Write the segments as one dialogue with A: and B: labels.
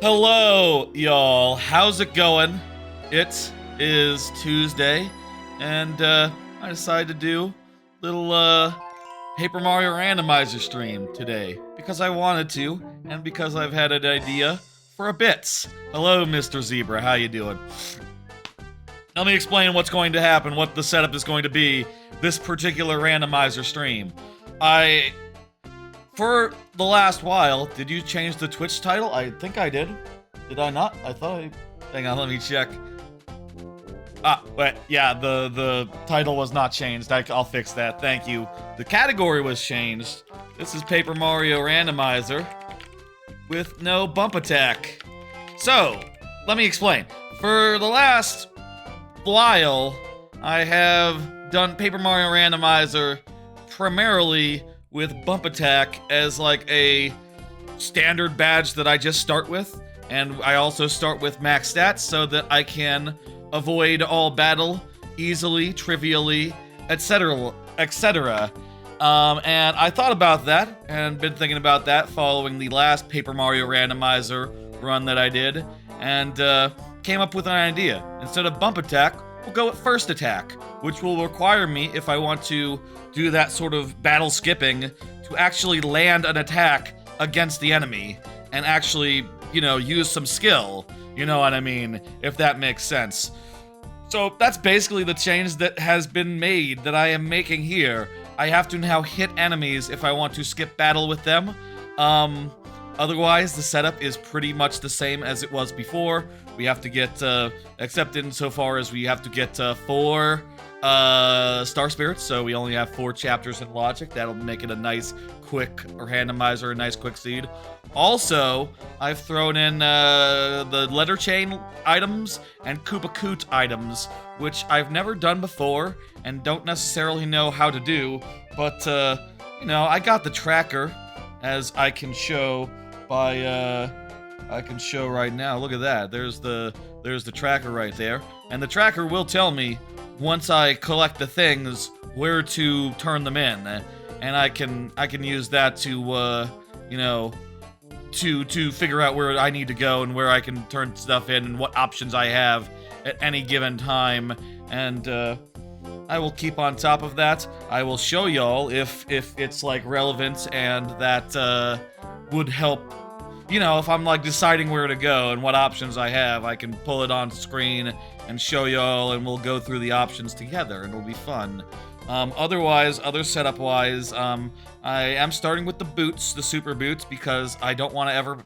A: Hello, y'all. How's it going? It is Tuesday, and I decided to do a little Paper Mario Randomizer stream today because I wanted to, and because I've had an idea for a bit. Hello, Mr. Zebra. How you doing? Let me explain what's going to happen, what the setup is going to be this particular randomizer stream. For the last while, did you change the Twitch title? I think I did. Did I not? I thought I... Hang on, let me check. But yeah, the title was not changed. I'll fix that, thank you. The category was changed. This is Paper Mario Randomizer with no bump attack. So, let me explain. For the last while, I have done Paper Mario Randomizer primarily with bump attack as like a standard badge that I just start with, and I also start with max stats so that I can avoid all battle easily, trivially, etc., etc. And I thought about that and been thinking about that following the last Paper Mario Randomizer run that I did, and came up with an idea. Instead of bump attack, we'll go with first attack, which will require me, if I want to do that sort of battle skipping, to actually land an attack against the enemy and actually, you know, use some skill. You know what I mean? If that makes sense. So that's basically the change that has been made, that I am making here. I have to now hit enemies if I want to skip battle with them. Otherwise, the setup is pretty much the same as it was before. We have to get, except insofar as we have to get 4 Star Spirits, so we only have 4 chapters in Logic. That'll make it a nice quick randomizer, a nice quick seed. Also, I've thrown in the letter chain items and Koopa Koot items, which I've never done before and don't necessarily know how to do, but, you know, I got the tracker, as I can show by, I can show right now. Look at that. There's the tracker right there, and the tracker will tell me once I collect the things where to turn them in, and I can use that to you know, to figure out where I need to go and where I can turn stuff in and what options I have at any given time, and I will keep on top of that. I will show y'all if it's like relevant and that would help. You know, if I'm like deciding where to go and what options I have, I can pull it on screen and show y'all, and we'll go through the options together, and it'll be fun. Otherwise, other setup-wise, I am starting with the boots, the super boots, because I don't want to ever...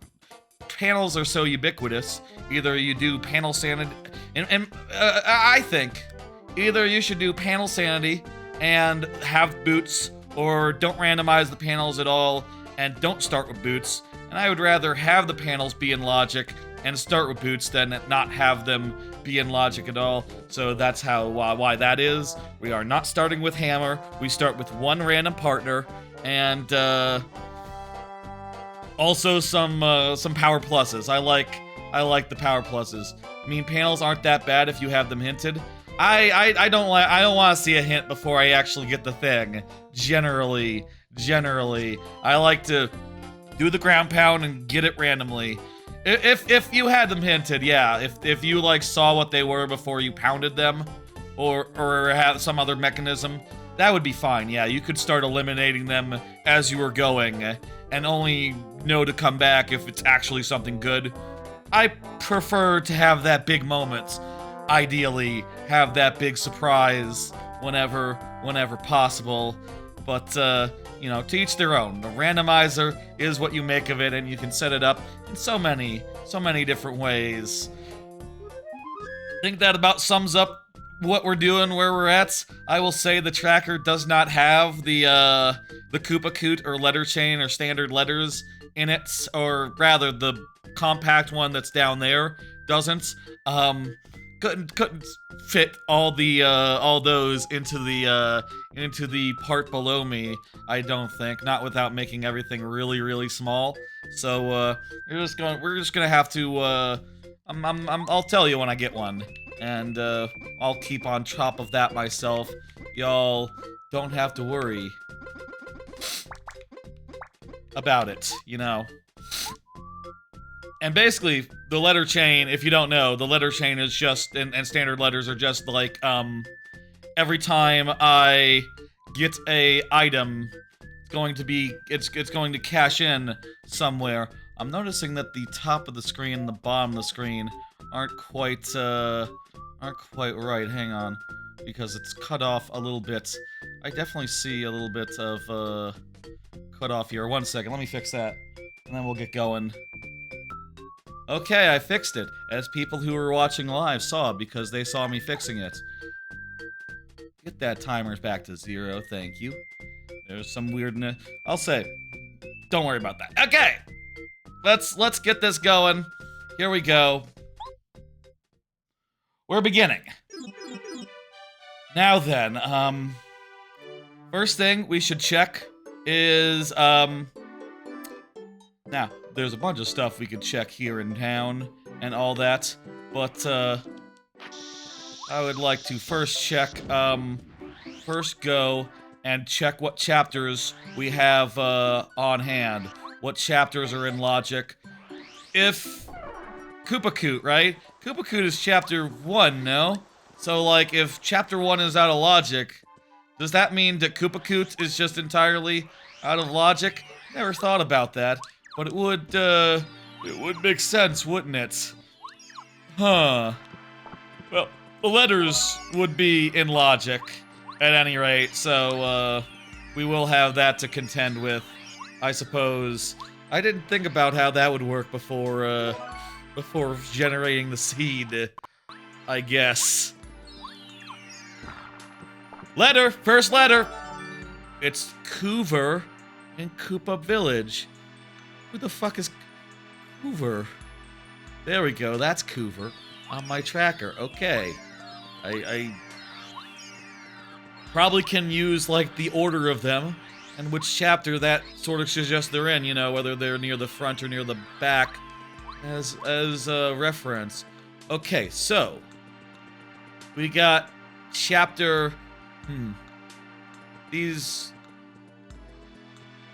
A: Panels are so ubiquitous. Either you do panel sanity... And I think either you should do panel sanity and have boots, or don't randomize the panels at all and don't start with boots. And I would rather have the panels be in Logic and start with boots than not have them be in Logic at all. So that's how why that is. We are not starting with Hammer. We start with one random partner, and also some power pluses. I like the power pluses. I mean, panels aren't that bad if you have them hinted. I don't want to see a hint before I actually get the thing. Generally, I like to do the ground pound and get it randomly. If you had them hinted, yeah. If you like saw what they were before you pounded them, or had some other mechanism, that would be fine. Yeah, you could start eliminating them as you were going, and only know to come back if it's actually something good. I prefer to have that big moment. Ideally, have that big surprise whenever possible. But you know, to each their own. The randomizer is what you make of it, and you can set it up in so many different ways. I think that about sums up what we're doing, where we're at. I will say the tracker does not have the Koopa Koot or letter chain or standard letters in it, or rather the compact one that's down there doesn't. Couldn't fit all those into the part below me, I don't think. Not without making everything really small. So we're just gonna have to I'll tell you when I get one, and I'll keep on top of that myself. Y'all don't have to worry about it, you know. And basically, the letter chain, if you don't know, the letter chain is just, and standard letters are just like, every time I get a item, it's going to cash in somewhere. I'm noticing that the top of the screen and the bottom of the screen aren't quite right. Hang on. Because it's cut off a little bit. I definitely see a little bit of, cut off here. 1 second, let me fix that. And then we'll get going. Okay, I fixed it, as people who were watching live saw because they saw me fixing it. Get that timer back to 0, thank you. There's some weirdness. I'll say, don't worry about that. Okay, let's get this going. Here we go. We're beginning. Now then, first thing we should check is, now, there's a bunch of stuff we could check here in town and all that, but, I would like to first check, first go and check what chapters we have, on hand. What chapters are in logic. If Koopa Koot, right? Koopa Koot is chapter 1, no? So, like, if chapter 1 is out of logic, does that mean that Koopa Koot is just entirely out of logic? Never thought about that. But it would make sense, wouldn't it? Huh. Well, the letters would be in logic, at any rate, so, we will have that to contend with, I suppose. I didn't think about how that would work before generating the seed, I guess. Letter! First letter! It's Coover in Koopa Village. Who the fuck is Coover? There we go, that's Coover on my tracker. Okay. I probably can use, like, the order of them and which chapter that sort of suggests they're in, you know, whether they're near the front or near the back as a reference. Okay, so we got chapter... These...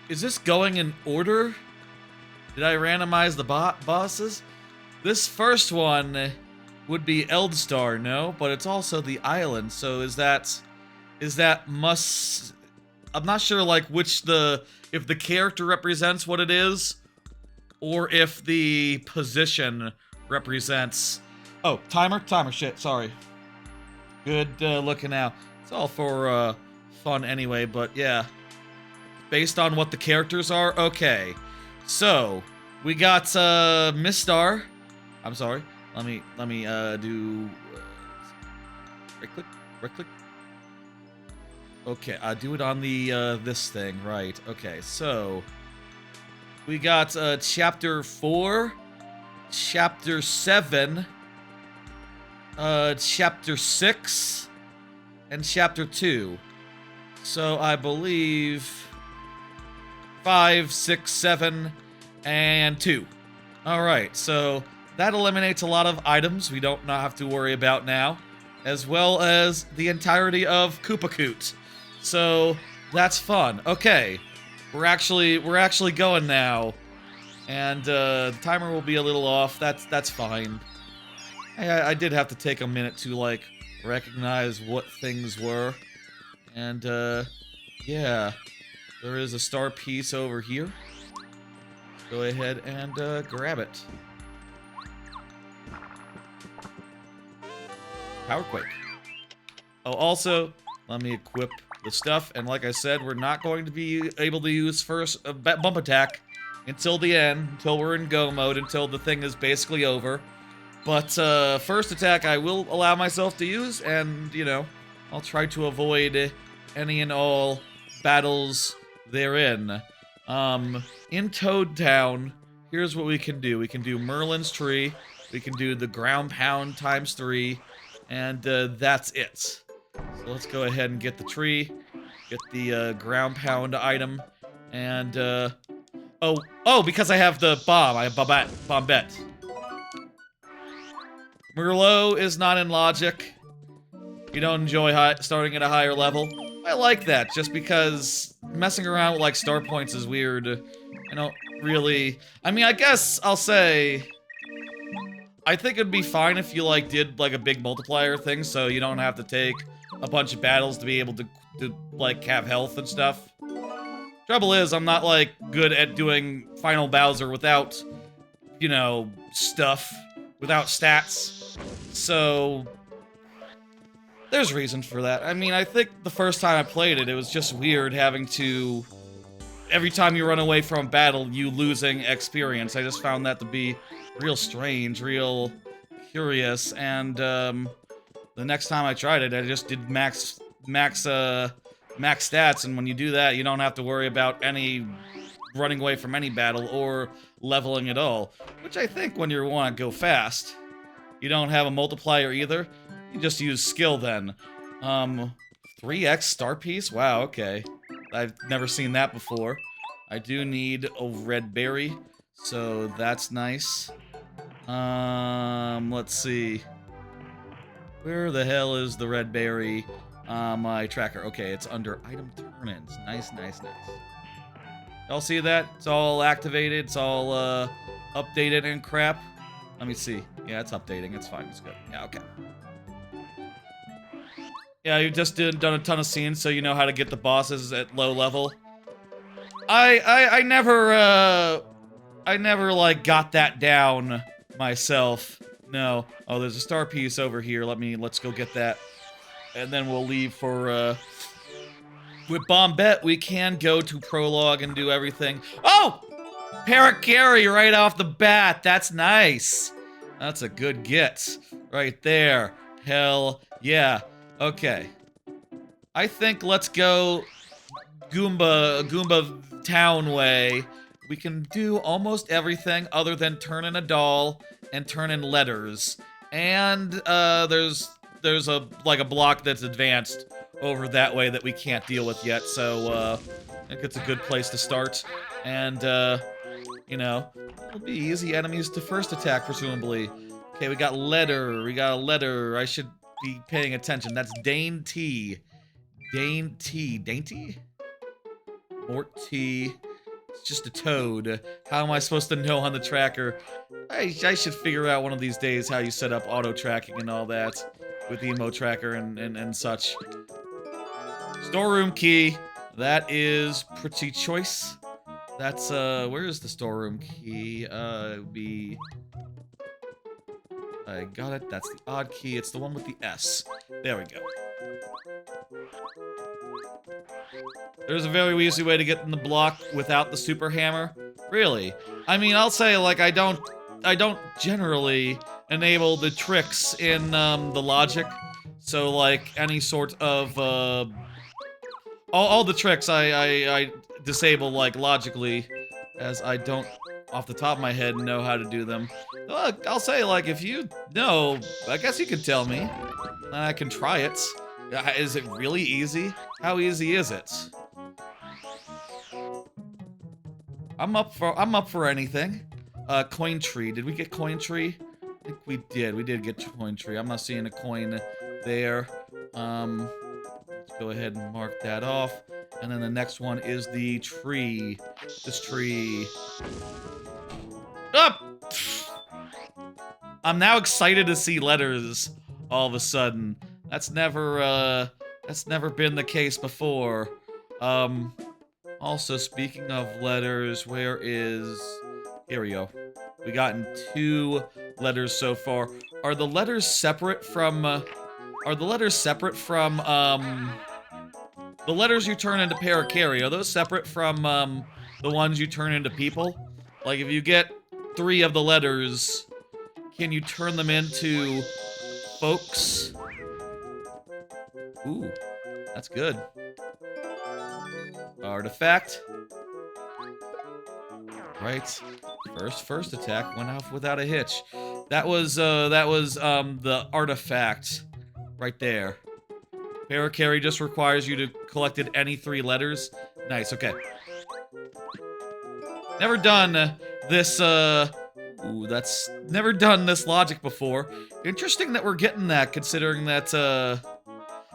A: Is this going in order? Did I randomize the bosses? This first one would be Eldstar, no? But it's also the island, so is that must... I'm not sure, like, if the character represents what it is, or if the position represents... Oh, timer, shit, sorry. Good looking out. It's all for fun anyway, but yeah. Based on what the characters are? Okay. So, we got Mistar. I'm sorry. Let me do right click. Okay, I do it on the this thing, right. Okay, so we got chapter 4, chapter 7, chapter 6, and chapter 2. So I believe 5, 6, 7, and 2. Alright, so that eliminates a lot of items we don't not have to worry about now, as well as the entirety of Koopa Koot. So that's fun. Okay, we're actually going now, and the timer will be a little off. That's fine. I did have to take a minute to, like, recognize what things were, and yeah. There is a star piece over here. Go ahead and grab it. Power Quake. Oh, also, let me equip the stuff. And like I said, we're not going to be able to use first bump attack until the end, until we're in go mode, until the thing is basically over. But first attack I will allow myself to use, and, you know, I'll try to avoid any and all battles therein. In Toad Town, here's what we can do. We can do Merlin's Tree, we can do the Ground Pound ×3, and that's it. So let's go ahead and get the tree, get the Ground Pound item, and oh, because I have the bomb, I have Bombette. Merlot is not in logic. You don't enjoy starting at a higher level. I like that, just because messing around with, like, star points is weird. I don't really... I mean, I guess I'll say... I think it'd be fine if you, like, did, like, a big multiplier thing, so you don't have to take a bunch of battles to be able to like, have health and stuff. Trouble is, I'm not, like, good at doing Final Bowser without, you know, stuff. Without stats. So... there's reason for that. I mean, I think the first time I played it, it was just weird having to... every time you run away from battle, you losing experience. I just found that to be real strange, real curious, and, the next time I tried it, I just did max stats, and when you do that, you don't have to worry about any running away from any battle or leveling at all. Which I think when you want to go fast, you don't have a multiplier either. You just use skill then. 3x star piece? Wow, okay. I've never seen that before. I do need a red berry, so that's nice. Let's see. Where the hell is the red berry? My tracker. Okay, it's under item turn-ins. Nice, nice, nice. Y'all see that? It's all activated. It's all, updated and crap. Let me see. Yeah, it's updating. It's fine. It's good. Yeah, okay. Yeah, you just done a ton of scenes, so you know how to get the bosses at low level. I never, like, got that down myself. No. Oh, there's a star piece over here. Let's go get that. And then we'll leave for, with Bombette, we can go to Prologue and do everything. Oh! Parakarry right off the bat. That's nice. That's a good get. Right there. Hell yeah. Okay. I think let's go Goomba Town way. We can do almost everything other than turn in a doll and turn in letters. And there's a block that's advanced over that way that we can't deal with yet, so I think it's a good place to start. And you know, it'll be easy enemies to first attack, presumably. Okay, we got a letter. I should be paying attention. That's Dainty. Dainty? Morty. It's just a toad. How am I supposed to know on the tracker? I should figure out one of these days how you set up auto-tracking and all that with the emo tracker and such. Storeroom key. That is pretty choice. That's, where is the storeroom key? I got it. That's the odd key. It's the one with the S. There we go. There's a very easy way to get in the block without the super hammer. Really? I mean, I'll say, like, I don't generally enable the tricks in, the logic. So, like, any sort of, all the tricks I disable, like, logically, as I don't, off the top of my head, know how to do them. Look, I'll say, like, if you know, I guess you could tell me. I can try it. Is it really easy? How easy is it? I'm up for anything. Coin tree. Did we get coin tree? I think we did. We did get coin tree. I'm not seeing a coin there. Let's go ahead and mark that off. And then the next one is the tree. This tree. Up! I'm now excited to see letters all of a sudden. That's never been the case before. Also, speaking of letters, where is... Here we go. We gotten 2 letters so far. Are the letters separate from, the letters you turn into Parakarry, are those separate from, the ones you turn into people? Like, if you get 3 of the letters, can you turn them into folks? Ooh, that's good. Artifact. Right. First attack went off without a hitch. That was the artifact right there. Parakarry just requires you to collected any 3 letters. Nice, okay. Never done this, never done this logic before. Interesting that we're getting that, considering that,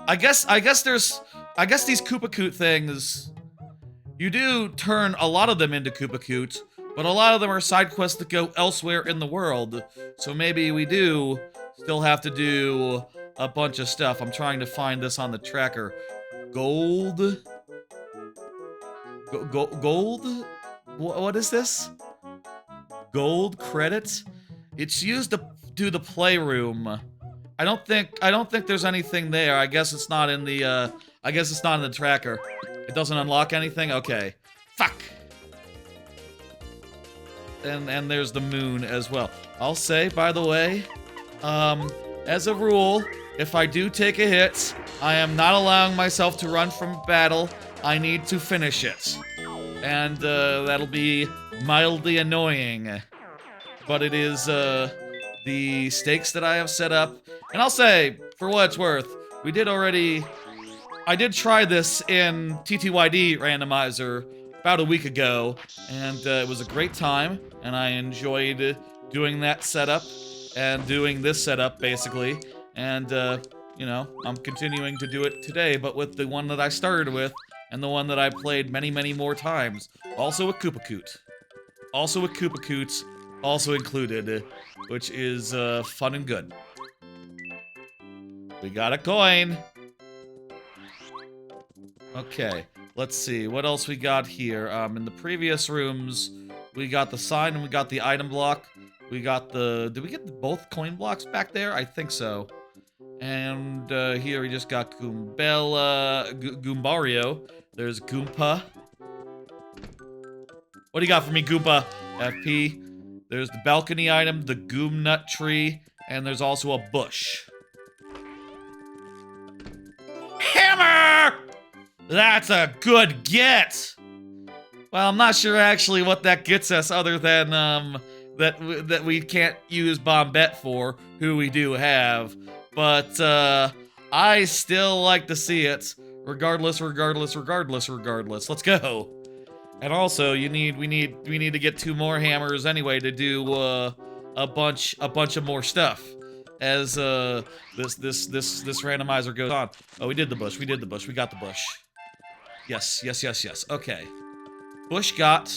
A: I guess these Koopa Koot things, you do turn a lot of them into Koopa Koot, But a lot of them are side quests that go elsewhere in the world. So maybe we do still have to do a bunch of stuff. I'm trying to find this on the tracker. Gold? Gold? What is this? Gold credits? It's used to do the playroom. I don't think there's anything there. I guess it's not in the tracker. It doesn't unlock anything? Okay. Fuck! And there's the moon as well. I'll say, by the way, as a rule, if I do take a hit, I am not allowing myself to run from battle. I need to finish it. And, that'll be mildly annoying. But it is, the stakes that I have set up. And I'll say, for what it's worth, I did try this in TTYD Randomizer about a week ago, and it was a great time, and I enjoyed doing that setup, and doing this setup, basically, and, you know, I'm continuing to do it today, but with the one that I started with, and the one that I played many, many more times. Also with Koopa Koot. Also with Koopa Koot, also included, which is, fun and good. We got a coin! Okay, let's see, what else we got here? In the previous rooms, we got the sign and we got the item block. We got the... Did we get both coin blocks back there? I think so. And, here we just got Goombario. There's Goompa. What do you got for me, Goompa? FP. There's the balcony item, the Goom Nut Tree, and there's also a bush. Hammer! That's a good get! Well, I'm not sure actually what that gets us other than, that we can't use Bombette for, who we do have. But, I still like to see it. Regardless. Let's go. And also, we need to get 2 more hammers anyway to do, a bunch of more stuff. As, this randomizer goes on. Oh, we did the bush, we got the bush. Yes. Okay. Bush got.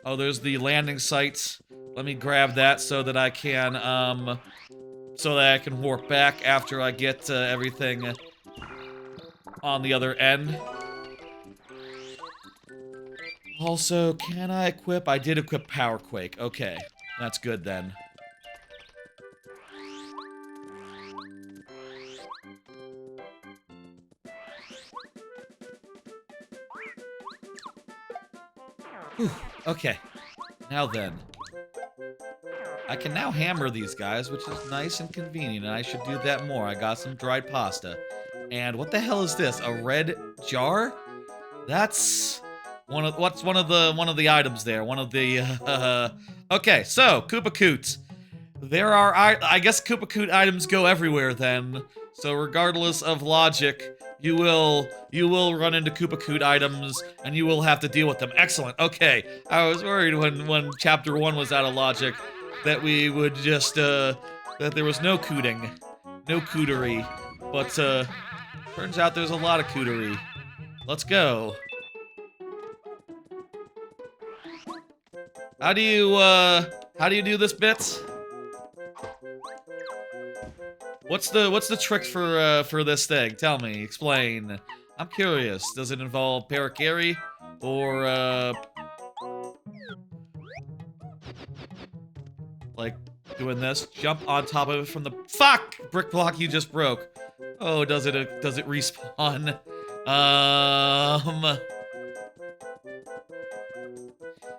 A: Oh, there's the landing site. Let me grab that so that I can, warp back after I get, everything on the other end. Also, can I equip? I did equip Power Quake. Okay, that's good then. Whew, okay, now then. I can now hammer these guys, which is nice and convenient, and I should do that more. I got some dried pasta. And what the hell is this? A red jar? That's one of the items there. One of the okay, so Koopa Koot. There are I guess Koopa Koot items go everywhere then. So regardless of logic, you will run into Koopa Koot items and you will have to deal with them. Excellent. Okay. I was worried when chapter 1 was out of logic that we would just that there was no cooting. No cootery. But turns out there's a lot of cootery. Let's go. How do you do this bit? What's the trick for this thing? Tell me, explain. I'm curious. Does it involve Parakarry or like doing this? Jump on top of it from the brick block you just broke. Oh, does it respawn?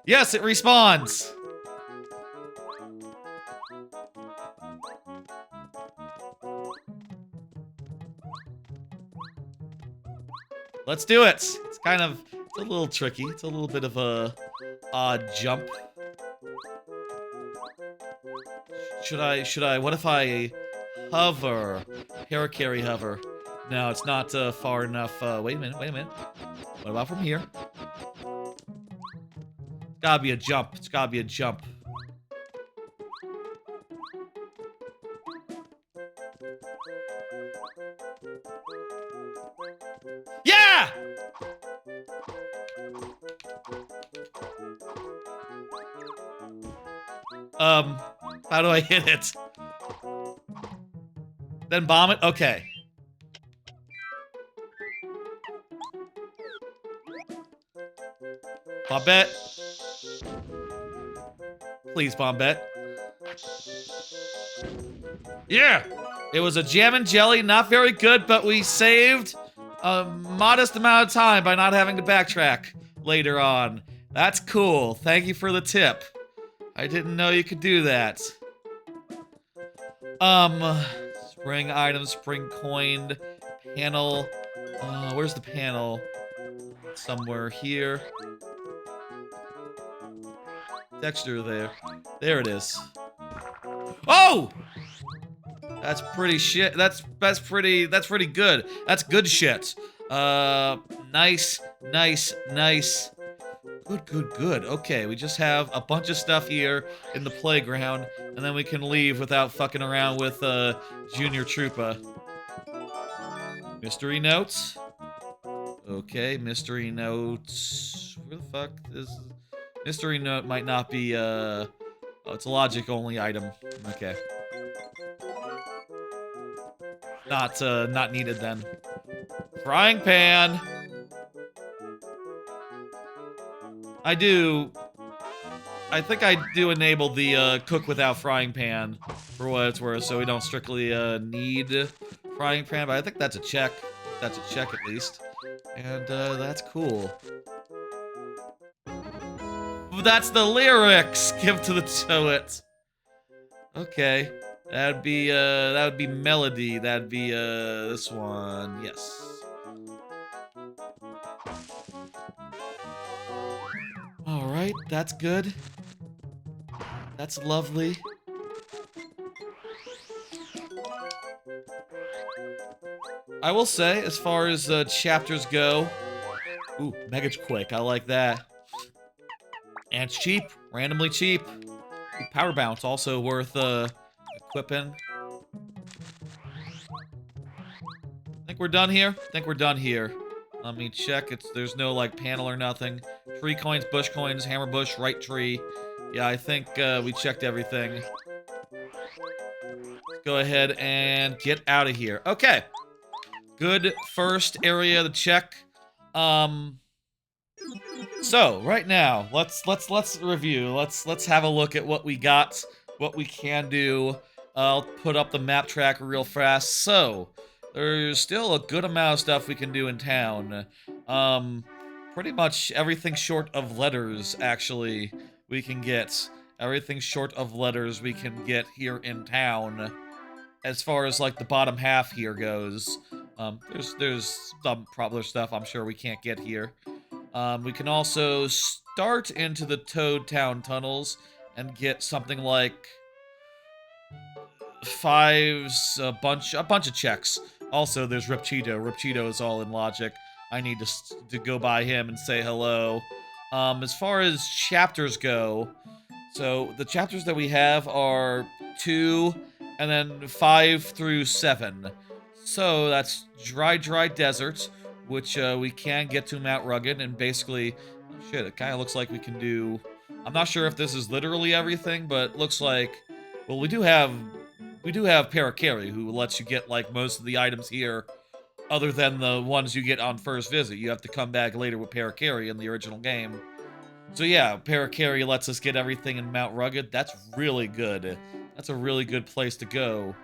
A: Yes, it respawns! Let's do it! It's a little tricky. It's a little bit of a odd jump. What if I hover? Parakarry hover. No, it's not far enough. Wait a minute. What about from here? It's gotta be a jump. Yeah! How do I hit it? Then bomb it? Okay. Bombette. Please, Bombette. Yeah! It was a jam and jelly, not very good, but we saved a modest amount of time by not having to backtrack later on. That's cool. Thank you for the tip. I didn't know you could do that. Spring item, spring coined, panel. Where's the panel? Somewhere here. Texture there. There it is. Oh! That's pretty shit. That's pretty good. That's good shit. Nice. Good. Okay, we just have a bunch of stuff here in the playground, and then we can leave without fucking around with Junior Troopa. Mystery notes. Okay, mystery notes. Where the fuck is mystery note? Might not be oh, it's a logic only item. Okay. Not needed then. Frying pan. I think I do enable the cook without frying pan for what it's worth, so we don't strictly need frying pan, but I think that's a check. That's a check at least. And that's cool. That's the lyrics! Give to it. Okay. That would be melody. That'd be this one. Yes. Alright, that's good. That's lovely. I will say, as far as chapters go, ooh, Mega Quake, I like that. And it's cheap, randomly cheap. Ooh, Power Bounce, also worth equipping. Think we're done here? Think we're done here. Let me check. There's no like panel or nothing. Tree coins, bush coins, hammer bush, right tree. Yeah, I think we checked everything. Let's go ahead and get out of here. Okay. Good first area to check. So right now, let's review. Let's have a look at what we got, what we can do. I'll put up the map tracker real fast. So there's still a good amount of stuff we can do in town. Pretty much everything short of letters, actually, we can get. Everything short of letters we can get here in town. As far as like the bottom half here goes, there's some probably stuff I'm sure we can't get here. We can also start into the Toad Town tunnels and get something like fives, a bunch of checks. Also, there's Ripcheeto. Ripcheeto is all in logic. I need to go by him and say hello. As far as chapters go, so the chapters that we have are 2 and then 5 through 7. So that's Dry Desert, which we can get to Mount Rugged, and basically, oh shit, it kind of looks like we can do. I'm not sure if this is literally everything, but it looks like, well, we do have Parakiri, who lets you get like most of the items here, other than the ones you get on first visit. You have to come back later with Parakiri in the original game. So yeah, Parakiri lets us get everything in Mount Rugged. That's really good. That's a really good place to go.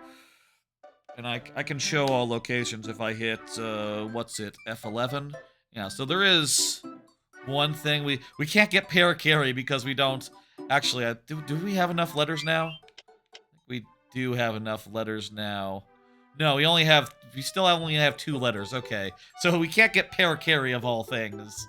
A: And I can show all locations if I hit, what's it, F11? Yeah, so there is one thing. We can't get Parakiri because we don't... Actually, do we have enough letters now? We do have enough letters now. No, we still only have 2 letters, okay. So we can't get Parakiri of all things.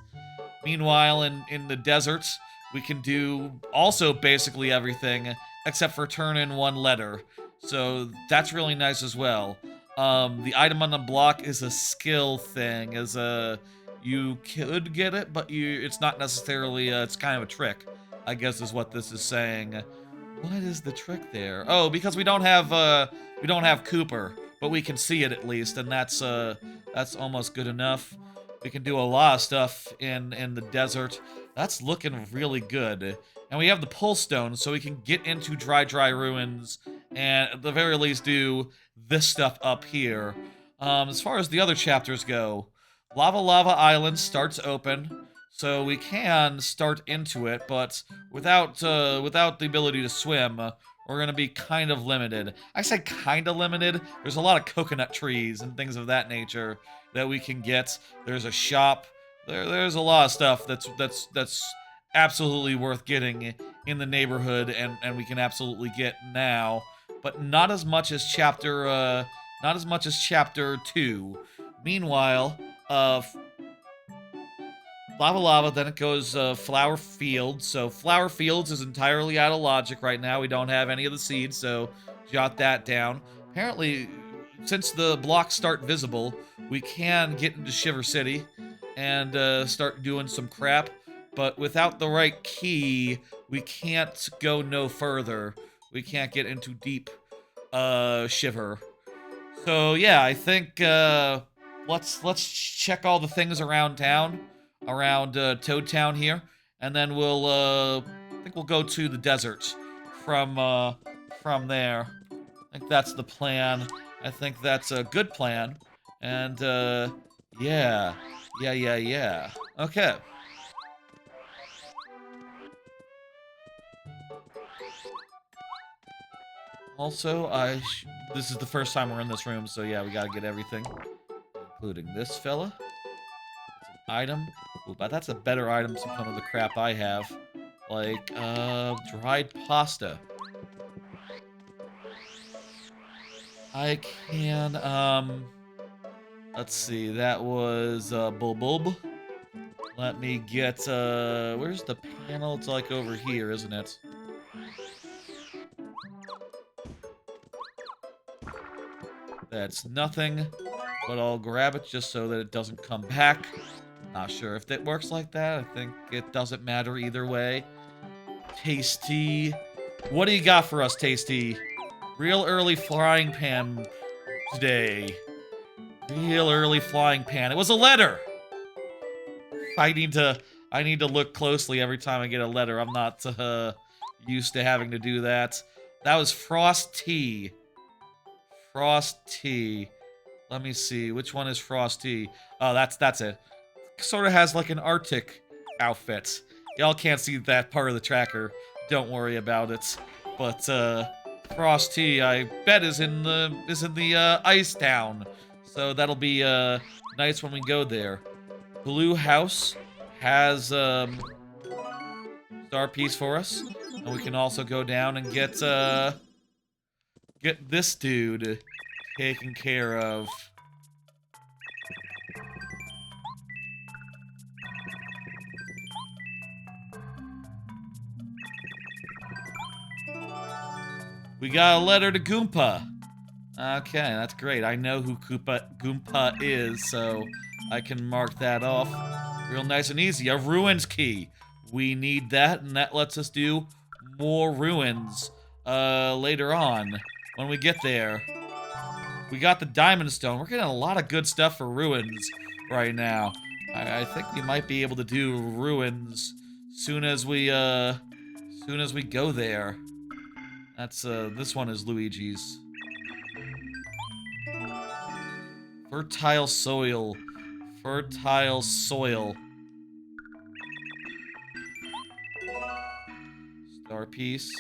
A: Meanwhile, in the desert, we can do also basically everything, except for turn in 1 letter. So that's really nice as well. The item on the block is a skill thing, you could get it, but it's not necessarily, it's kind of a trick, I guess is what this is saying. What is the trick there? Oh, because we don't have Cooper, but we can see it at least, and that's almost good enough. We can do a lot of stuff in the desert. That's looking really good. And we have the pull stone, so we can get into dry ruins and at the very least do this stuff up here. As far as the other chapters go, Lava Island starts open, so we can start into it, but without the ability to swim, we're gonna be kind of limited. I say kind of limited. There's a lot of coconut trees and things of that nature that we can get. There's a shop. There's a lot of stuff that's absolutely worth getting in the neighborhood, and we can absolutely get now, but not as much as chapter 2. Meanwhile, Lava, then it goes Flower Fields. So Flower Fields is entirely out of logic right now. We don't have any of the seeds, so jot that down. Apparently, since the blocks start visible, we can get into Shiver City and start doing some crap. But without the right key, we can't go no further. We can't get into deep Shiver. So yeah, I think let's check all the things around town, around Toad Town here, and then we'll I think we'll go to the desert from there. I think that's the plan. I think that's a good plan. And yeah. Okay. Also, this is the first time we're in this room, so yeah, we gotta get everything. Including this fella. It's an item. Ooh, but that's a better item than some of the crap I have. Like, dried pasta. I can, let's see, that was, bulb. Let me get, where's the panel? It's like over here, isn't it? That's nothing, but I'll grab it just so that it doesn't come back. Not sure if that works like that. I think it doesn't matter either way. Tasty. What do you got for us, Tasty? Real early frying pan today. Real early flying pan. It was a letter! I need to look closely every time I get a letter. I'm not used to having to do that. That was Frost Tea. Frost Tea. Let me see. Which one is Frost Tea? Oh, that's it. Sort of has like an Arctic outfit. Y'all can't see that part of the tracker. Don't worry about it. But Frost Tea, I bet, is in the Ice Town. So that'll be nice when we go there. Blue House has Star Piece for us, and we can also go down and get this dude taken care of. We got a letter to Goompa. Okay, that's great. I know who Goompa is, so I can mark that off. Real nice and easy. A ruins key. We need that, and that lets us do more ruins later on when we get there. We got the diamond stone. We're getting a lot of good stuff for ruins right now. I think we might be able to do ruins soon as we go there. That's this one is Luigi's. Fertile soil. Fertile soil. Star piece.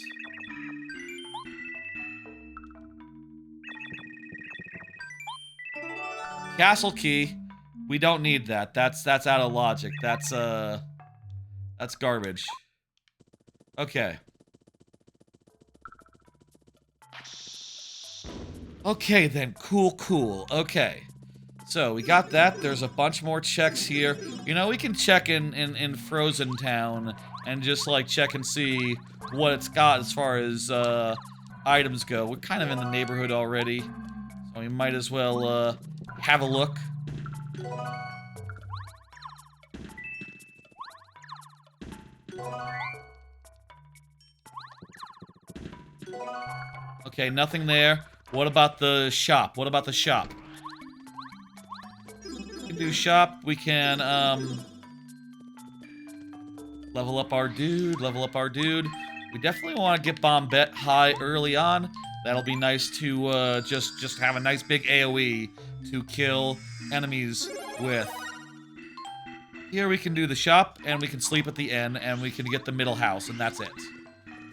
A: Castle key. We don't need that. That's out of logic. That's garbage. Okay. Okay then, cool. Okay. So we got that. There's a bunch more checks here. You know, we can check in Frozen Town and just like check and see what it's got as far as items go. We're kind of in the neighborhood already, so we might as well have a look. Okay, nothing there. What about the shop? What about the shop? We can do shop. We can, Level up our dude, level up our dude. We definitely want to get Bombette high early on. That'll be nice to just have a nice big AoE to kill enemies with. Here we can do the shop, and we can sleep at the inn, and we can get the middle house, and that's it.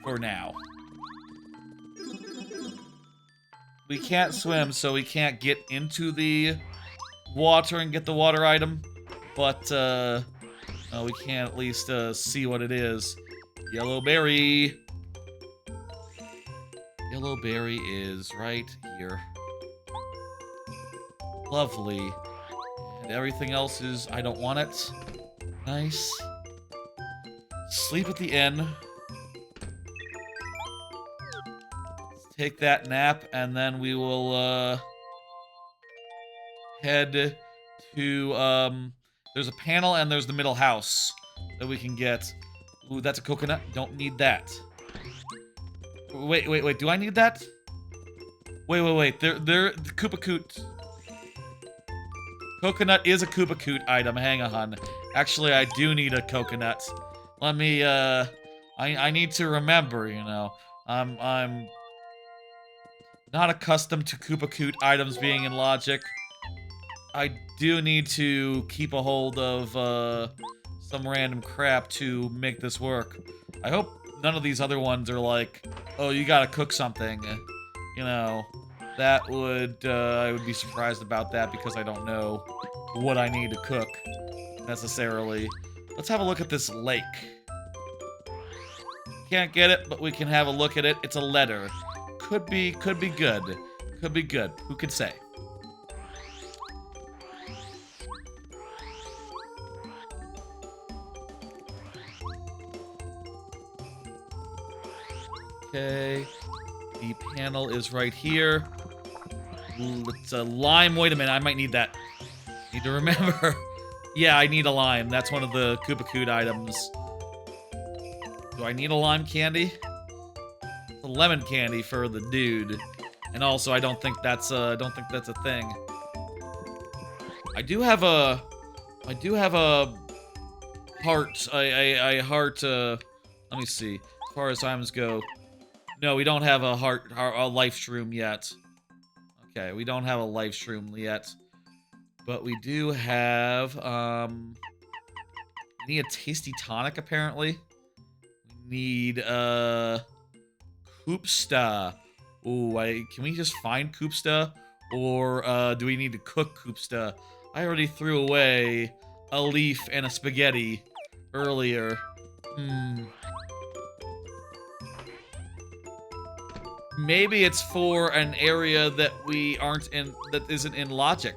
A: For now. We can't swim, so we can't get into the water and get the water item. But, we can at least see what it is. Yellow berry. Yellow berry is right here. Lovely. And everything else is, I don't want it. Nice. Sleep at the inn. Take that nap, and then we will, head to, there's a panel and there's the middle house that we can get. Ooh, that's a coconut. Don't need that. Wait. Do I need that? Wait. There, Koopa Koot. Coconut is a Koopa Koot item. Hang on. Actually, I do need a coconut. Let me, I need to remember, you know. I'm not accustomed to Koopa Koot items being in logic. I do need to keep a hold of, some random crap to make this work. I hope none of these other ones are like, oh, you gotta cook something. You know, that would, I would be surprised about that because I don't know what I need to cook, necessarily. Let's have a look at this lake. Can't get it, but we can have a look at it. It's a letter. Could be good. Could be good. Who could say? Okay. The panel is right here. It's a lime. Wait a minute. I might need that. Need to remember. Yeah, I need a lime. That's one of the Koopa Koot items. Do I need a lime candy? It's a lemon candy for the dude. And also, I don't think that's a thing. I do have a heart. A heart. Let me see. As far as items go, no, we don't have a life shroom yet. Okay, we don't have a life shroom yet, but we do have. We need a tasty tonic apparently. We need Koopsta. Ooh, can we just find Koopsta? Or, do we need to cook Koopsta? I already threw away a leaf and a spaghetti earlier. Maybe it's for an area that we aren't in, that isn't in logic.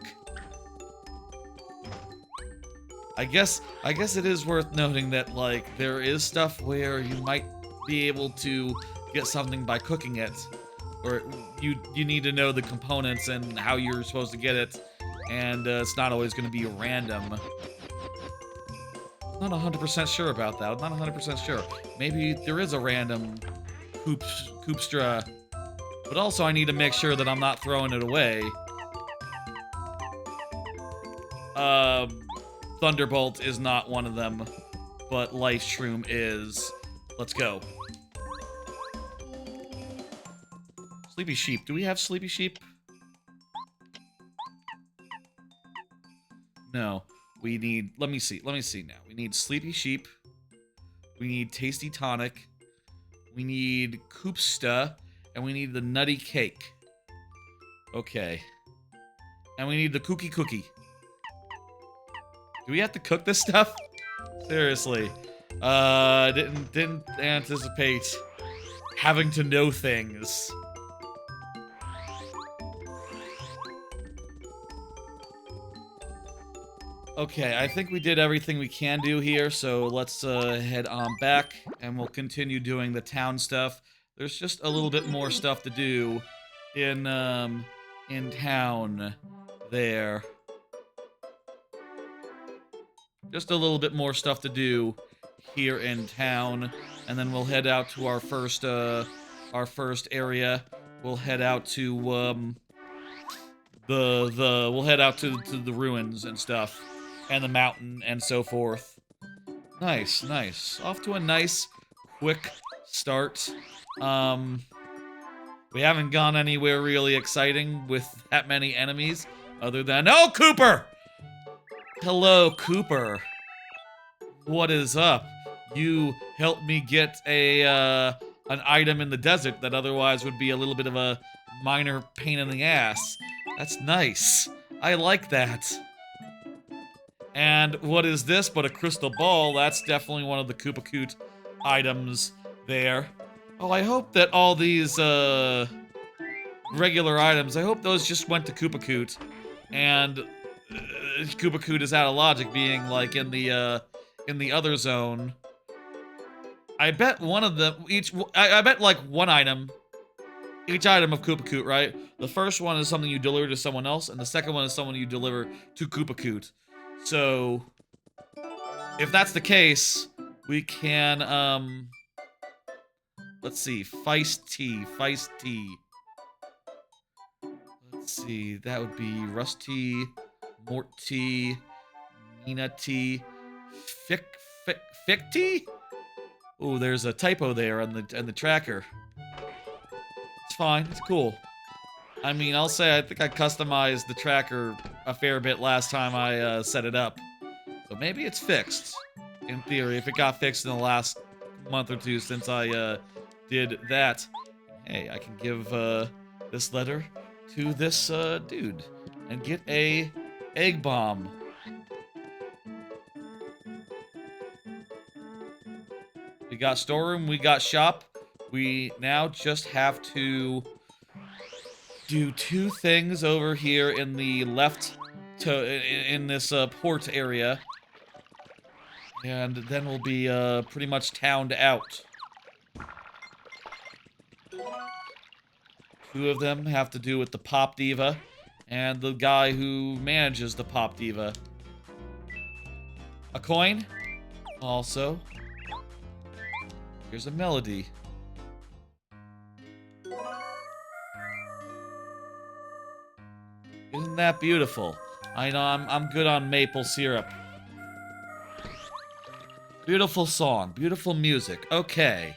A: I guess it is worth noting that, like, there is stuff where you might be able to get something by cooking it. Or you need to know the components and how you're supposed to get it, and it's not always going to be random. I'm not 100% sure about that. I'm not 100% sure. Maybe there is a random Koopstra, but also I need to make sure that I'm not throwing it away. Thunderbolt is not one of them, but Life Shroom is. Let's go. Sleepy Sheep. Do we have Sleepy Sheep? No. We need... Let me see now. We need Sleepy Sheep. We need Tasty Tonic. We need Koopsta. And we need the Nutty Cake. Okay. And we need the Cookie Cookie. Do we have to cook this stuff? Seriously. Didn't anticipate having to know things. Okay, I think we did everything we can do here, so let's head on back, and we'll continue doing the town stuff. There's just a little bit more stuff to do in town there. Just a little bit more stuff to do here in town, and then we'll head out to our first area. We'll head out to we'll head out to the ruins and stuff. And the mountain, and so forth. Nice, nice. Off to a nice, quick start. We haven't gone anywhere really exciting with that many enemies, other than— oh, Cooper! Hello, Cooper. What is up? You helped me get an item in the desert that otherwise would be a little bit of a minor pain in the ass. That's nice. I like that. And what is this but a crystal ball? That's definitely one of the Koopa Koot items there. Oh, I hope that all these regular items, I hope those just went to Koopa Koot. And Koopa Koot is out of logic being like in the other zone. I bet one of them, I bet like one item, each item of Koopa Koot, right? The first one is something you deliver to someone else, and the second one is someone you deliver to Koopa Koot. So, if that's the case, we can, let's see, Feist tea. Let's see, that would be Rust tea, Mort tea, Nina tea, Fick tea? Ooh, there's a typo there on the tracker. It's fine, it's cool. I mean, I'll say I think I customized the tracker a fair bit last time I set it up. So maybe it's fixed, in theory, if it got fixed in the last month or two since I did that. Hey, I can give this letter to this dude and get a egg bomb. We got storeroom, we got shop. We now just have to do two things over here in the left in this port area. And then we'll be pretty much towned out. Two of them have to do with the Pop Diva and the guy who manages the Pop Diva. A coin? Also. Here's a melody. Isn't that beautiful? I know I'm good on maple syrup. Beautiful song, beautiful music. Okay.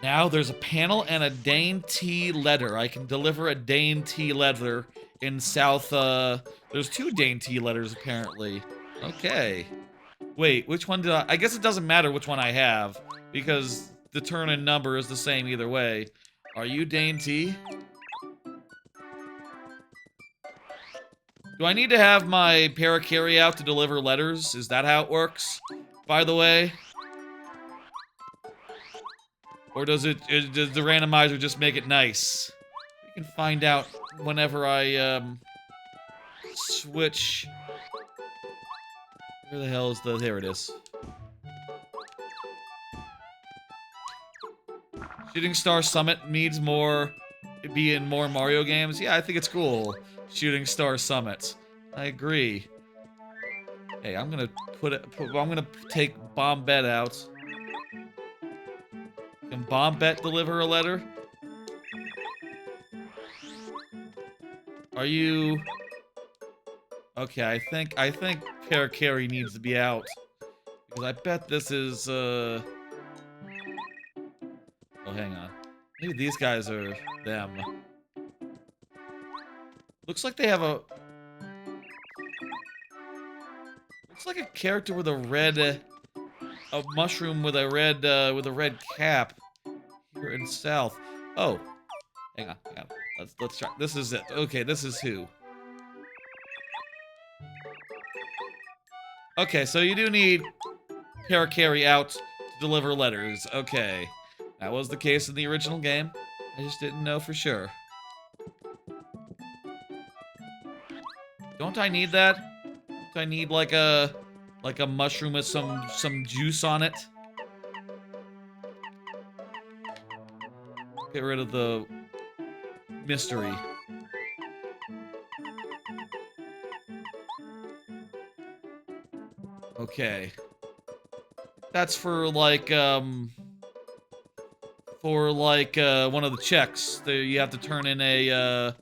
A: Now there's a panel and a dainty letter. I can deliver a dainty letter in South, there's two dainty letters apparently. Okay. Wait, which one did I guess it doesn't matter which one I have, because the turn and number is the same either way. Are you dainty? Do I need to have my Paracarry out to deliver letters? Is that how it works, by the way? Or does does the randomizer just make it nice? We can find out whenever I, switch. Where the hell is there it is. Shooting Star Summit needs be in more Mario games? Yeah, I think it's cool. Shooting Star Summit. I agree. Hey, I'm gonna I'm gonna take Bombette out. Can Bombette deliver a letter? Are you... Okay, I think Paracarry needs to be out. Because I bet this is, Oh, hang on. Maybe these guys are them. Looks like they have a... Looks like a character with a red... a mushroom with a red cap. Here in South. Oh. Hang on. Let's try. This is it. Okay, this is who. Okay, so you do need Paracarry out to deliver letters. Okay. That was the case in the original game. I just didn't know for sure. Don't I need that? Don't I need like a mushroom with some juice on it? Get rid of the mystery. Okay. That's for like one of the checks. You have to turn in a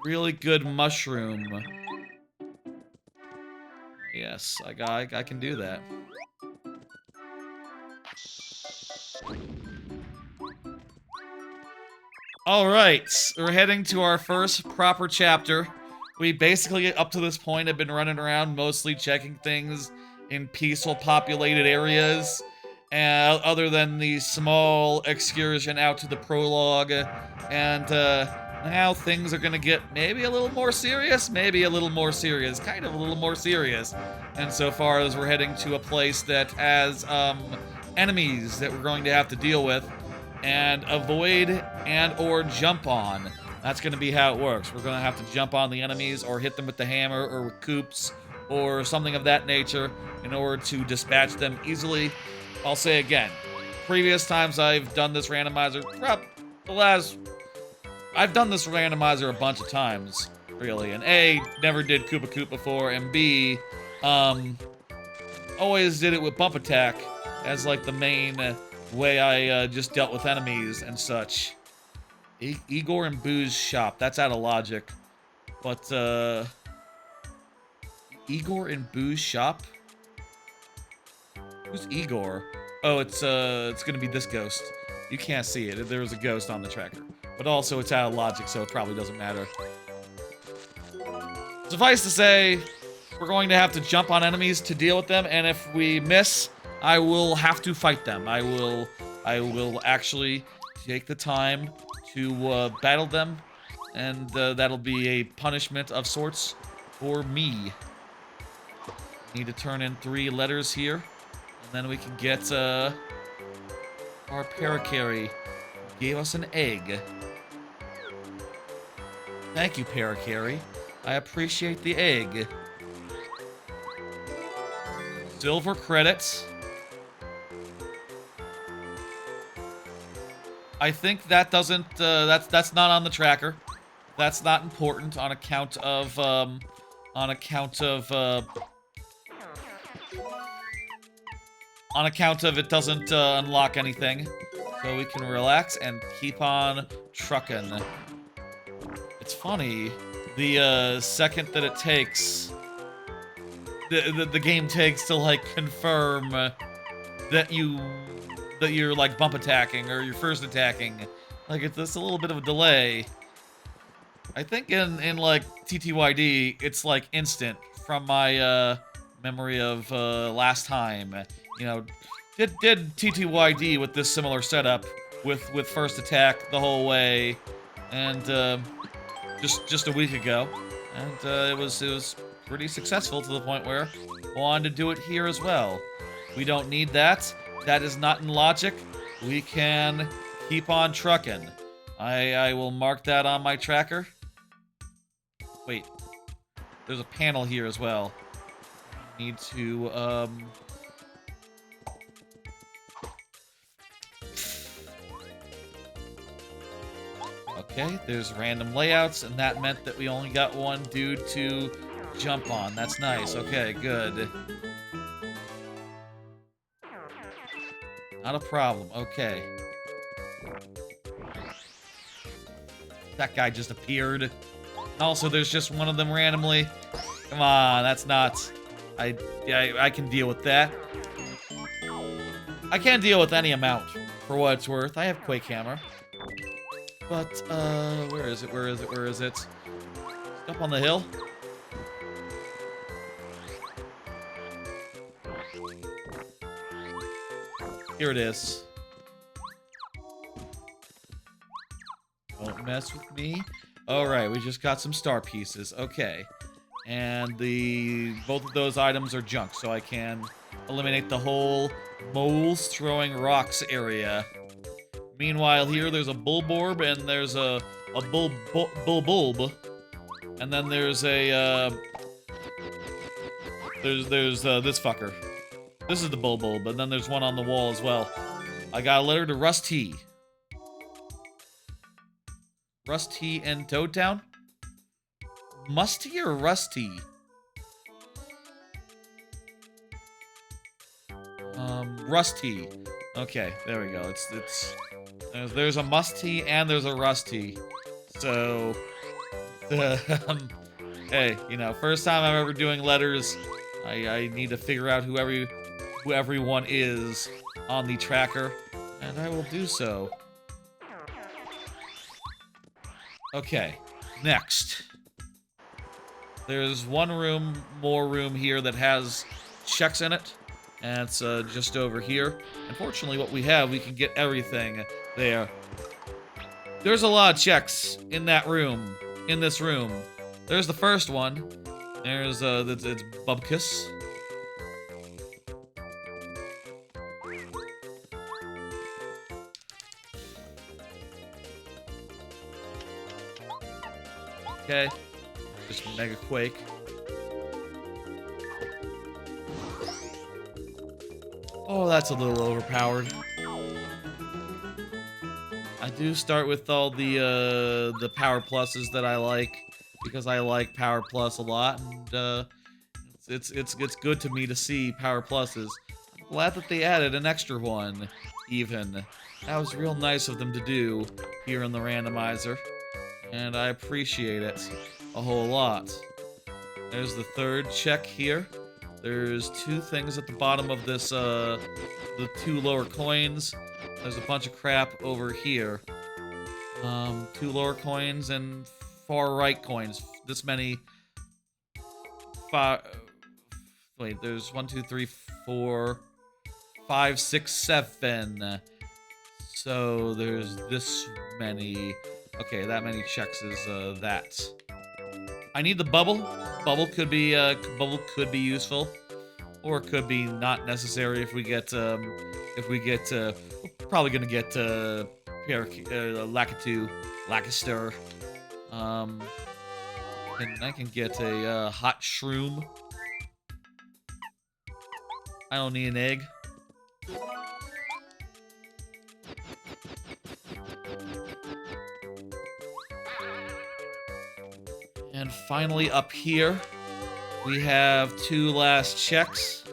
A: really good mushroom. Yes, Yes, I can do that. Alright, we're heading to our first proper chapter. We basically, up to this point, have been running around mostly checking things in peaceful populated areas. Other than the small excursion out to the prologue. And now things are gonna get maybe a little more serious, maybe a little more serious, kind of a little more serious. And so far as we're heading to a place that has enemies that we're going to have to deal with and avoid and or jump on. That's going to be how it works. We're going to have to jump on the enemies or hit them with the hammer or with Koops or something of that nature in order to dispatch them easily. I'll say again, previous times I've done this randomizer, I've done this randomizer a bunch of times, really. And A, never did Koopa Koot before, and B, always did it with bump attack as like the main way I just dealt with enemies and such. Igor and Boo's shop. That's out of logic. But, Igor and Boo's shop? Who's Igor? Oh, it's gonna be this ghost. You can't see it. There was a ghost on the tracker. But also, it's out of logic, so it probably doesn't matter. Suffice to say, we're going to have to jump on enemies to deal with them, and if we miss, I will have to fight them. I will actually take the time to battle them, and that'll be a punishment of sorts for me. Need to turn in 3 letters here, and then we can get our Parakarry. Gave us an egg. Thank you, Parakarry. I appreciate the egg. Silver credits. I think that doesn't, that's not on the tracker. That's not important on account of it doesn't unlock anything. So we can relax and keep on trucking. It's funny, the second that it takes, the game takes to like confirm that you're like bump attacking or you're first attacking. Like it's a little bit of a delay. I think in like TTYD it's like instant from my memory of last time. You know, did TTYD with this similar setup with first attack the whole way, and just a week ago, and it was pretty successful to the point where I wanted to do it here as well. We don't need that. That is not in logic. We can keep on trucking. I will mark that on my tracker. Wait. There's a panel here as well. Need to, Okay, there's random layouts, and that meant that we only got one dude to jump on. That's nice. Okay, good. Not a problem. Okay. That guy just appeared. Also, there's just one of them randomly. Come on, that's not... I can deal with that. I can't deal with any amount, for what it's worth. I have Quake Hammer. But, where is it? Where is it? Where is it? Up on the hill? Here it is. Don't mess with me. Alright, we just got some star pieces. Okay. And both of those items are junk, so I can eliminate the whole moles throwing rocks area. Meanwhile, here there's a Bulborb, and there's a Bulb. And then there's a, there's this fucker. This is the Bulb, and then there's one on the wall as well. I got a letter to Rusty. Rusty and Toadtown? Musty or Rusty? Rusty. Okay, there we go. There's a Musty and there's a Rusty. So, hey, you know, first time I'm ever doing letters I need to figure out who everyone is on the tracker, and I will do so. Okay, next. There's one more room here that has checks in it, and it's just over here. Unfortunately, what we have, we can get everything there. There's a lot of checks in that room, in this room. There's the first one. There's, it's Bubkus. Okay. Just Mega Quake. Oh, that's a little overpowered. I do start with all the power pluses that I like, because I like power plus a lot, and it's good to me to see power pluses. I'm glad that they added an extra one, even. That was real nice of them to do here in the randomizer, and I appreciate it a whole lot. There's the third check here. There's two things at the bottom of this, the two lower coins. There's a bunch of crap over here. Two lower coins and far right coins. This many. Wait, there's 1, 2, 3, 4, 5, 6, 7. So there's this many. Okay, that many checks is that. I need the bubble. Bubble could be useful, or it could be not necessary if we get we're probably gonna get Lakister. And I can get a hot shroom. I don't need an egg. And finally, up here, we have two last checks.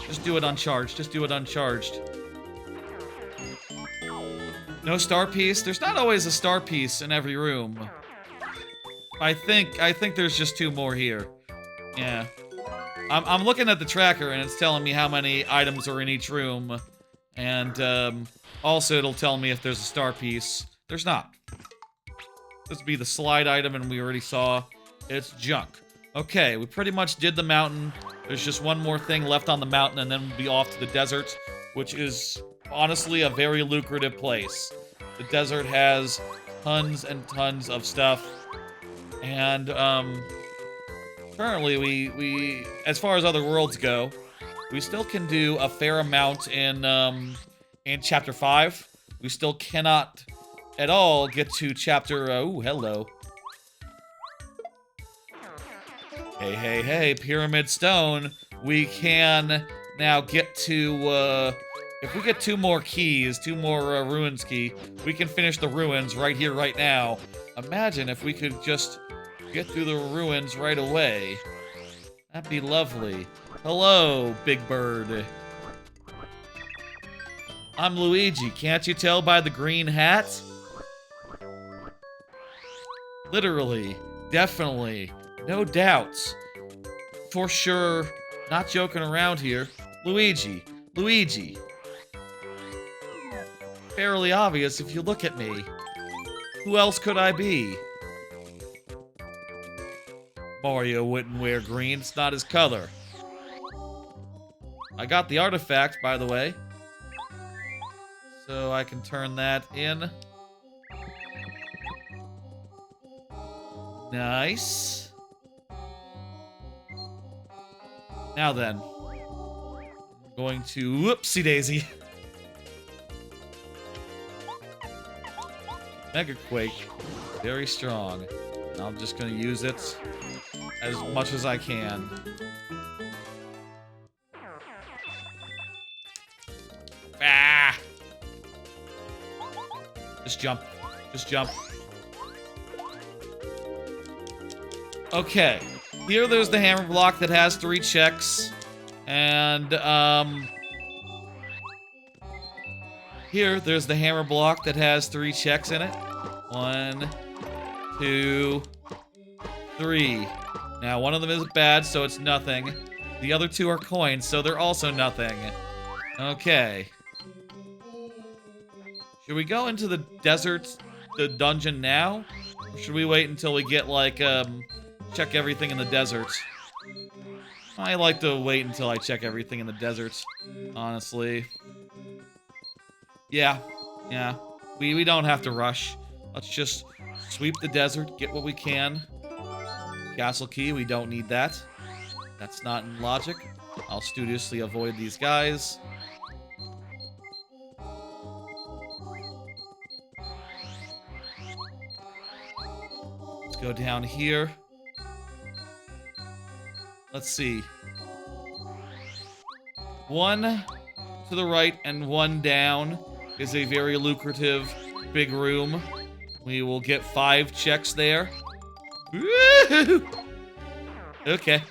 A: Just do it uncharged. Just do it uncharged. No star piece? There's not always a star piece in every room. I think there's just two more here. Yeah. I'm looking at the tracker and it's telling me how many items are in each room. And also it'll tell me if there's a star piece. There's not. This would be the slide item and we already saw it's junk. Okay, we pretty much did the mountain. There's just one more thing left on the mountain and then we'll be off to the desert, which is honestly a very lucrative place. The desert has tons and tons of stuff. And currently we as far as other worlds go, we still can do a fair amount in Chapter 5. We still cannot at all get to Chapter... ooh, hello. Hey, hey, hey, Pyramid Stone. We can now get to... if we get two more keys, two more Ruins key, we can finish the Ruins right here, right now. Imagine if we could just get through the Ruins right away. That'd be lovely. Hello, Big Bird. I'm Luigi. Can't you tell by the green hat? Literally. Definitely. No doubts. For sure. Not joking around here. Luigi. Luigi. Fairly obvious if you look at me. Who else could I be? Mario wouldn't wear green. It's not his color. I got the artifact, by the way. So I can turn that in. Nice. Now then. I'm going to... Whoopsie daisy. Mega Quake. Very strong. And I'm just going to use it as much as I can. Ah! Just jump. Just jump. Okay. Here there's the hammer block that has 3 checks. And, Here, there's the hammer block that has 3 checks in it. 1, 2, 3. Now, one of them is bad, so it's nothing. The other 2 are coins, so they're also nothing. Okay. Should we go into the desert, the dungeon now? Or should we wait until we get, like, check everything in the desert? I like to wait until I check everything in the desert, honestly. Yeah. We don't have to rush. Let's just sweep the desert, get what we can. Castle key, we don't need that. That's not in logic. I'll studiously avoid these guys. Let's go down here. Let's see. 1 to the right and 1 down is a very lucrative big room. We will get 5 checks there. Woo! Okay.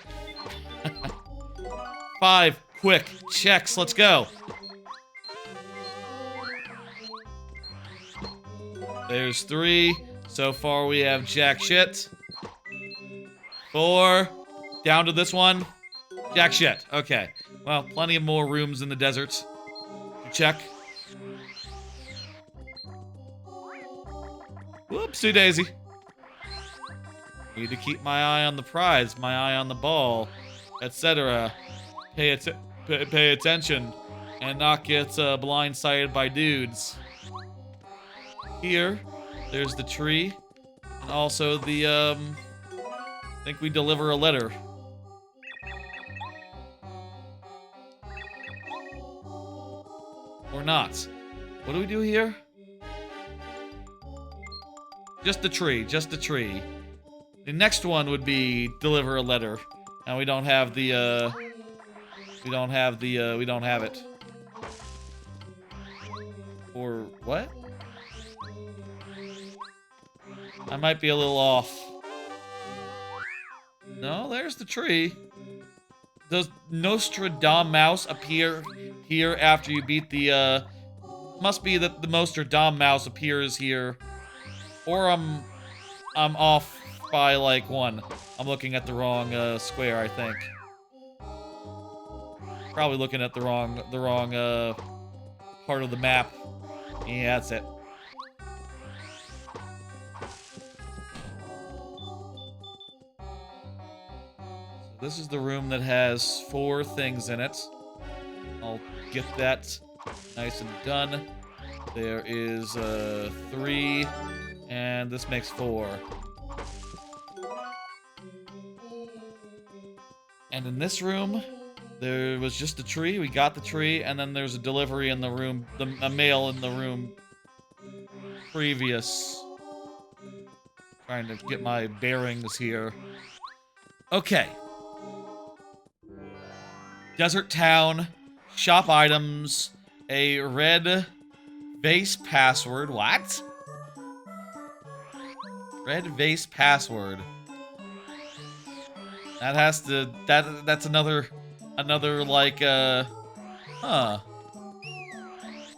A: 5 quick checks. Let's go. There's 3. So far we have jack shit. 4. Down to this one. Jack shit. Okay. Well, plenty of more rooms in the desert to check. Whoopsie daisy. Need to keep my eye on the prize, my eye on the ball, etc. Pay attention and not get blindsided by dudes. Here, there's the tree, and also the, I think we deliver a letter. Or not. What do we do here? Just the tree, just the tree. The next one would be deliver a letter. And we don't have the, we don't have it. Or what? I might be a little off. No, there's the tree. Does Nostradamus appear here after you beat the, must be that the Nostradamus appears here. Or I'm off by like 1. I'm looking at the wrong square, I think. Probably looking at the wrong part of the map. Yeah, that's it. So this is the room that has 4 things in it. I'll get that nice and done. There is 3, and this makes 4. And in this room, there was just a tree. We got the tree, and then there's a delivery in the room, a mail in the room previous. Trying to get my bearings here. Okay. Desert town, shop items, a red vase password. What? Red vase password. That has to, that's another like, huh.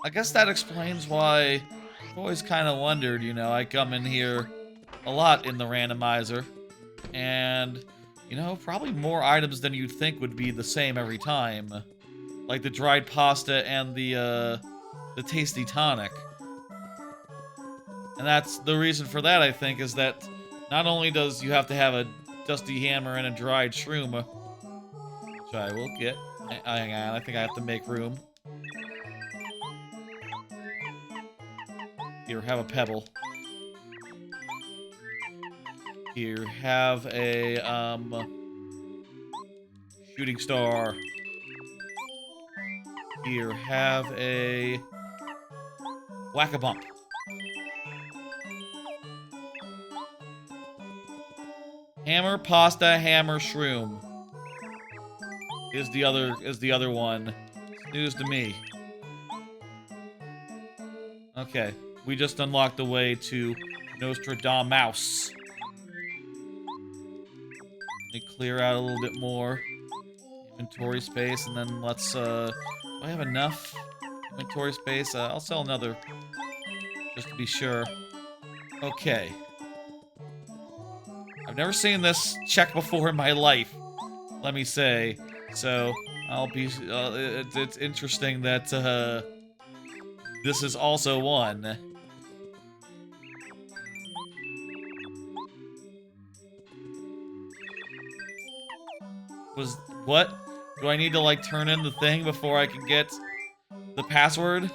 A: I guess that explains why I've always kind of wondered, you know, I come in here a lot in the randomizer, and, you know, probably more items than you'd think would be the same every time. Like the dried pasta and the tasty tonic. And that's the reason for that, I think, is that not only does you have to have a dusty hammer and a dried shroom, which I will get. Hang on, I think I have to make room. Here, have a pebble. Here, have a, shooting star. Here, have a whack-a-bump. Hammer, pasta, hammer, shroom. Is the other one. News to me. Okay, we just unlocked the way to Nostradamus. Let me clear out a little bit more inventory space, and then let's, do I have enough? Inventory space. I'll sell another, just to be sure. Okay. I've never seen this check before in my life, let me say. So, I'll be... it's interesting that, this is also one. What? Do I need to, like, turn in the thing before I can get the password?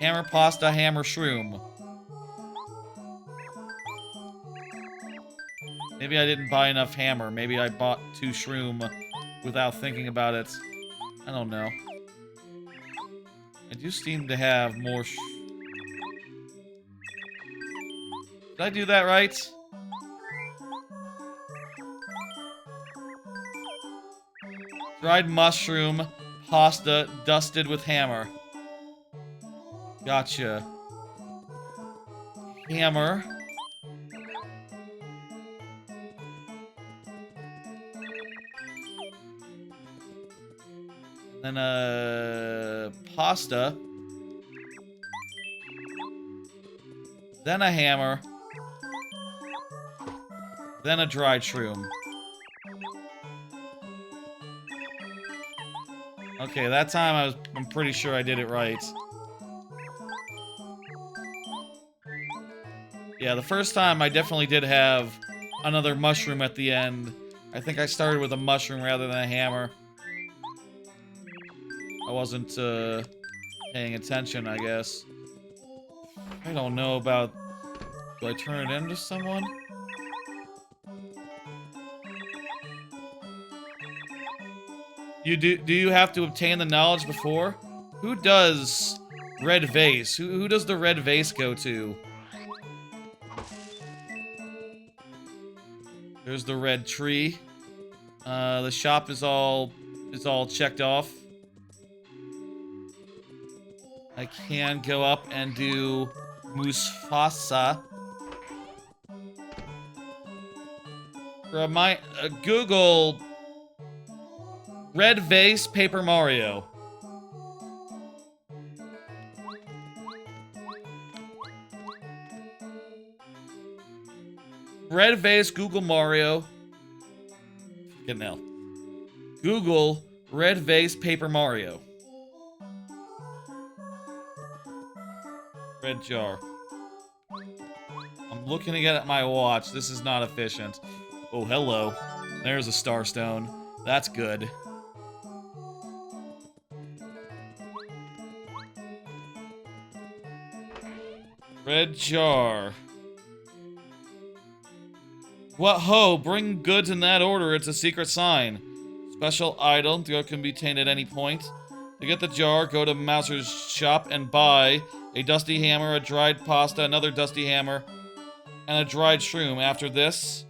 A: Hammer, pasta, hammer, shroom. Maybe I didn't buy enough hammer. Maybe I bought 2 shroom without thinking about it. I don't know. I do seem to have more Did I do that right? Dried mushroom, pasta, dusted with hammer. Gotcha. Hammer. Then, pasta. Then a hammer. Then a dried shroom. Okay, that time I'm pretty sure I did it right. Yeah, the first time I definitely did have another mushroom at the end. I think I started with a mushroom rather than a hammer. I wasn't, paying attention, I guess. I don't know about... Do I turn it into someone? Do you have to obtain the knowledge before? Who does red vase? Who does the red vase go to? There's the red tree. The shop is all checked off. I can go up and do Musfasa. Google red vase Paper Mario. Red vase Google Mario. Get now. Google red vase Paper Mario. Red jar. I'm looking to get at my watch. This is not efficient. Oh, hello. There's a starstone. That's good. Red jar. What ho? Bring goods in that order. It's a secret sign. Special item. The can be obtained at any point. To get the jar, go to Mouser's shop and buy a dusty hammer, a dried pasta, another dusty hammer, and a dried shroom. After this,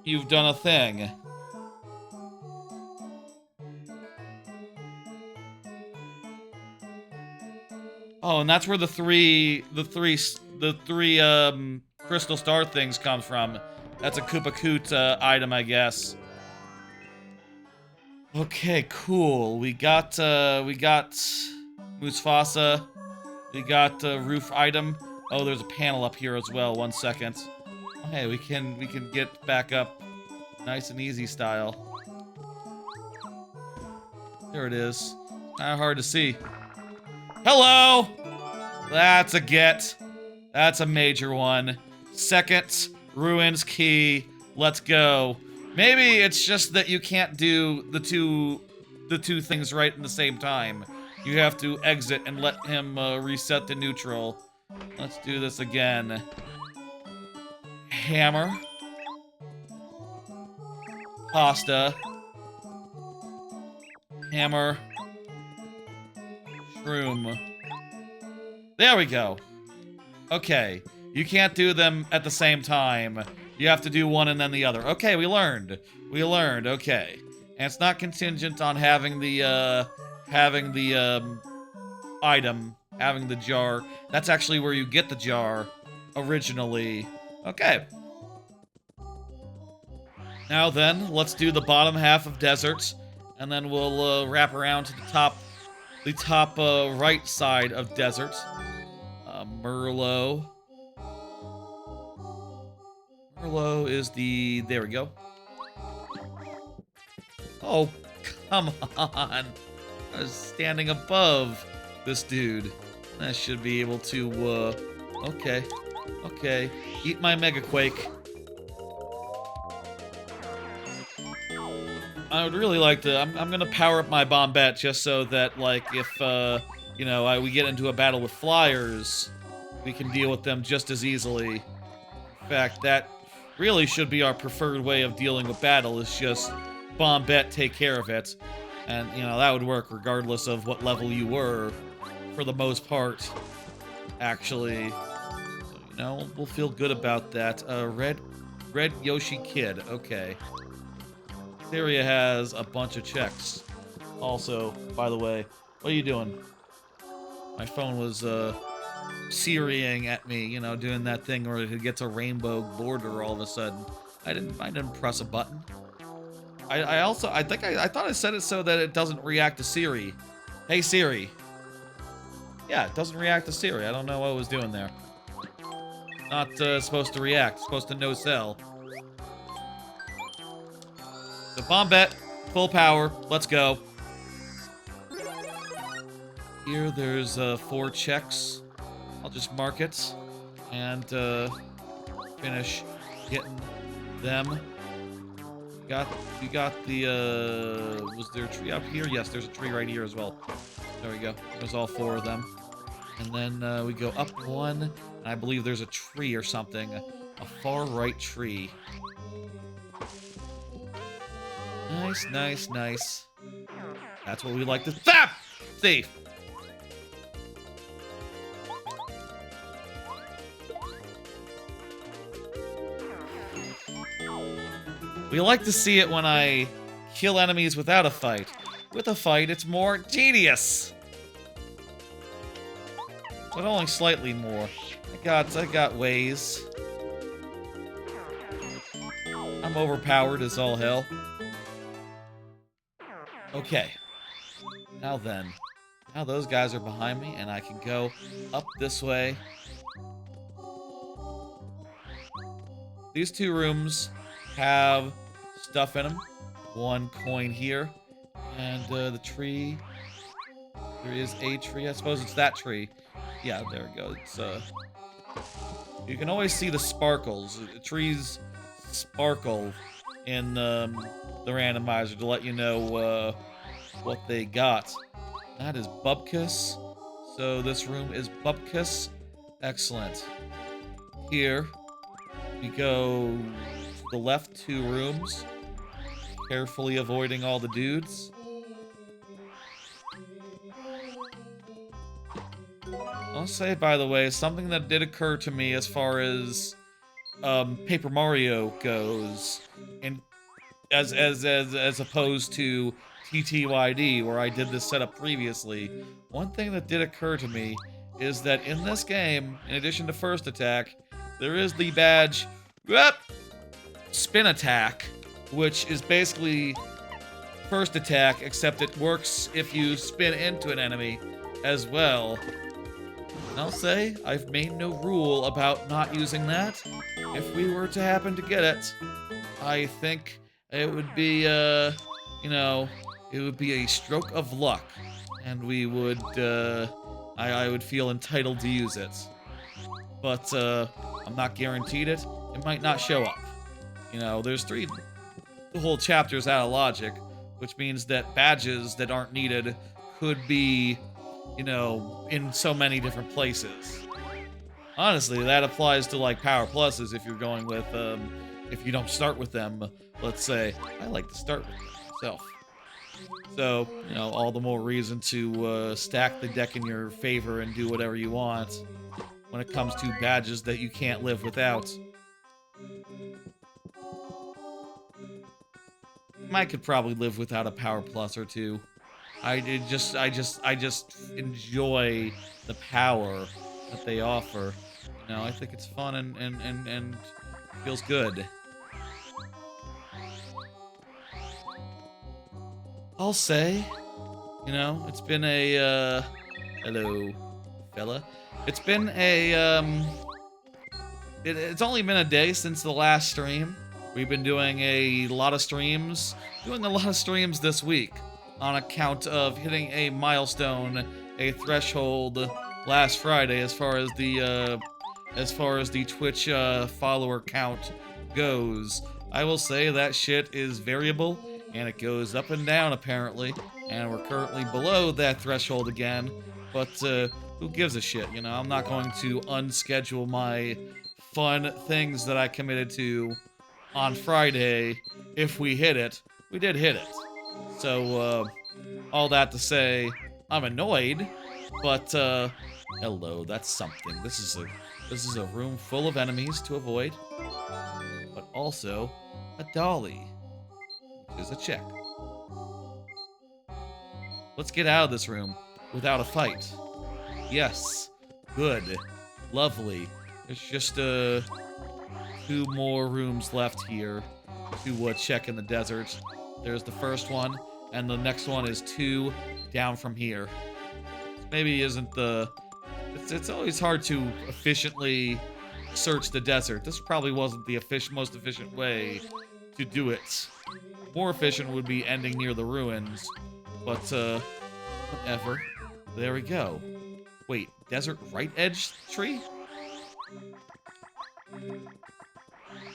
A: you've done a thing. Oh, and that's where the three crystal star things come from. That's a Koopa Koot item, I guess. Okay, cool. We got Musfasa. We got roof item. Oh, there's a panel up here as well. 1 second. Hey, we can get back up nice and easy style. There it is. Kinda hard to see. Hello! That's a get. That's a major one. Second, ruins key. Let's go. Maybe it's just that you can't do the two things right at the same time. You have to exit and let him reset to neutral. Let's do this again. Hammer. Pasta. Hammer. Shroom. There we go. Okay. You can't do them at the same time. You have to do one and then the other. Okay, we learned. We learned, okay. And it's not contingent on having the item, having the jar. That's actually where you get the jar originally. Okay. Now then, let's do the bottom half of deserts and then we'll wrap around to the top right side of desert. Merlot. Merlot is there we go. Oh, come on. I was standing above this dude. I should be able to, okay. Okay. Eat my Mega Quake. I would really like to, I'm gonna power up my Bombette just so that, like, if, you know, we get into a battle with flyers, we can deal with them just as easily. In fact, that really should be our preferred way of dealing with battle, is just Bombette, take care of it. And, you know, that would work regardless of what level you were, for the most part, actually. So, you know, we'll feel good about that. Red Yoshi Kid, okay. This area has a bunch of checks. Also, by the way, what are you doing? My phone was, Siriing at me, you know, doing that thing where it gets a rainbow border all of a sudden. I didn't press a button. I thought I set it so that it doesn't react to Siri. Hey Siri. Yeah, it doesn't react to Siri. I don't know what it was doing there. Not supposed to react. It's supposed to no sell. So Bombette, full power. Let's go. Here there's 4 checks. I'll just mark it and finish getting them. We got the was there a tree up here? Yes, there's a tree right here as well. There we go. There's all 4 of them. And then we go up 1, and I believe there's a tree or something. A far right tree. Nice, nice, nice. That's what we like to see. We like to see it when I kill enemies without a fight. With a fight, it's more tedious. But only slightly more. I got ways. I'm overpowered as all hell. Okay. Now then. Now those guys are behind me, and I can go up this way. These 2 rooms have stuff in them. 1 coin here. And the tree. There is a tree. I suppose it's that tree. Yeah, there we go. It's you can always see the sparkles. The trees sparkle in the randomizer to let you know what they got. That is Bubkus. So this room is Bubkus. Excellent. Here we go to the left 2 rooms, carefully avoiding all the dudes. I'll say, by the way, something that did occur to me as far as Paper Mario goes, and as opposed to TTYD, where I did this setup previously. One thing that did occur to me is that in this game, in addition to first attack, there is the badge spin attack, which is basically first attack, except it works if you spin into an enemy as well. And I'll say, I've made no rule about not using that. If we were to happen to get it, I think it would be, you know, it would be a stroke of luck. And we would, I would feel entitled to use it. But, I'm not guaranteed it. It might not show up. You know, there's 3 whole chapters out of logic, which means that badges that aren't needed could be, you know, in so many different places. Honestly, that applies to, like, Power Pluses if you're going with, if you don't start with them, let's say. I like to start with them myself. So, you know, all the more reason to stack the deck in your favor and do whatever you want when it comes to badges that you can't live without. I could probably live without a Power Plus or 2. I just enjoy the power that they offer. You know, I think it's fun and feels good. I'll say, you know, it's been a, hello, fella. It's been a, it's only been a day since the last stream. We've been doing a lot of streams, this week on account of hitting a milestone, a threshold last Friday as far as the Twitch follower count goes. I will say that shit is variable and it goes up and down apparently, and we're currently below that threshold again, but who gives a shit, you know? I'm not going to unschedule my fun things that I committed to on Friday if we hit it. We did hit it. So, all that to say, I'm annoyed, but, hello, that's something. This is a room full of enemies to avoid, but also a dolly, which is a check. Let's get out of this room without a fight. Yes, good, lovely. There's just, 2 more rooms left here to check in the desert. There's the first one, and the next one is 2 down from here. Maybe isn't the... It's always hard to efficiently search the desert. This probably wasn't the most efficient way to do it. More efficient would be ending near the ruins, but, whatever. There we go. Wait, desert right edge tree?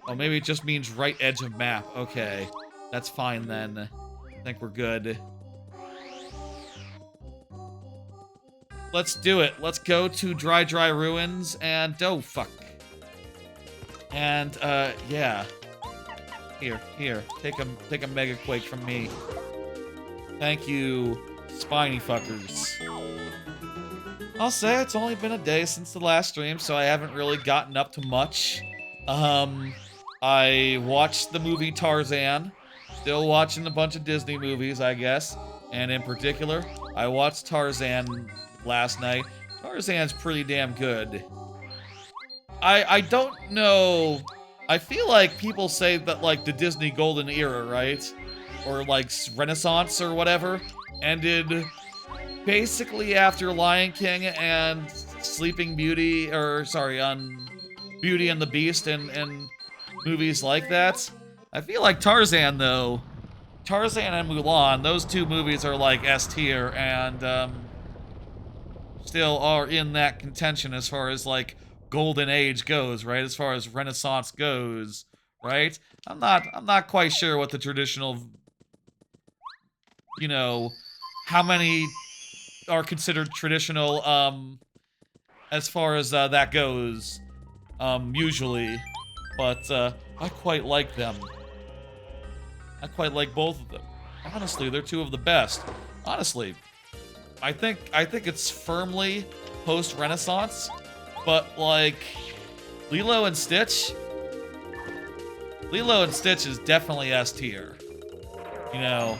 A: Oh, maybe it just means right edge of map. Okay, that's fine then. I think we're good. Let's do it. Let's go to Dry Ruins and... oh, fuck. And, yeah. Here. Take a Mega Quake from me. Thank you, spiny fuckers. I'll say it's only been a day since the last stream, so I haven't really gotten up to much. I watched the movie Tarzan. Still watching a bunch of Disney movies, I guess. And in particular, I watched Tarzan last night. Tarzan's pretty damn good. I don't know. I feel like people say that, like, the Disney Golden Era, right? Or, like, Renaissance or whatever, ended basically after Lion King and Sleeping Beauty, or, sorry, on Beauty and the Beast and movies like that. I feel like Tarzan, though, Tarzan and Mulan, those 2 movies are, like, S tier, and, still are in that contention as far as, like, Golden Age goes, right? As far as Renaissance goes, right? I'm not quite sure what the traditional, you know, how many are considered traditional, as far as, that goes, usually. But, I quite like them. I quite like both of them. Honestly, they're 2 of the best. Honestly. I think it's firmly post-Renaissance, but, like, Lilo and Stitch is definitely S tier. You know,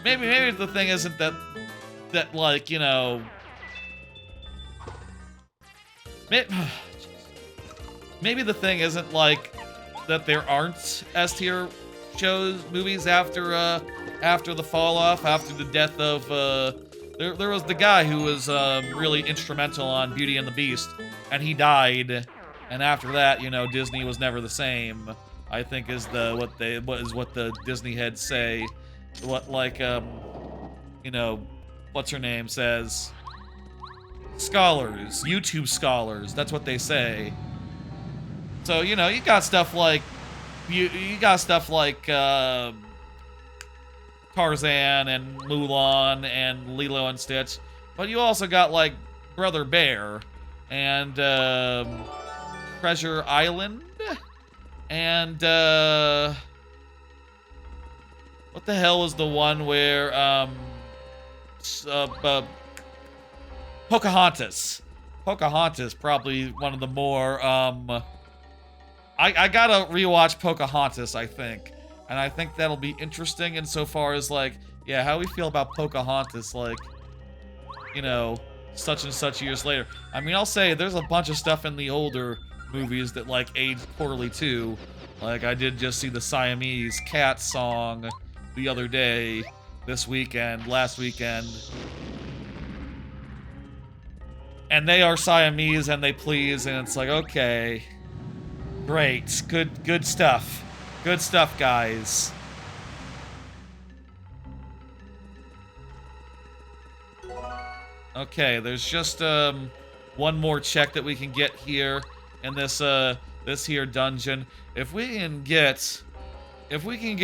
A: maybe the thing isn't that like, you know, maybe the thing isn't like that there aren't S tier movies after the fall off, after the death of there was the guy who was really instrumental on Beauty and the Beast, and he died, and after that, you know, Disney was never the same. I think is what the Disney heads say. What, like, you know, what's her name says? Scholars, YouTube scholars, that's what they say. So, you know, you got stuff like Tarzan and Mulan and Lilo and Stitch, but you also got, like, Brother Bear and Treasure Island and what the hell is the one where Pocahontas. Pocahontas, probably one of the more I gotta rewatch Pocahontas, I think. And I think that'll be interesting insofar as, like, yeah, how we feel about Pocahontas, like, you know, such and such years later. I mean, I'll say there's a bunch of stuff in the older movies that, like, aged poorly, too. Like, I did just see the Siamese Cat song the other day, this weekend, last weekend. And they are Siamese and they please, and it's like, okay. Great. Good stuff. Good stuff, guys. Okay, there's just one more check that we can get here in this this here dungeon. If we can get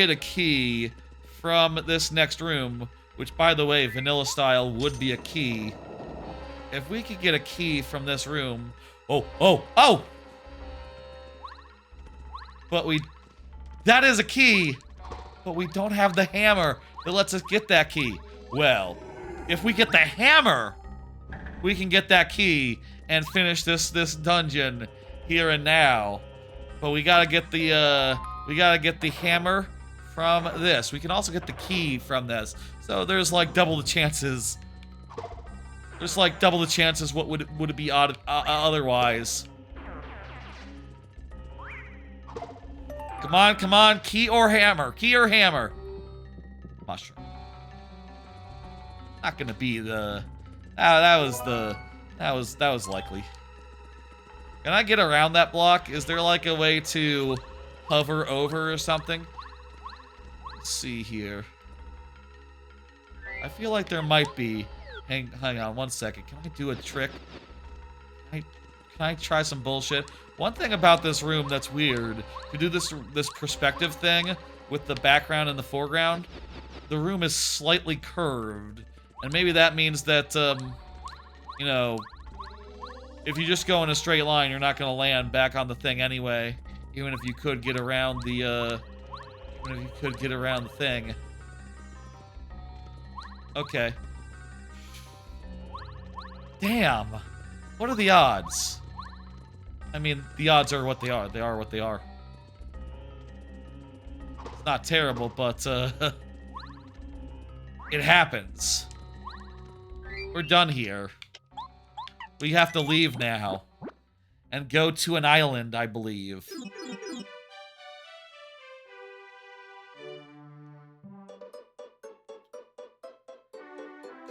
A: a key from this next room, which by the way, vanilla style would be a key. If we could get a key from this room, oh! But that is a key, but we don't have the hammer that lets us get that key. Well, if we get the hammer, we can get that key and finish this dungeon here and now. But we gotta get the hammer from this. We can also get the key from this. So there's like double the chances. There's like double the chances. What would it be odd otherwise? Come on, key or hammer? Key or hammer? Mushroom. Not gonna be the. That was likely. Can I get around that block? Is there like a way to hover over or something? Let's see here. I feel like there might be. Hang on 1 second. Can I do a trick? Can I try some bullshit? One thing about this room that's weird, to do this perspective thing with the background and the foreground, the room is slightly curved. And maybe that means that, you know, if you just go in a straight line, you're not gonna land back on the thing anyway. Even if you could get around the, thing. Okay. Damn. What are the odds? I mean, the odds are what they are. They are what they are. It's not terrible, but, it happens. We're done here. We have to leave now. And go to an island, I believe.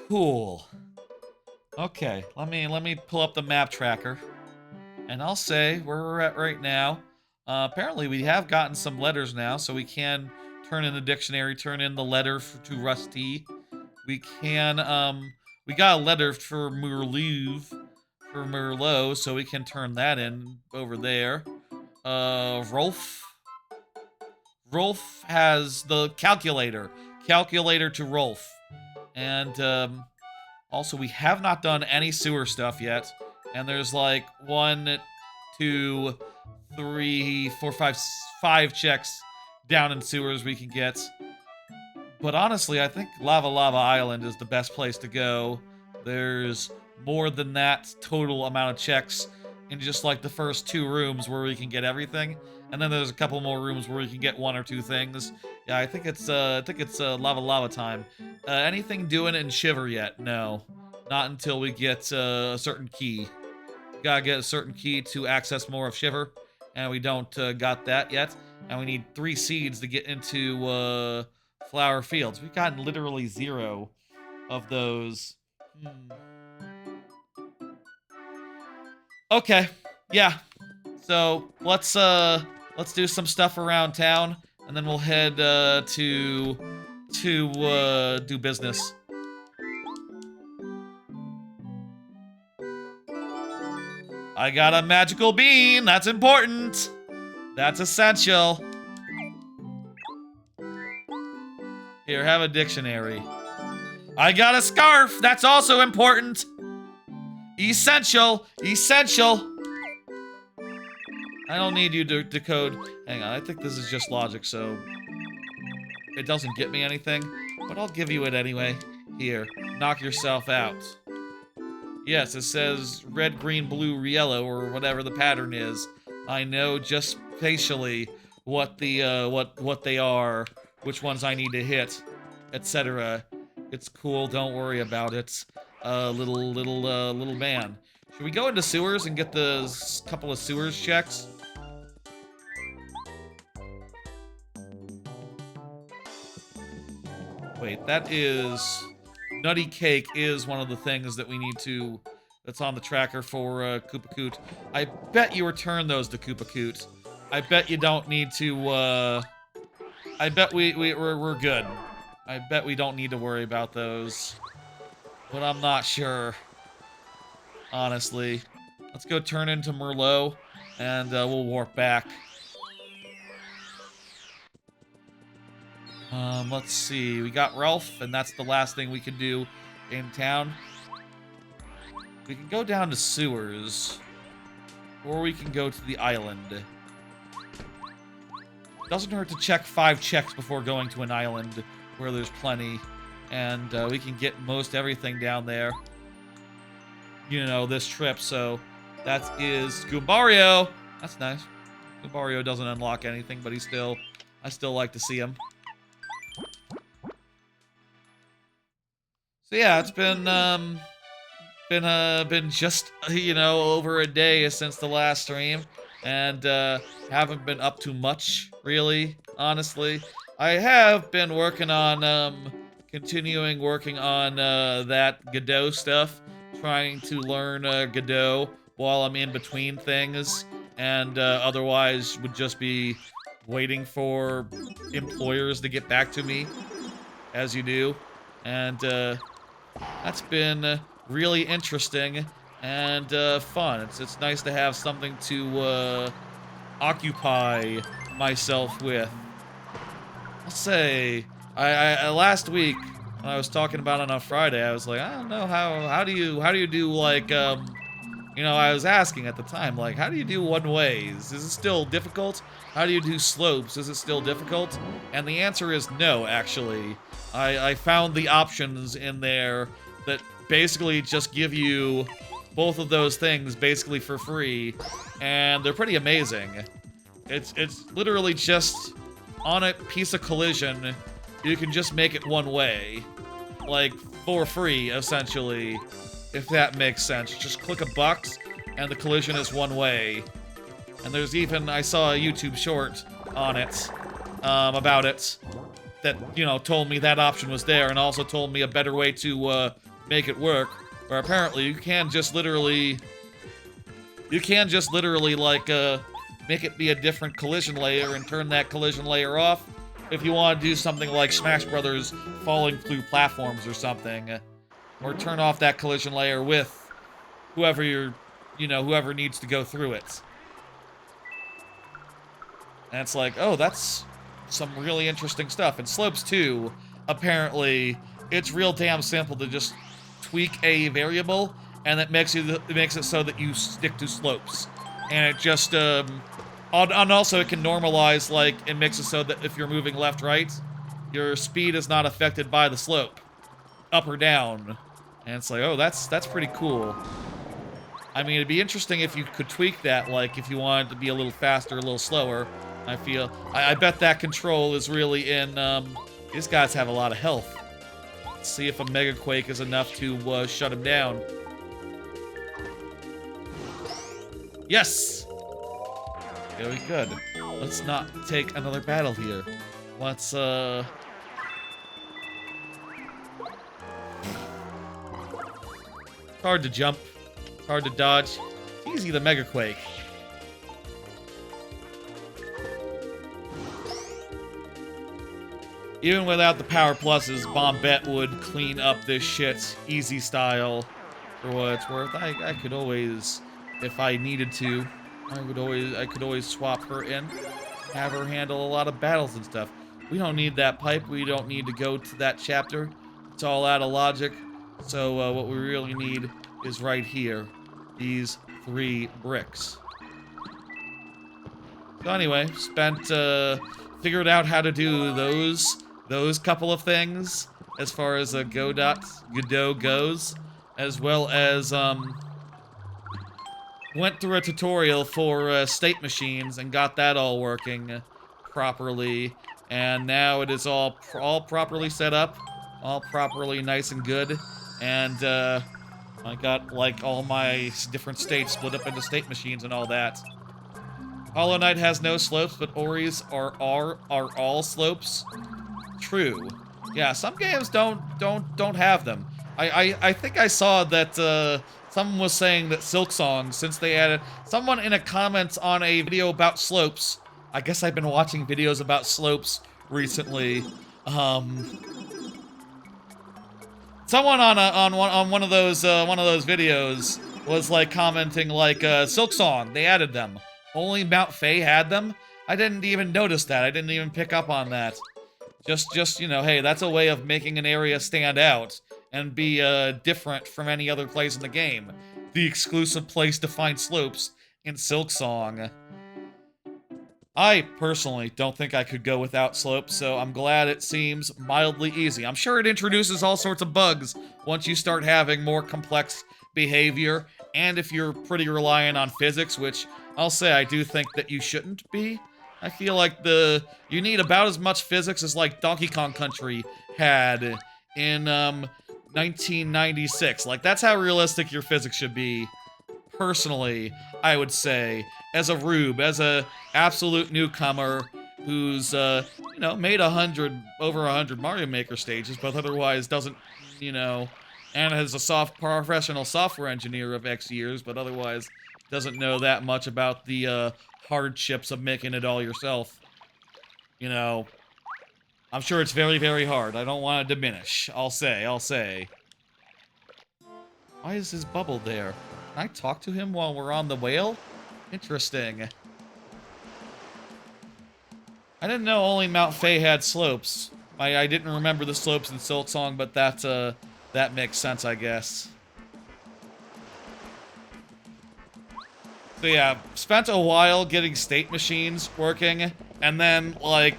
A: Cool. Okay, let me pull up the map tracker. And I'll say where we're at right now. Apparently we have gotten some letters now, so we can turn in the dictionary, turn in the letter to Rusty. We can, we got a letter for Merlot, so we can turn that in over there. Rolf has the calculator. Calculator to Rolf. And, also, we have not done any sewer stuff yet. And there's like 1, 2, 3, 4, 5 checks down in sewers we can get. But honestly, I think Lava Island is the best place to go. There's more than that total amount of checks in just like the first 2 rooms where we can get everything. And then there's a couple more rooms where we can get 1 or 2 things. Yeah, I think it's lava time. Anything doing in Shiver yet? No. Not until we get a certain key. Gotta get a certain key to access more of Shiver. And we don't got that yet. And we need 3 seeds to get into Flower Fields. We've gotten literally 0 of those. Okay. Yeah. So let's do some stuff around town, and then we'll head to do business. I got a magical bean. That's important. That's essential. Here, have a dictionary. I got a scarf. That's also important. Essential. Essential. I don't need you to decode. Hang on, I think this is just logic, so it doesn't get me anything, but I'll give you it anyway. Here, knock yourself out. Yes, it says red, green, blue, yellow, or whatever the pattern is. I know just facially what the what they are, which ones I need to hit, etc. It's cool. Don't worry about it, little man. Should we go into sewers and get the couple of sewers checks? Wait, that is... Nutty Cake is one of the things that we need to... That's on the tracker for Koopa Koot. I bet you return those to Koopa Koot. I bet you don't need to, I bet we're good. I bet we don't need to worry about those. But I'm not sure. Honestly. Let's go turn into Merlot, and we'll warp back. Let's see. We got Ralph, and that's the last thing we can do in town. We can go down to sewers, or we can go to the island. Doesn't hurt to check 5 checks before going to an island where there's plenty, and we can get most everything down there. You know, this trip, so that is Goombario. That's nice. Goombario doesn't unlock anything, but I still like to see him. So yeah, it's been just, you know, over a day since the last stream, and haven't been up to much, really, honestly. I have been working on, continuing working on that Godot stuff, trying to learn Godot while I'm in between things, and otherwise would just be waiting for employers to get back to me, as you do, and that's been really interesting and fun. It's nice to have something to occupy myself with. I'll say, I last week when I was talking about it on Friday, I was like, I don't know how do you do like you know, I was asking at the time, like, how do you do one ways? Is it still difficult? How do you do slopes? Is it still difficult? And the answer is no, actually. I found the options in there that basically just give you both of those things basically for free, and they're pretty amazing. It's literally just on a piece of collision, you can just make it one way, like for free essentially, if that makes sense. Just click a box and the collision is one way. And there's even, I saw a YouTube short on it, about it, that, you know, told me that option was there, and also told me a better way to make it work, where apparently you can just literally like make it be a different collision layer and turn that collision layer off if you want to do something like Smash Brothers falling through platforms or something, or turn off that collision layer with whoever whoever needs to go through it. And it's like, oh, that's some really interesting stuff. And slopes too, apparently, it's real damn simple to just tweak a variable, and it makes it so that you stick to slopes. And it just, and also it can normalize, like, it makes it so that if you're moving left, right, your speed is not affected by the slope, up or down. And it's like, oh, that's pretty cool. I mean, it'd be interesting if you could tweak that, like, if you wanted to be a little faster, a little slower. I bet that control is really in, these guys have a lot of health. Let's see if a Mega Quake is enough to, shut him down. Yes! Very good. Let's not take another battle here. Let's, It's hard to jump. It's hard to dodge. It's easy, the Mega Quake. Even without the power pluses, Bombette would clean up this shit easy style. For what it's worth, I could always, if I needed to, I could always swap her in, have her handle a lot of battles and stuff. We don't need that pipe. We don't need to go to that chapter. It's all out of logic. So what we really need is right here, these 3 bricks. So anyway, figured out how to do those couple of things as far as Godot goes, as well as went through a tutorial for state machines and got that all working properly, and now it is all properly set up, all properly nice and good, and I got like all my different states split up into state machines and all that. Hollow Knight has no slopes, but Ori's are all slopes. True. Yeah, some games don't have them. I think I saw that someone was saying that Silksong, since they added someone in a comments on a video about slopes. I guess I've been watching videos about slopes recently. Someone on one of those videos was like commenting like Silksong, they added them. Only Mount Faye had them. I didn't even notice that. I didn't even pick up on that. Just you know, hey, that's a way of making an area stand out and be different from any other place in the game. The exclusive place to find slopes in Silksong. I personally don't think I could go without slopes, so I'm glad it seems mildly easy. I'm sure it introduces all sorts of bugs once you start having more complex behavior, and if you're pretty reliant on physics, which I'll say I do think that you shouldn't be. I feel like you need about as much physics as like Donkey Kong Country had in 1996. Like that's how realistic your physics should be. Personally, I would say, as a rube, as a absolute newcomer who's you know, made over 100 Mario Maker stages, but otherwise doesn't, you know, and as a professional software engineer of X years, but otherwise doesn't know that much about the hardships of making it all yourself. You know, I'm sure it's very, very hard. I don't want to diminish. I'll say. Why is his bubble there? Can I talk to him while we're on the whale? Interesting. I didn't know only Mount Faye had slopes. I didn't remember the slopes in Silksong, but that makes sense, I guess. So yeah, spent a while getting state machines working, and then, like,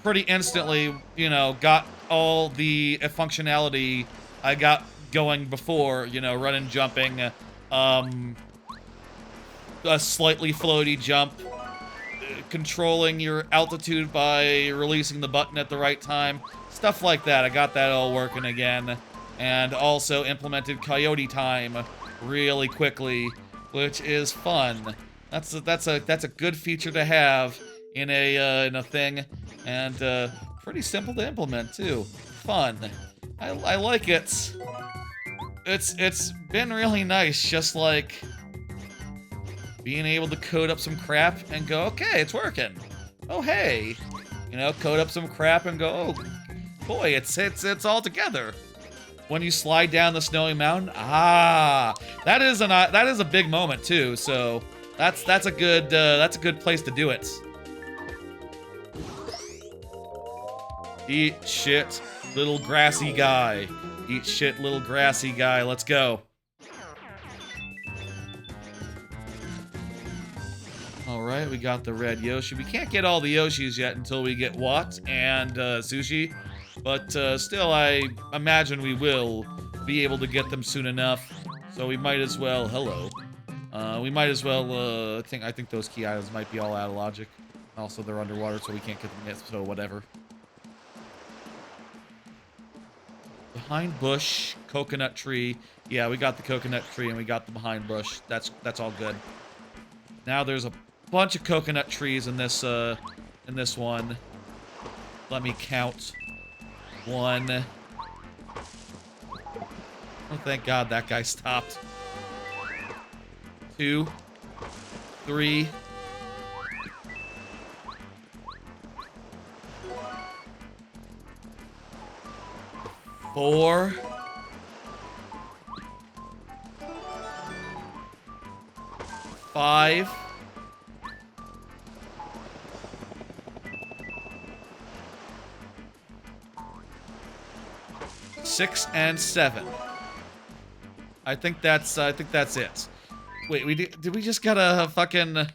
A: pretty instantly, you know, got all the functionality I got going before, you know, running, jumping, a slightly floaty jump, controlling your altitude by releasing the button at the right time, stuff like that. I got that all working again, and also implemented coyote time really quickly, which is fun. That's a good feature to have in a thing, and pretty simple to implement too. Fun. I like it. It's been really nice, just like being able to code up some crap and go, okay, it's working. Oh hey, you know, code up some crap and go, oh boy, it's all together. When you slide down the snowy mountain, that is a big moment too. So that's a good place to do it. Eat shit, little grassy guy. Eat shit, little grassy guy. Let's go. Alright, we got the red Yoshi. We can't get all the Yoshis yet until we get Watt and Sushi. But still, I imagine we will be able to get them soon enough. So we might as well... Hello. We might as well... I think those key items might be all out of logic. Also, they're underwater, so we can't get them yet, so whatever. Behind bush, coconut tree. Yeah, we got the coconut tree and we got the behind bush. That's all good. Now there's a bunch of coconut trees in this one. Let me count. 1. Oh, thank God that guy stopped. 2, 3. 4. 5. 6 and 7. I think that's it. Wait, did we just got a fucking... Hang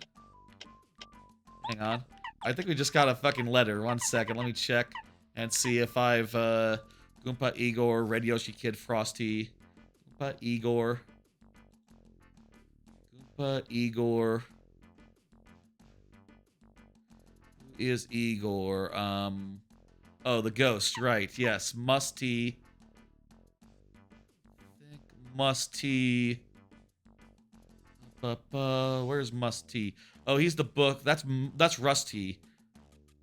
A: on. I think we just got a fucking letter. 1 second, let me check and see if I've Goomba, Igor, Red Yoshi Kid, Frosty. Goomba, Igor. Goomba, Igor. Who is Igor? Oh, the ghost, right. Yes, Musty. Musty. Where's Musty? Oh, he's the book. That's Rusty.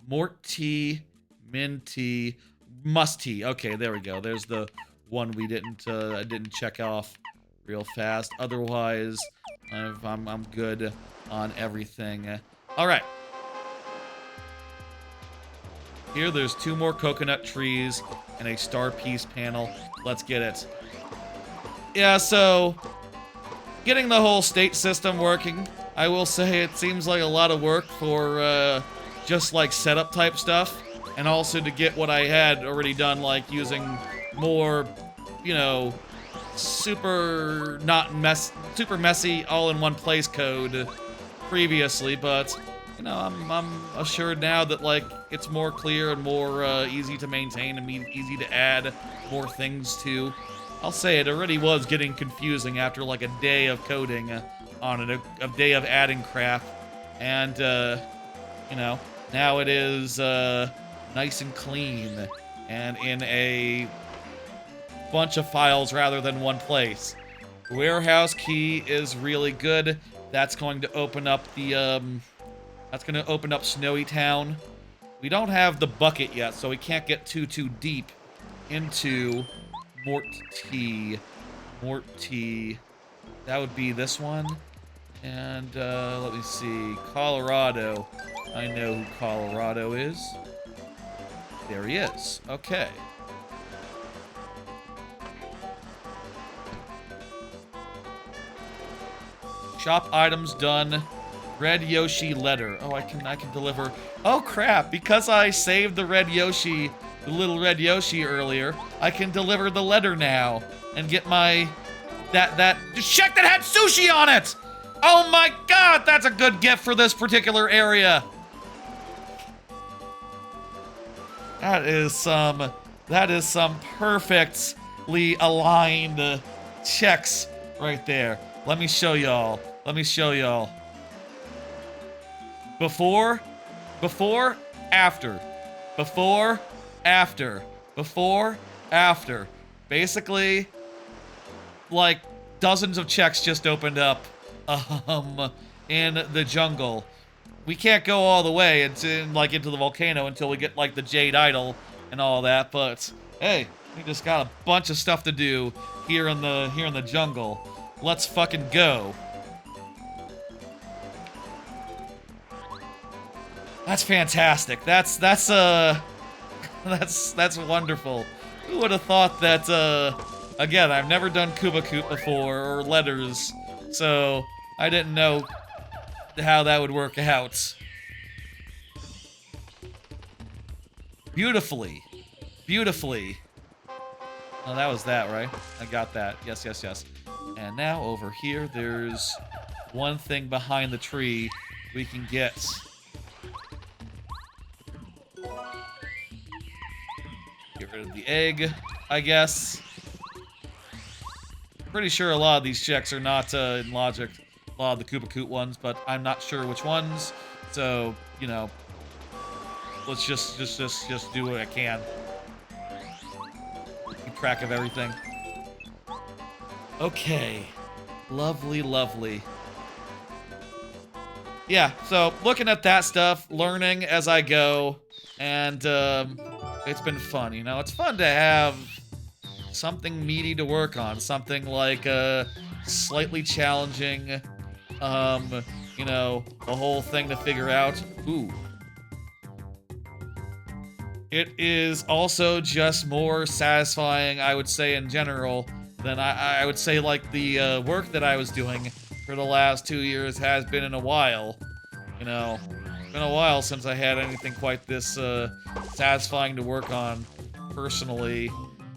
A: Morty, Minty, Musty. Okay, there we go. There's the one we I didn't check off real fast. Otherwise, I'm good on everything. All right. Here, there's 2 more coconut trees and a star piece panel. Let's get it. Yeah, so getting the whole state system working, I will say it seems like a lot of work for just like setup type stuff, and also to get what I had already done, like using more, you know, super messy all in one place code previously, but you know, I'm assured now that like it's more clear and more easy to maintain and easy to add more things to. I'll say it already was getting confusing after like a day of coding on it, a day of adding crap, and you know, now it is nice and clean and in a bunch of files rather than one place. Warehouse key is really good. That's going to open up the Snowy Town. We don't have the bucket yet, so we can't get too deep into Morty. That would be this one. And let me see. Colorado. I know who Colorado is. There he is. Okay. Shop items done. Red Yoshi letter. Oh, I can deliver. Oh crap! Because I saved the red Yoshi, the little red Yoshi earlier, I can deliver the letter now and get my that check that had sushi on it. Oh my god, that's a good gift for this particular area. That is some perfectly aligned checks right there. Let me show y'all. Before, after. Before, after. Before, after. Basically, like, dozens of checks just opened up, in the jungle. We can't go all the way into the volcano until we get, like, the Jade Idol and all that, but, hey, we just got a bunch of stuff to do here in the jungle. Let's fucking go. That's fantastic. That's wonderful. Who would have thought that, again, I've never done Koopa Koot before, or letters, so I didn't know how that would work out. Beautifully. Oh, that was that, right? I got that. Yes. And now over here, there's one thing behind the tree we can get. Get rid of the egg, I guess. Pretty sure a lot of these checks are not in logic, a lot of the Koopa Koot ones, but I'm not sure which ones. So, you know, let's just do what I can. Keep track of everything. Okay. Lovely. Yeah, so looking at that stuff, learning as I go, and it's been fun, you know? It's fun to have something meaty to work on, something like slightly challenging, you know, a whole thing to figure out. Ooh. It is also just more satisfying, I would say, in general, than I would say, like, the work that I was doing for the last 2 years has been in a while. You know, it's been a while since I had anything quite this satisfying to work on personally,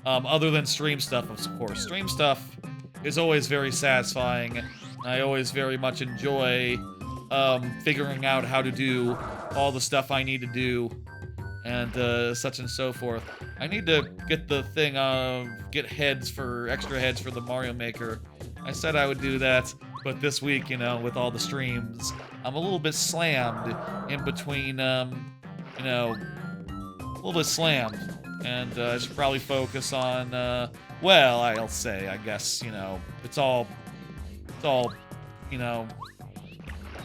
A: other than stream stuff, of course. Stream stuff is always very satisfying. I always very much enjoy figuring out how to do all the stuff I need to do, and such and so forth. I need to get the thing of get extra heads for the Mario Maker. I said I would do that, but this week, you know, with all the streams, I'm a little bit slammed in between, you know, a little bit slammed. And I should probably focus on, well, I'll say, I guess, you know, it's all, you know,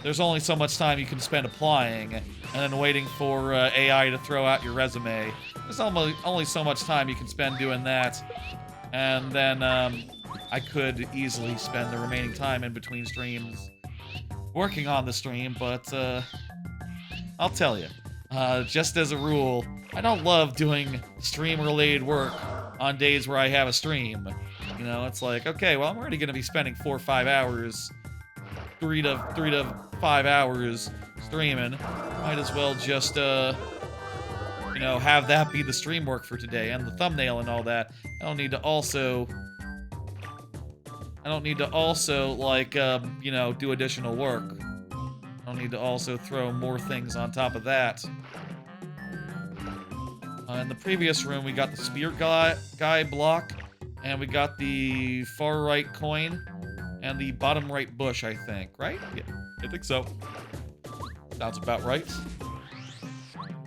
A: there's only so much time you can spend applying and then waiting for AI to throw out your resume there's only so much time you can spend doing that. And then, I could easily spend the remaining time in between streams working on the stream, but, I'll tell you, just as a rule, I don't love doing stream-related work on days where I have a stream. You know, it's like, okay, well, I'm already gonna be spending 4 or 5 hours, 3 to 5 hours streaming. Might as well just, you know, have that be the stream work for today, and the thumbnail and all that. I don't need to also, like, you know, do additional work. I don't need to also throw more things on top of that. In the previous room, we got the spear guy block, and we got the far right coin, and the bottom right bush, I think, right? Yeah, I think so. Sounds about right.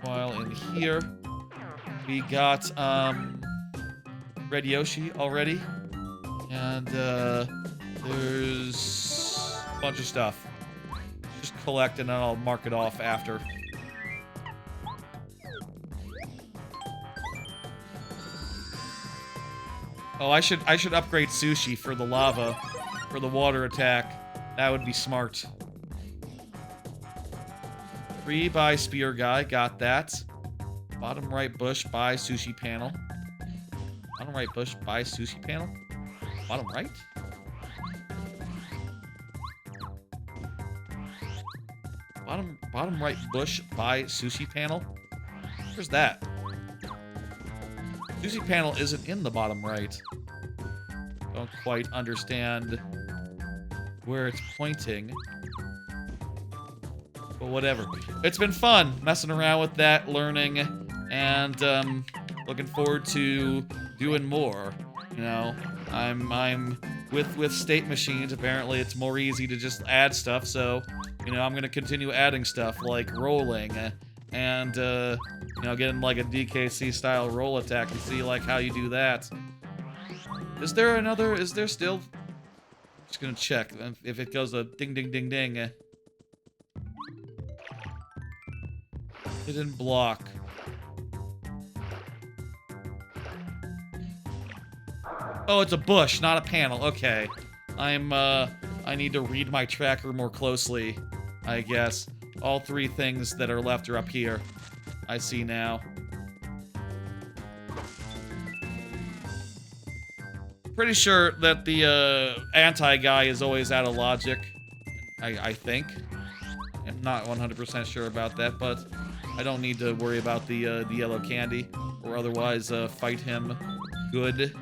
A: While in here, we got, Red Yoshi already, and, there's a bunch of stuff. Just collect and then I'll mark it off after. Oh, I should upgrade Sushi for the lava, for the water attack. That would be smart. 3 by spear guy, got that. Bottom right bush by sushi panel. Bottom right bush by sushi panel. Bottom right? Bottom right bush by sushi panel? Where's that? Sushi panel isn't in the bottom right. Don't quite understand where it's pointing. But whatever. It's been fun messing around with that, learning, and looking forward to doing more. You know, I'm with state machines. Apparently, it's more easy to just add stuff. So, you know, I'm gonna continue adding stuff like rolling and you know, getting like a DKC style roll attack and see like how you do that. Is there still? I'm just gonna check if it goes a ding ding ding ding. Hidden block. Oh, it's a bush, not a panel. Okay. I need to read my tracker more closely, I guess. All 3 things that are left are up here. I see now. Pretty sure that the anti-guy is always out of logic. I think. I'm not 100% sure about that, but I don't need to worry about the yellow candy, or otherwise fight him good,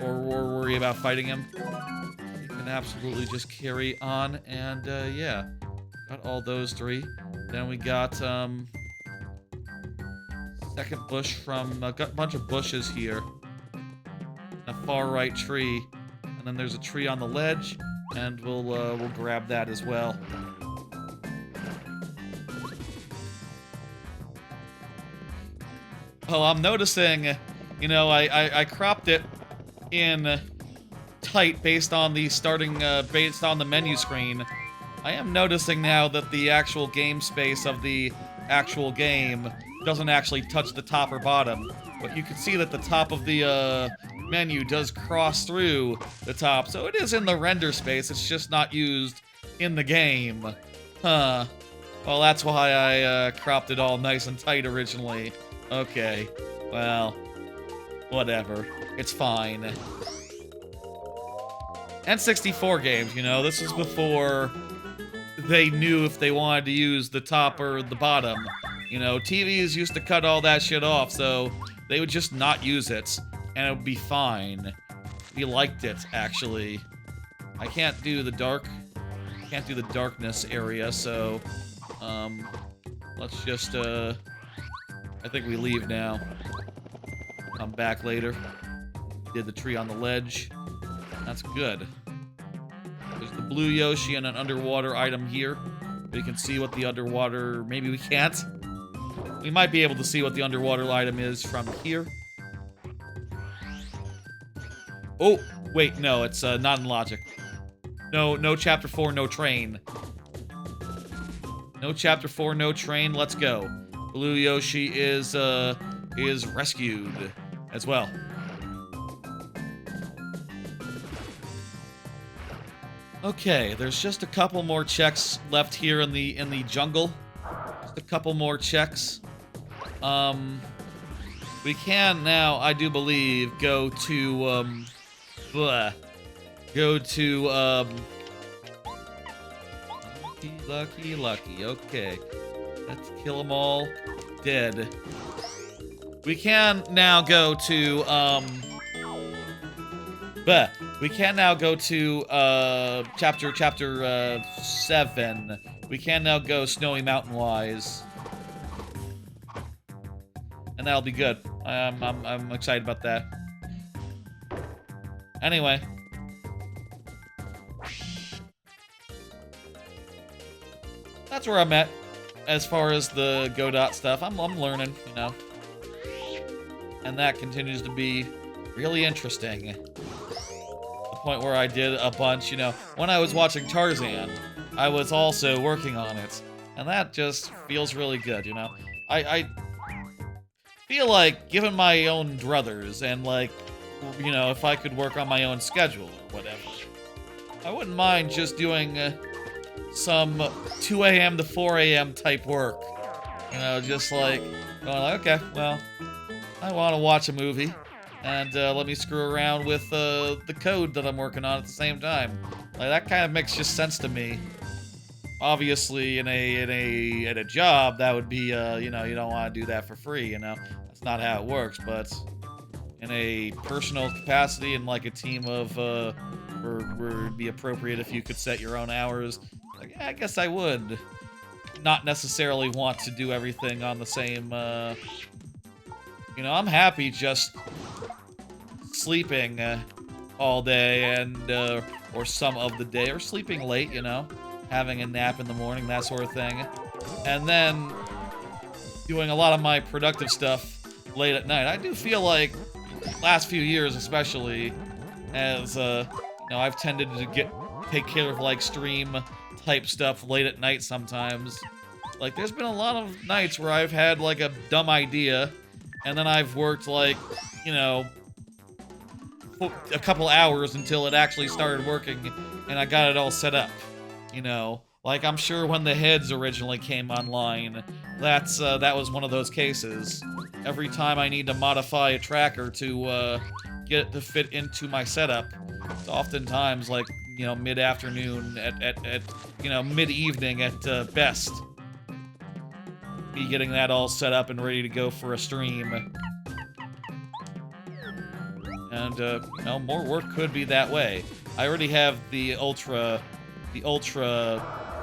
A: or worry about fighting him. You can absolutely just carry on, and yeah, got all those 3. Then we got second bush from got a bunch of bushes here, a far right tree, and then there's a tree on the ledge, and we'll grab that as well. Oh, I'm noticing, you know, I cropped it in tight based on the based on the menu screen. I am noticing now that the actual game space of the actual game doesn't actually touch the top or bottom, but you can see that the top of the menu does cross through the top, so it is in the render space, it's just not used in the game. Huh. Well, that's why I cropped it all nice and tight originally. Okay, well, whatever. It's fine. N64 games, you know, this is before they knew if they wanted to use the top or the bottom. You know, TVs used to cut all that shit off, so they would just not use it, and it would be fine. We liked it, actually. I can't do the darkness area, so, let's just, I think we leave now. Come back later. Did the tree on the ledge. That's good. There's the blue Yoshi and an underwater item here. We can see what the underwater... Maybe we can't. We might be able to see what the underwater item is from here. Oh, wait, no, it's not in logic. No chapter 4, no train. No chapter 4, no train, let's go. Blue Yoshi is rescued as well. Okay, there's just a couple more checks left here in the jungle. Just a couple more checks. We can now, I do believe, go to lucky. Okay, let's kill them all. Dead. We can now go to we can now go to chapter 7. We can now go Snowy Mountain wise, and that'll be good. I'm excited about that. Anyway, that's where I'm at as far as the Godot stuff. I'm learning, you know, and that continues to be really interesting. The point where I did a bunch, you know, when I was watching Tarzan, I was also working on it, and that just feels really good, you know. I feel like, given my own druthers, and like, you know, if I could work on my own schedule or whatever, I wouldn't mind just doing some 2 a.m. to 4 a.m. type work. You know, just like, going like, okay, well, I want to watch a movie, and let me screw around with the code that I'm working on at the same time. Like, that kind of makes just sense to me. Obviously, in a job, that would be, you know, you don't want to do that for free, you know? That's not how it works, but in a personal capacity and like a team of, where it'd be appropriate if you could set your own hours, like, yeah, I guess I would not necessarily want to do everything on the same, you know, I'm happy just sleeping all day and, or some of the day, or sleeping late, you know? Having a nap in the morning, that sort of thing. And then doing a lot of my productive stuff late at night. I do feel like, last few years especially, as, you know, I've tended to take care of, like, stream-type stuff late at night sometimes. Like, there's been a lot of nights where I've had, like, a dumb idea, and then I've worked, like, you know, a couple hours until it actually started working, and I got it all set up. You know, like, I'm sure when the heads originally came online, that was one of those cases. Every time I need to modify a tracker to get it to fit into my setup, it's oftentimes like, you know, mid-afternoon at you know, mid-evening at best. Me getting that all set up and ready to go for a stream. And, you know, more work could be that way. I already have the Ultra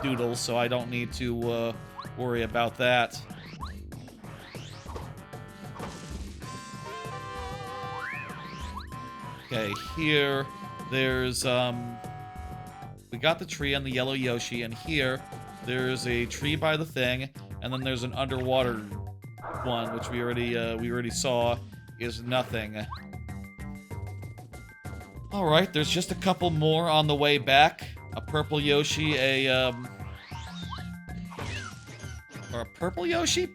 A: doodle, so I don't need to worry about that. Okay, here there's we got the tree on the yellow Yoshi, and here there's a tree by the thing, and then there's an underwater one, which we already saw is nothing. All right, there's just a couple more on the way back. A purple Yoshi, or a purple Yoshi?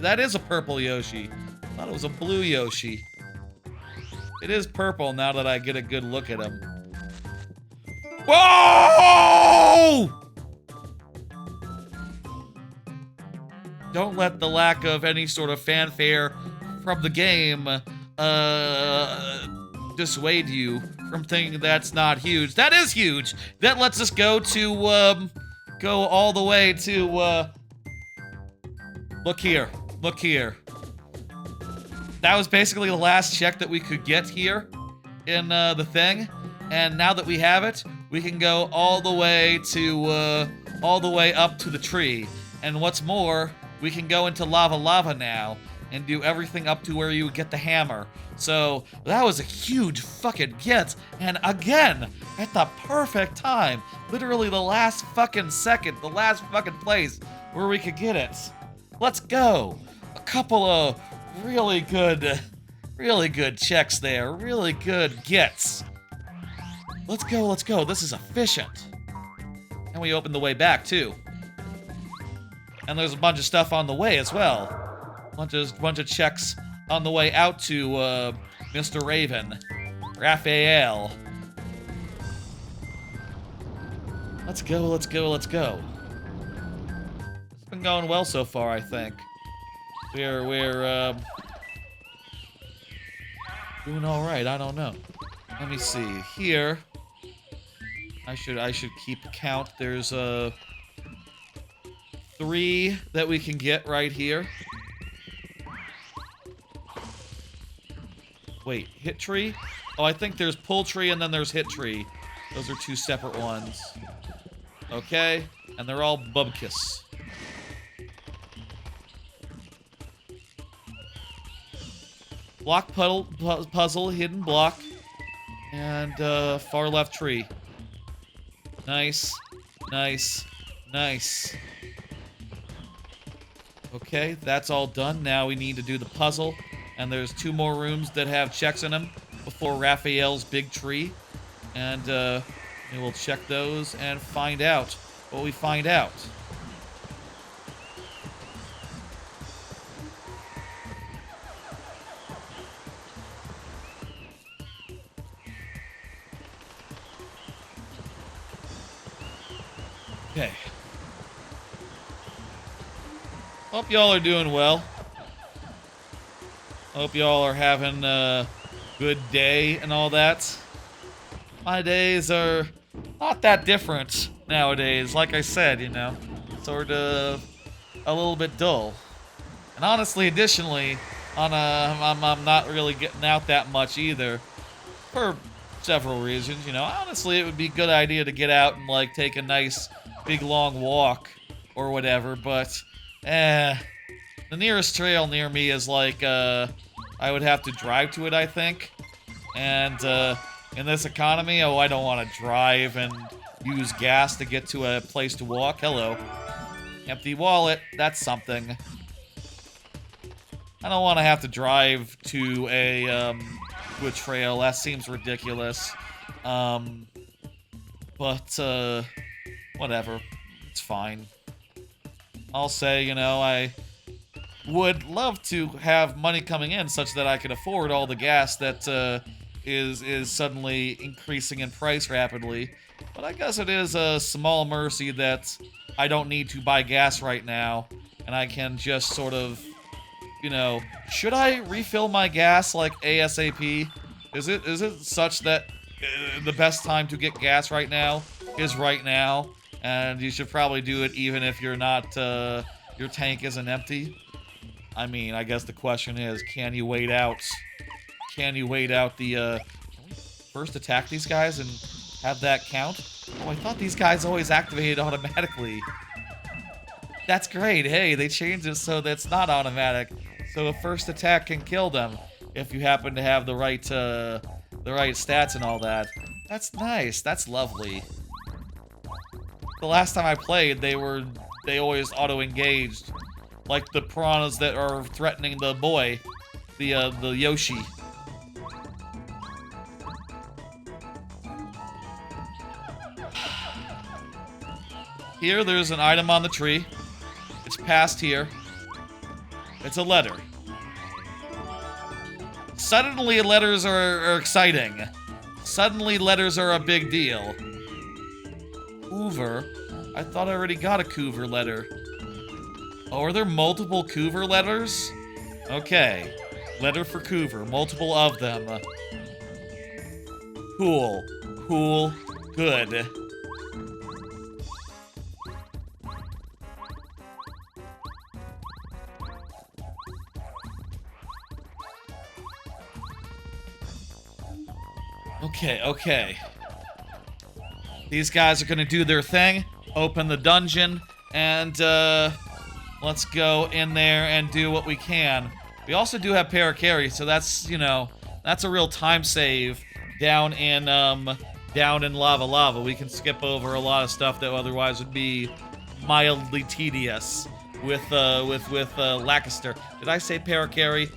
A: That is a purple Yoshi. I thought it was a blue Yoshi. It is purple now that I get a good look at him. Whoa! Don't let the lack of any sort of fanfare from the game, dissuade you from thinking that's not huge. That is huge! That lets us go to, go all the way to, look here. Look here. That was basically the last check that we could get here in, the thing. And now that we have it, we can go all the way to, all the way up to the tree. And what's more, we can go into Lava now and do everything up to where you get the hammer. So, that was a huge fucking get, and again, at the perfect time. Literally the last fucking second, the last fucking place where we could get it. Let's go! A couple of really good checks there, really good gets. Let's go, this is efficient. And we opened the way back, too. And there's a bunch of stuff on the way as well. Bunch of checks on the way out to Mr. Raven. Raphael. Let's go, let's go, let's go. It's been going well so far, I think. We're doing all right. I don't know. Let me see here. I should keep count. There's 3 that we can get right here. Wait, hit tree? Oh, I think there's pull tree and then there's hit tree. Those are 2 separate ones. Okay, and they're all bubkiss. Block puzzle, hidden block, and far left tree. Nice, nice, nice. Okay, that's all done. Now we need to do the puzzle, and there's 2 more rooms that have checks in them before Raphael's big tree, and we'll check those and find out what we find out. Okay. Hope y'all are doing well. Hope y'all are having a good day and all that. My days are not that different nowadays. Like I said, you know, sort of a little bit dull. And honestly, additionally, I'm not really getting out that much either. For several reasons, you know. Honestly, it would be a good idea to get out and, like, take a nice big long walk or whatever, but the nearest trail near me is like I would have to drive to it, I think. And in this economy, oh, I don't want to drive and use gas to get to a place to walk. Hello. Empty wallet, that's something. I don't want to have to drive to a trail. That seems ridiculous. But whatever. It's fine. I'll say, you know, I would love to have money coming in such that I could afford all the gas that is suddenly increasing in price rapidly. But I guess it is a small mercy that I don't need to buy gas right now, and I can just sort of, you know, should I refill my gas like ASAP? Is it such that the best time to get gas right now is right now? And you should probably do it even if you're not, your tank isn't empty. I mean, I guess the question is, can you wait out? Can you wait out the, can we first attack these guys and have that count? Oh, I thought these guys always activated automatically. That's great. Hey, they changed it so that's not automatic. So a first attack can kill them if you happen to have the right stats and all that. That's nice. That's lovely. The last time I played, they always auto-engaged. Like the piranhas that are threatening the boy. The Yoshi. Here, there's an item on the tree. It's past here. It's a letter. Suddenly, letters are exciting. Suddenly, letters are a big deal. Coover? I thought I already got a Coover letter. Oh, are there multiple Coover letters? Okay. Letter for Coover. Multiple of them. Cool. Cool. Good. Okay, okay. These guys are gonna do their thing, open the dungeon, and let's go in there and do what we can. We also do have Parakarry, so that's, you know, that's a real time save down in Lava Lava. We can skip over a lot of stuff that otherwise would be mildly tedious with Lacaster. Did I say Parakarry?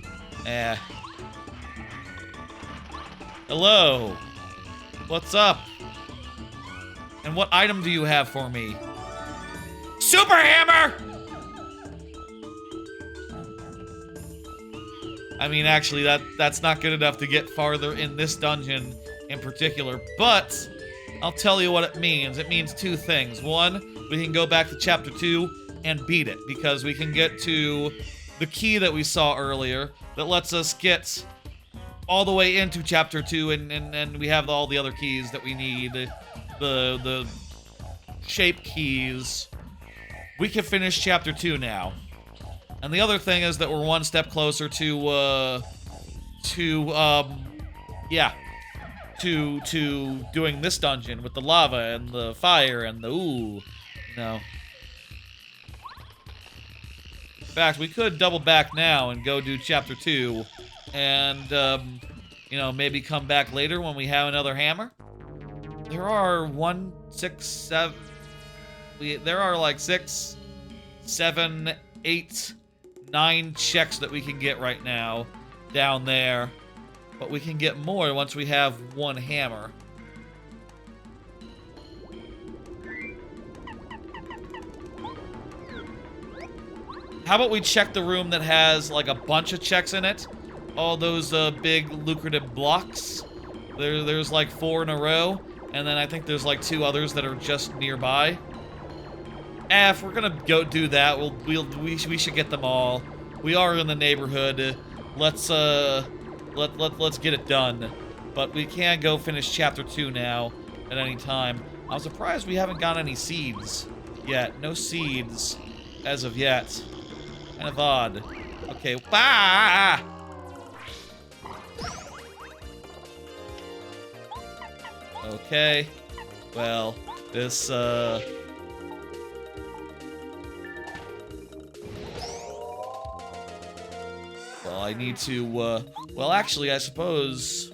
A: Hello. What's up? And what item do you have for me? Super Hammer! I mean, actually, that's not good enough to get farther in this dungeon in particular, but I'll tell you what it means. It means two things. One, we can go back to Chapter 2 and beat it, because we can get to the key that we saw earlier that lets us get all the way into Chapter 2, and we have all the other keys that we need. The shape keys. We can finish Chapter 2 now. And the other thing is that we're one step closer to doing this dungeon with the lava and the fire and the ooh, In fact, we could double back now and go do Chapter 2 and, maybe come back later when we have another hammer. There are 6, 7, 8, 9 checks that we can get right now down there. But we can get more once we have one hammer. How about we check the room that has like a bunch of checks in it? All those big lucrative blocks. There's like 4 in a row. And then I think there's like 2 others that are just nearby. If we're gonna go do that, we should get them all. We are in the neighborhood. Let's get it done. But we can go finish Chapter 2 now at any time. I'm surprised we haven't got any seeds yet. No seeds as of yet. Kind of odd. Okay. Ah! Okay. Well, this well, I need to, well, actually, I suppose...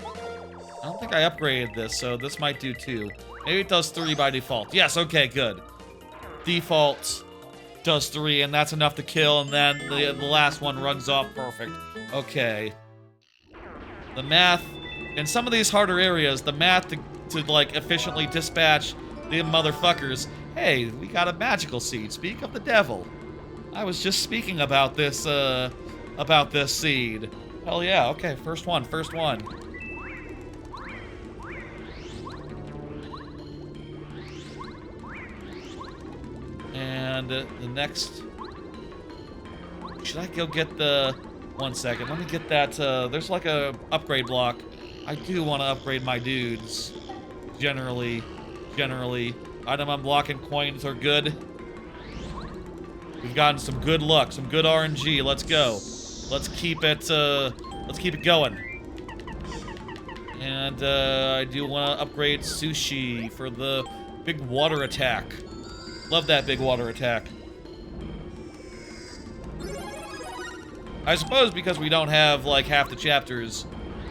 A: I don't think I upgraded this, so this might do 2. Maybe it does 3 by default. Yes, okay, good. Default does 3, and that's enough to kill, and then the last one runs off perfect. Okay. The math... In some of these harder areas, the math to like, efficiently dispatch the motherfuckers... Hey, we got a magical seed. Speak of the devil. I was just speaking about this seed. Hell yeah, okay, first one. And the next... Should I go get the... 1 second, let me get that, there's like a upgrade block. I do want to upgrade my dudes. Generally. Item unblocking coins are good. We've gotten some good luck, some good RNG. Let's go. Let's keep it going. And I do want to upgrade sushi for the big water attack. Love that big water attack. I suppose because we don't have like half the chapters,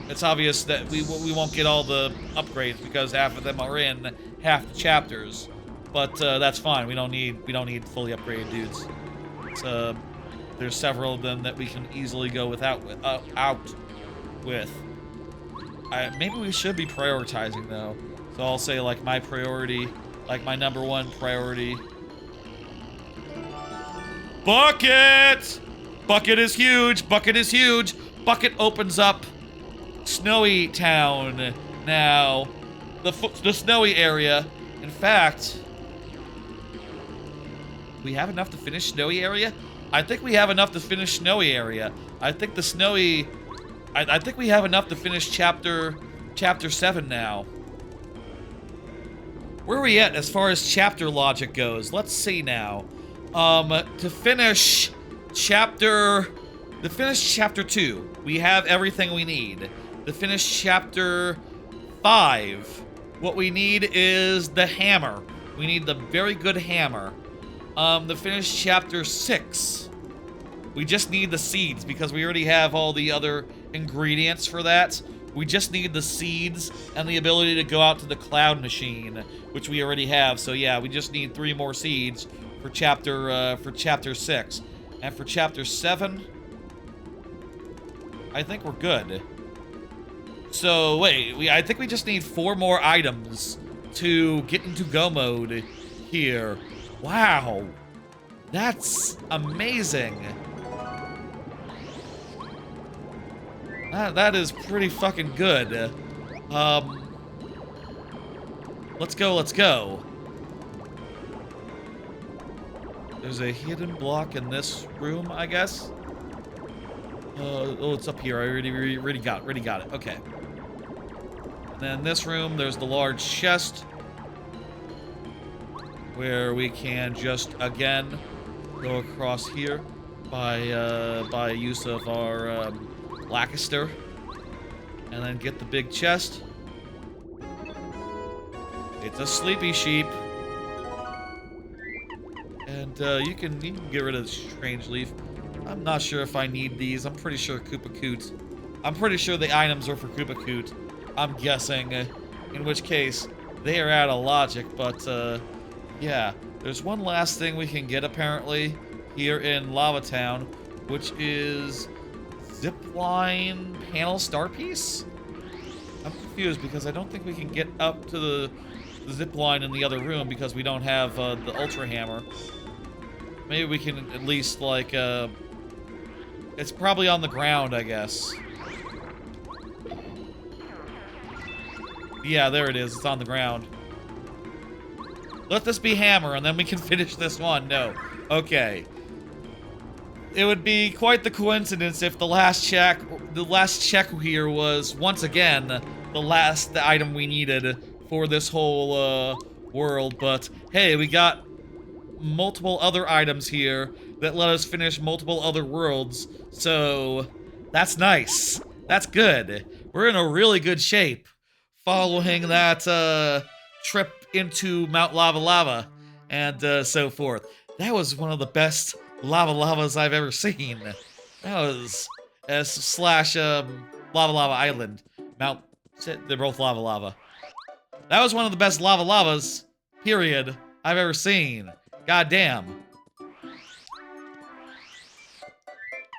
A: it's obvious that we won't get all the upgrades because half of them are in half the chapters. But that's fine. We don't need fully upgraded dudes. There's several of them that we can easily go out with. Maybe we should be prioritizing though. So I'll say like my priority, like my #1 priority. Bucket! Bucket is huge. Bucket opens up Snowy Town now. The snowy area. In fact, we have enough to finish snowy area? I think we have enough to finish snowy area. I think the snowy... I think we have enough to finish chapter 7 now. Where are we at as far as chapter logic goes? Let's see now. To finish chapter 2, we have everything we need. To finish chapter 5, what we need is the hammer. We need the very good hammer. To finish chapter 6, we just need the seeds because we already have all the other ingredients for that. We just need the seeds and the ability to go out to the cloud machine, which we already have. So yeah, we just need 3 more seeds for chapter 6. And for chapter 7, I think we're good. So wait, I think we just need 4 more items to get into go mode here. Wow, that's amazing. That is pretty fucking good. Let's go, let's go. There's a hidden block in this room, I guess. Oh, it's up here. I already got it. Okay. And then in this room, there's the large chest where we can just again go across here by use of our Lancaster, and then get the big chest. It's a sleepy sheep. And you can get rid of the strange leaf. I'm not sure if I need these. I'm pretty sure Koopa Koot. I'm pretty sure the items are for Koopa Koot. I'm guessing. In which case, they are out of logic. But yeah, there's one last thing we can get apparently here in Lava Town, which is zipline panel star piece. I'm confused because I don't think we can get up to the zip line in the other room because we don't have the Ultra Hammer. Maybe we can at least, like, it's probably on the ground, I guess. Yeah, there it is. It's on the ground. Let this be hammer, and then we can finish this one. No. Okay. It would be quite the coincidence if the last check here was, once again, the last item we needed for this whole, world. But, hey, we got multiple other items here that let us finish multiple other worlds, so that's nice. That's good. We're in a really good shape following that trip into Mount Lava Lava and so forth. That was one of the best Lava Lavas I've ever seen. That was slash Lava Lava Island. They're both Lava Lava. That was one of the best Lava Lavas, period, I've ever seen. God damn.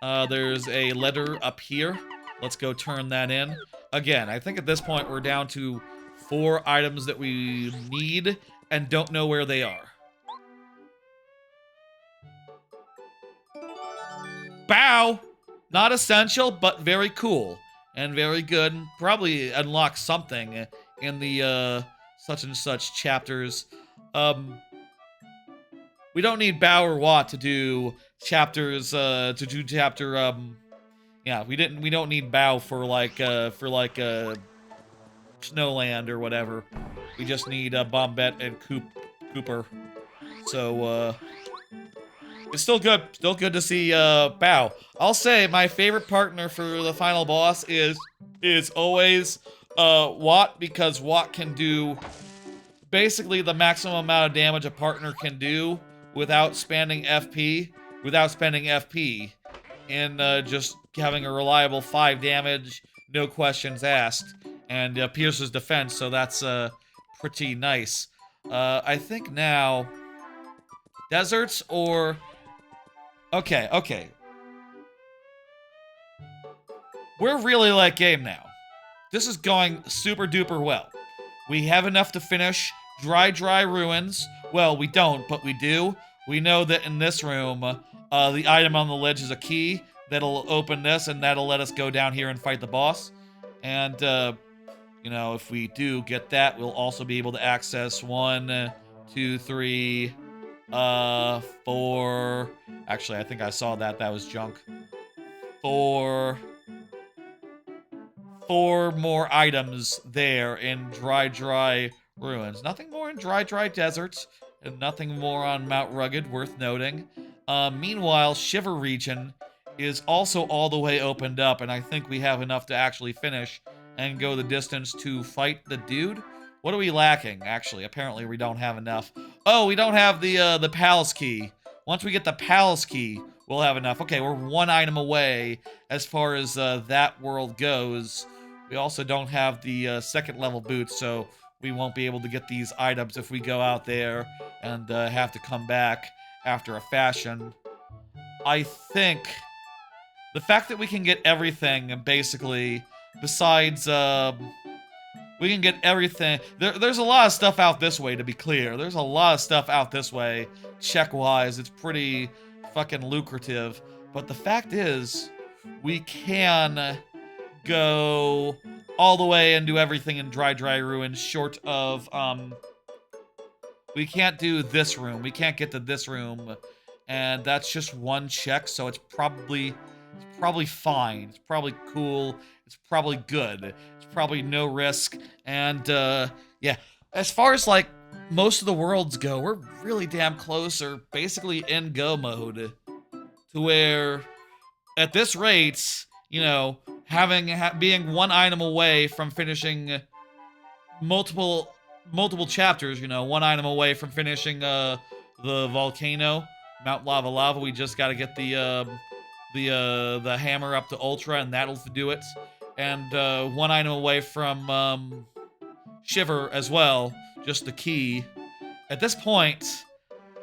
A: There's a letter up here. Let's go turn that in. Again, I think at this point we're down to 4 items that we need and don't know where they are. Bow! Not essential, but very cool. And very good. Probably unlock something in the, such and such chapters. We don't need Bow or Watt to do chapters, yeah, we don't need Bow for Snowland or whatever. We just need, Bombette and Cooper. So, it's still good to see, Bow. I'll say my favorite partner for the final boss is always, Watt, because Watt can do basically the maximum amount of damage a partner can do without spending FP, and just having a reliable 5 damage, no questions asked, and pierces defense, so that's pretty nice. I think now, deserts or... Okay. We're really late game now. This is going super duper well. We have enough to finish Dry Ruins. Well, we don't, but we do. We know that in this room, the item on the ledge is a key that'll open this, and that'll let us go down here and fight the boss. And, you know, if we do get that, we'll also be able to access 1, 2, 3, 4... Actually, I think I saw that. That was junk. 4 more items there in Dry Ruins. Nothing more in Dry Deserts, and nothing more on Mount Rugged, worth noting. Meanwhile, Shiver region is also all the way opened up, and I think we have enough to actually finish and go the distance to fight the dude. What are we lacking? Actually, apparently we don't have enough. Oh, we don't have the palace key. Once we get the palace key, we'll have enough. Okay, we're 1 item away as far as that world goes. We also don't have the 2nd level boots, so we won't be able to get these items if we go out there and have to come back after a fashion. I think the fact that we can get everything, basically, besides, we can get everything. There's a lot of stuff out this way, to be clear. There's a lot of stuff out this way, check-wise. It's pretty fucking lucrative. But the fact is, we can go all the way and do everything in Dry Ruin short of, we can't do this room. We can't get to this room. And that's just one check, so it's probably fine. It's probably cool. It's probably good. It's probably no risk. And, yeah. As far as, like, most of the worlds go, we're really damn close, or basically in go mode. To where, at this rate, you know, being one item away from finishing multiple chapters, you know, one item away from finishing, the volcano, Mount Lava. We just gotta get the hammer up to Ultra, and that'll do it. And, one item away from, Shiver as well, just the key. At this point,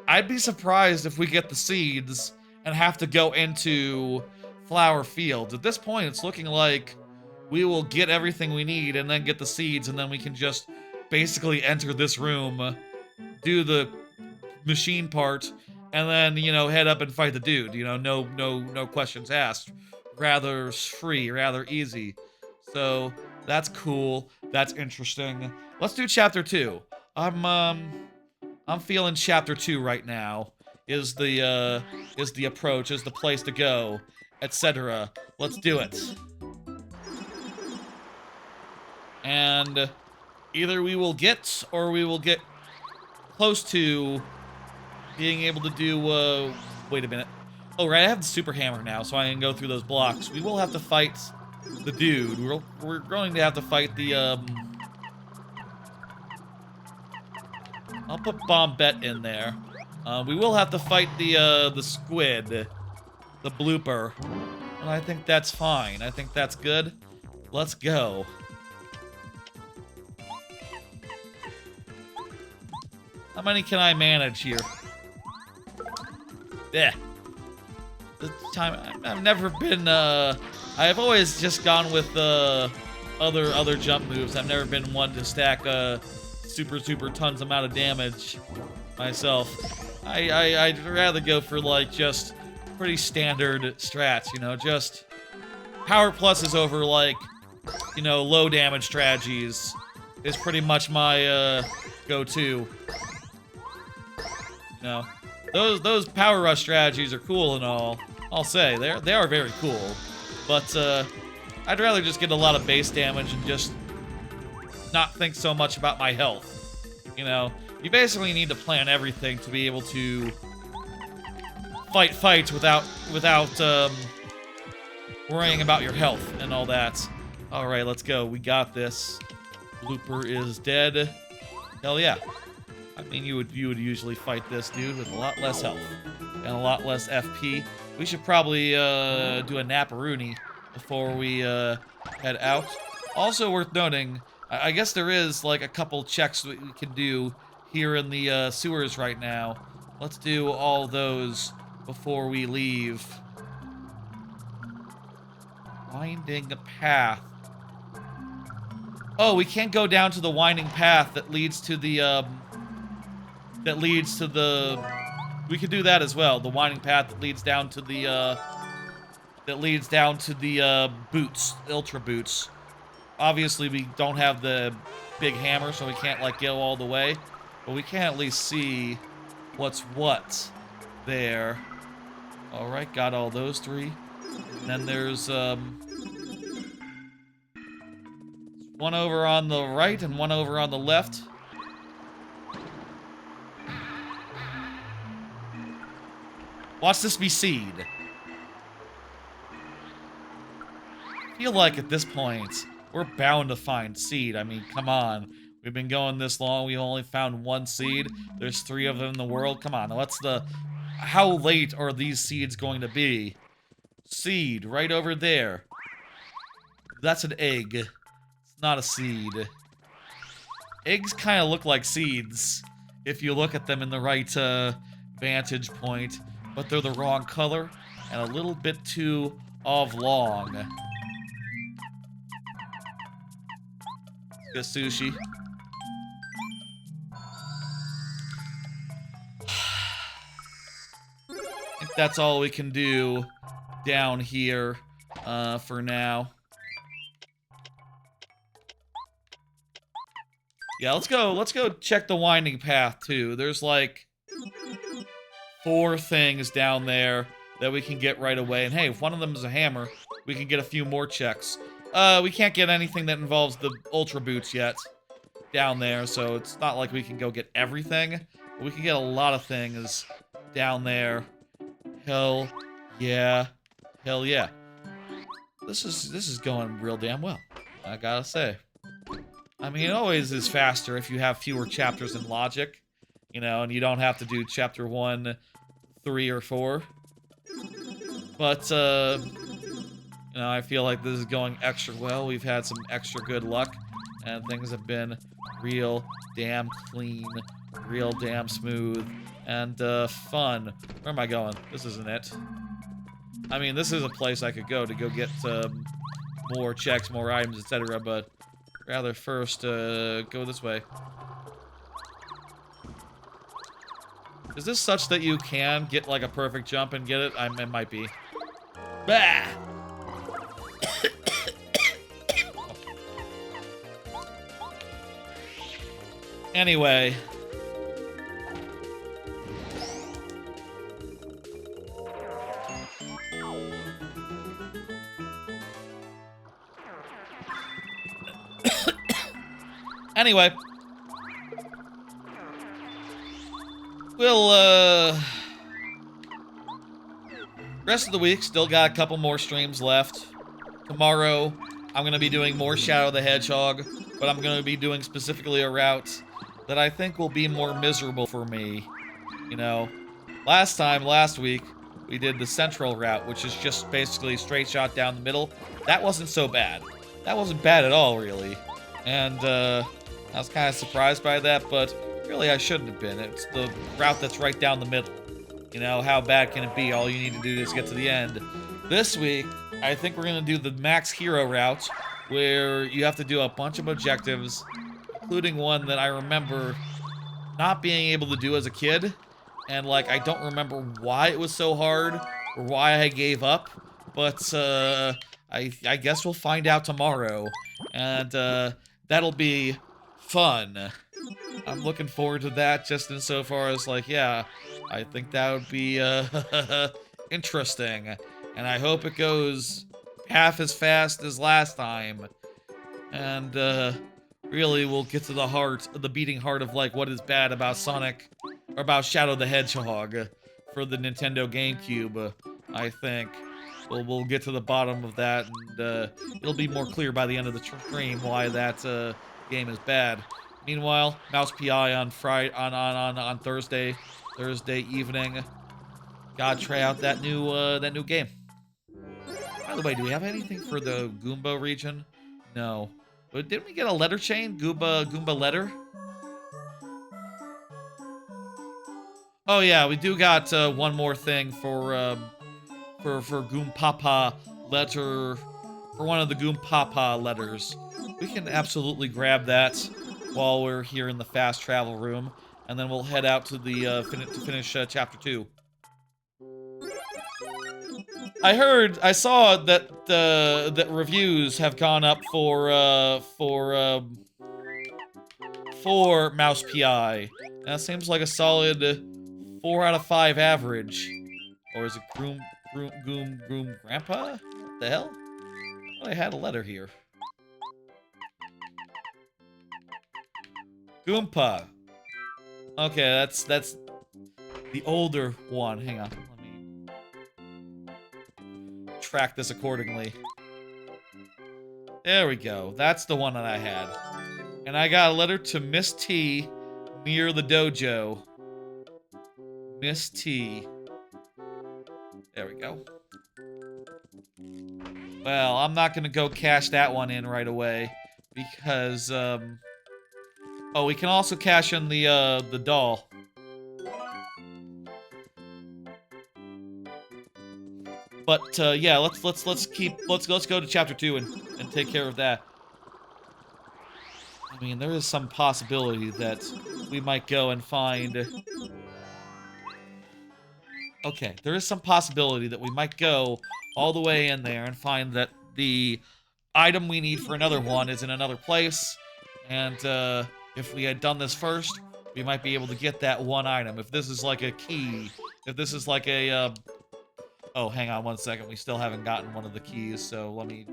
A: I'd be surprised if we get the seeds and have to go into Flower Fields. At this point, it's looking like we will get everything we need and then get the seeds, and then we can just basically enter this room, do the machine part, and then, you know, head up and fight the dude. You know, no questions asked. Rather free, rather easy. So that's cool. That's interesting. Let's do chapter 2. I'm feeling chapter 2 right now. Is the approach, is the place to go, etc. Let's do it. And either we will get, or we will get close to being able to do, wait a minute. Oh, right, I have the super hammer now, so I can go through those blocks. We will have to fight the dude. We're going to have to fight the, I'll put Bombette in there. We will have to fight the squid. The blooper. And I think that's fine. I think that's good. Let's go. How many can I manage here? Yeah. The time I've never been I've always just gone with other jump moves. I've never been one to stack super tons amount of damage myself. I'd rather go for like just pretty standard strats, you know, just power pluses over like, you know, low damage strategies is pretty much my go-to. You know, those power rush strategies are cool and all. I'll say they are very cool, but I'd rather just get a lot of base damage and just not think so much about my health. You know, you basically need to plan everything to be able to fight fights without worrying about your health and all that. All right, let's go. We got this. Blooper is dead. Hell yeah. I mean, you would usually fight this dude with a lot less health and a lot less FP. We should probably do a Naparoonie before we head out. Also worth noting, I guess there is like a couple checks that we can do here in the sewers right now. Let's do all those before we leave. Winding path. Oh, we can't go down to the winding path that leads to the we could do that as well. The winding path that leads down to the boots, Ultra boots. Obviously, we don't have the big hammer, so we can't like go all the way, but we can at least see what's what there. All right, got all those three. And then there's one over on the right and one over on the left. Watch this be seed. I feel like at this point, we're bound to find seed. I mean, come on. We've been going this long, we only found one seed. There's 3 of them in the world. Come on, how late are these seeds going to be? Seed, right over there. That's an egg. It's not a seed. Eggs kind of look like seeds, if you look at them in the right vantage point. But they're the wrong color, and a little bit too oblong. Get sushi. I think that's all we can do down here for now. Yeah, let's go check the winding path, too. There's, like, 4 things down there that we can get right away. And hey, if one of them is a hammer, we can get a few more checks. We can't get anything that involves the Ultra Boots yet down there, so it's not like we can go get everything. But we can get a lot of things down there. Hell yeah. Hell yeah. This is going real damn well, I gotta say. I mean, it always is faster if you have fewer chapters in logic, you know, and you don't have to do chapter 1, 3, or 4. But, you know, I feel like this is going extra well. We've had some extra good luck, and things have been real damn clean, real damn smooth, and, fun. Where am I going? This isn't it. I mean, this is a place I could go to get, more checks, more items, etc., but rather first, go this way. Is this such that you can get, like, a perfect jump and get it? It might be. Bah! Anyway. Anyway. We'll, rest of the week, still got a couple more streams left. Tomorrow, I'm gonna be doing more Shadow the Hedgehog, but I'm gonna be doing specifically a route that I think will be more miserable for me. You know, last week, we did the central route, which is just basically straight shot down the middle. That wasn't so bad. That wasn't bad at all, really. And, I was kind of surprised by that, but really I shouldn't have been. It's the route that's right down the middle. You know, how bad can it be? All you need to do is get to the end. This week, I think we're going to do the Max Hero route, where you have to do a bunch of objectives, including one that I remember not being able to do as a kid. And, like, I don't remember why it was so hard, or why I gave up. But, I guess we'll find out tomorrow. And, that'll be fun. I'm looking forward to that, just insofar as, like, yeah, I think that would be, interesting. And I hope it goes half as fast as last time. And, really we'll get to the heart, the beating heart of, like, what is bad about Sonic, or about Shadow the Hedgehog for the Nintendo GameCube, I think. We'll get to the bottom of that, and, it'll be more clear by the end of the stream why that, game is bad. Meanwhile, Mouse PI on Thursday evening. Gotta try out that new game. By the way, do we have anything for the Goomba region? No. But didn't we get a letter chain? Goomba letter? Oh yeah, we do got one more thing for Goompapa letter, for one of the Goompapa letters. We can absolutely grab that while we're here in the fast travel room, and then we'll head out to the finish chapter 2. I saw that that reviews have gone up for Mouse PI. And that seems like a solid 4 out of 5 average. Or is it Groom Grandpa? What the hell? Oh, I had a letter here. Goompa. Okay, that's the older one. Hang on, let me track this accordingly. There we go. That's the one that I had. And I got a letter to Miss T near the dojo. Miss T. There we go. Well, I'm not gonna go cash that one in right away because oh, we can also cash in the doll. But yeah, let's go to chapter 2 and take care of that. I mean, there is some possibility that we might go and find. Okay, there is some possibility that we might go all the way in there and find that the item we need for another one is in another place, and if we had done this first, we might be able to get that one item. If this is like a key, if this is like a, oh, hang on one second. We still haven't gotten one of the keys, so let me...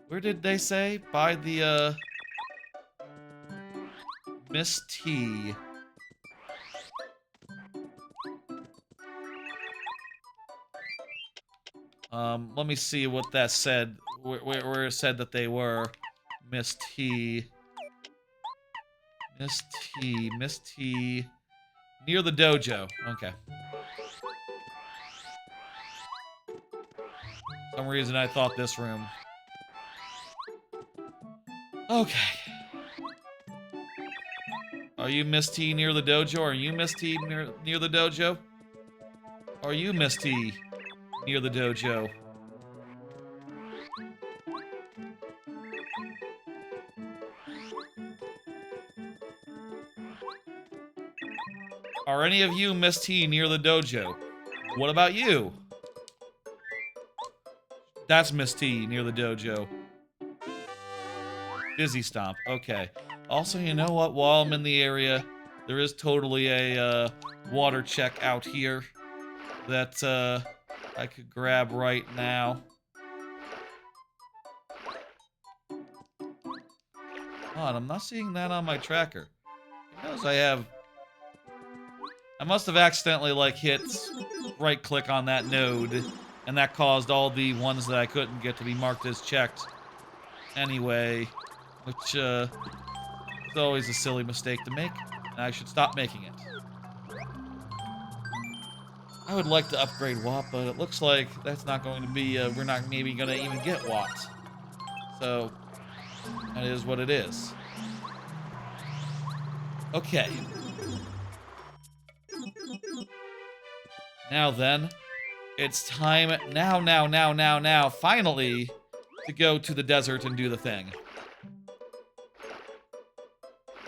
A: Where did they say? Buy the, Miss T. Let me see what that said. Where it said that they were. Miss T. Miss T. Miss T. Near the dojo. Okay. For some reason I thought this room. Okay. Are you Miss T near the dojo? Are you Miss T near the dojo? Are you Miss T near the dojo? Are any of you Miss T near the dojo? What about you? That's Miss T near the dojo. Dizzy Stomp. Okay. Also, you know what? While I'm in the area, there is totally a water check out here that I could grab right now. Hold on, I'm not seeing that on my tracker. It knows I must have accidentally, like, hit right-click on that node, and that caused all the ones that I couldn't get to be marked as checked. Anyway, which, is always a silly mistake to make, and I should stop making it. I would like to upgrade Watt, but it looks like that's not going to be, we're not maybe going to even get Watt. So, that is what it is. Okay. Now then, it's time, now, finally, to go to the desert and do the thing.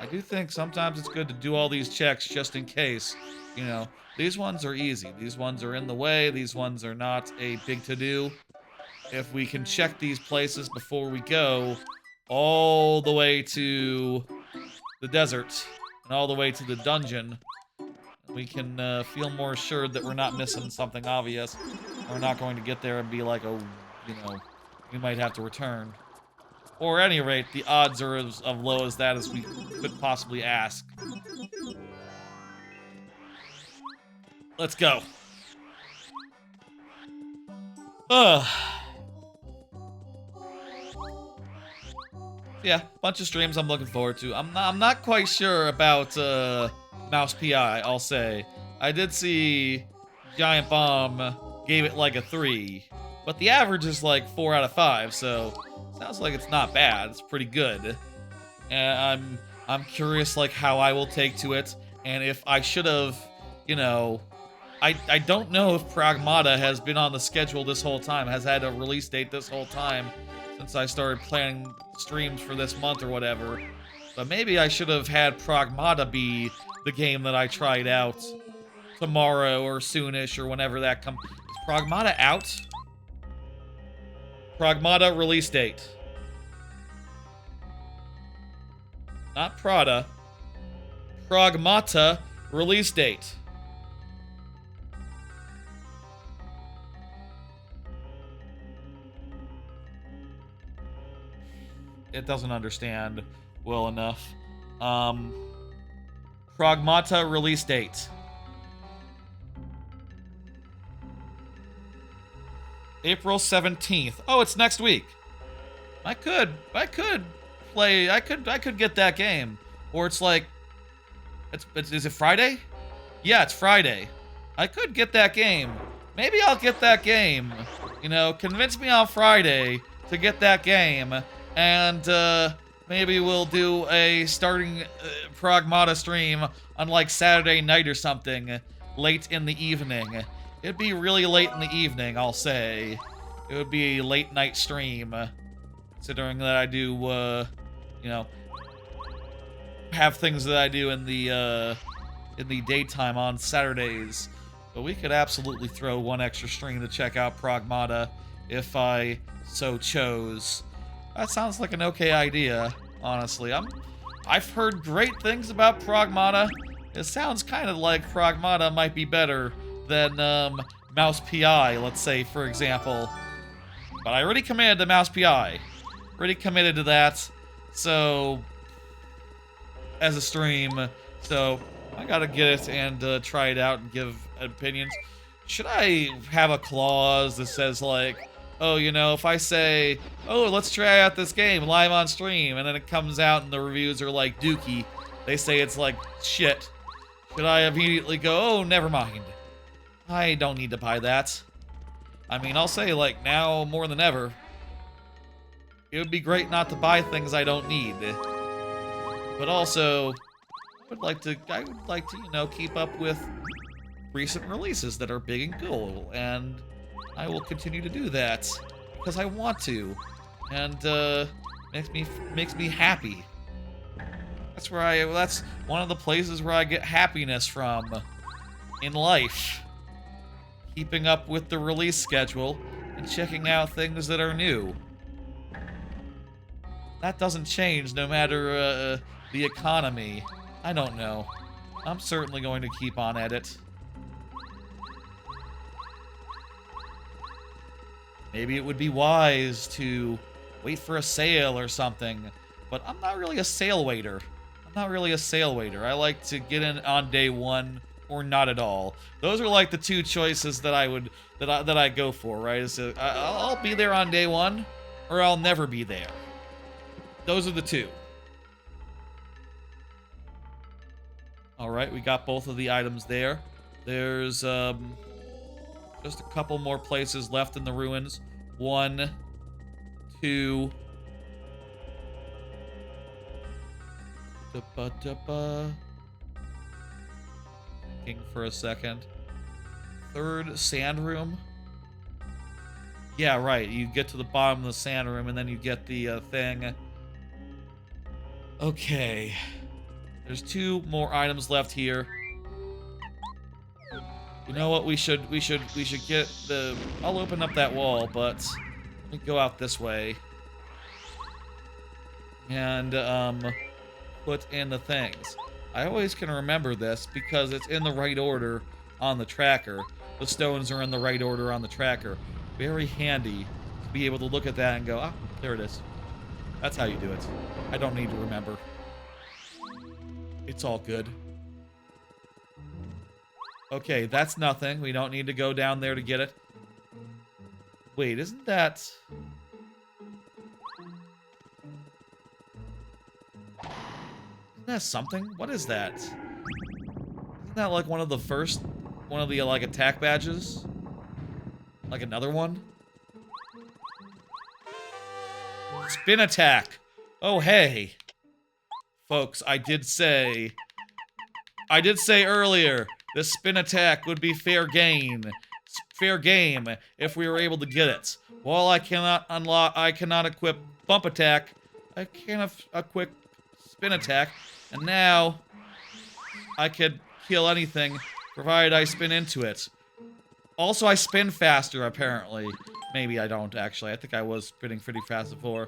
A: I do think sometimes it's good to do all these checks just in case, you know. These ones are easy. These ones are in the way. These ones are not a big to-do. If we can check these places before we go all the way to the desert and all the way to the dungeon, we can feel more assured that we're not missing something obvious. We're not going to get there and be like, oh, you know, we might have to return. Or at any rate, the odds are as low as that as we could possibly ask. Let's go. Yeah, bunch of streams I'm looking forward to. I'm not quite sure about Mouse PI, I'll say. I did see Giant Bomb gave it like a 3, but the average is like 4 out of 5, so sounds like it's not bad. It's pretty good. And I'm curious like how I will take to it, and if I should have, you know, I don't know if Pragmata has been on the schedule this whole time, has had a release date this whole time since I started planning streams for this month or whatever. But maybe I should have had Pragmata be the game that I tried out tomorrow or soonish or whenever that comes. Is Pragmata out? Pragmata release date. Not Prada. Pragmata release date. It doesn't understand well enough. Pragmata release date. April 17th. Oh, it's next week. I could play, I could get that game. Or it's like, is it Friday? Yeah, it's Friday. I could get that game. Maybe I'll get that game. You know, convince me on Friday to get that game. And, maybe we'll do a starting Pragmata stream on, like, Saturday night or something. Late in the evening. It'd be really late in the evening, I'll say. It would be a late night stream. Considering that I do, you know, have things that I do in the daytime on Saturdays. But we could absolutely throw one extra stream to check out Pragmata if I so chose. That sounds like an okay idea, honestly. I've heard great things about Pragmata. It sounds kind of like Pragmata might be better than Mouse PI, let's say, for example. But I already committed to Mouse PI. Already committed to that. So, as a stream, so I gotta get it and try it out and give opinions. Should I have a clause that says like, oh, you know, if I say, oh, let's try out this game live on stream, and then it comes out and the reviews are like dookie, they say it's like shit, should I immediately go, oh, never mind, I don't need to buy that? I mean, I'll say like now more than ever, it would be great not to buy things I don't need. But also, I would like to, you know, keep up with recent releases that are big and cool, and I will continue to do that because I want to, and makes me happy. That's one of the places where I get happiness from in life. Keeping up with the release schedule and checking out things that are new. That doesn't change no matter the economy. I don't know. I'm certainly going to keep on at it. Maybe it would be wise to wait for a sale or something, but I'm not really a sale waiter. I like to get in on day one or not at all. Those are like the two choices that I go for, right? So I'll be there on day one, or I'll never be there. Those are the two. All right, we got both of the items there. There's just a couple more places left in the ruins. 1, 2. Thinking for a second. 3rd sand room. Yeah, right. You get to the bottom of the sand room, and then you get the thing. Okay. There's 2 more items left here. You know what? We should get the. I'll open up that wall, but let me go out this way and put in the things. I always can remember this because it's in the right order on the tracker. The stones are in the right order on the tracker. Very handy to be able to look at that and go, ah, there it is. That's how you do it. I don't need to remember. It's all good. Okay, that's nothing. We don't need to go down there to get it. Wait, isn't that... Isn't that something? What is that? Isn't that like one of the first... One of the, like, attack badges? Like another one? Spin attack! Oh, hey! Folks, I did say earlier, the spin attack would be fair game if we were able to get it. While I cannot equip bump attack, I can equip spin attack, and now I could kill anything, provided I spin into it. Also, I spin faster, apparently. Maybe I don't, actually. I think I was spinning pretty fast before.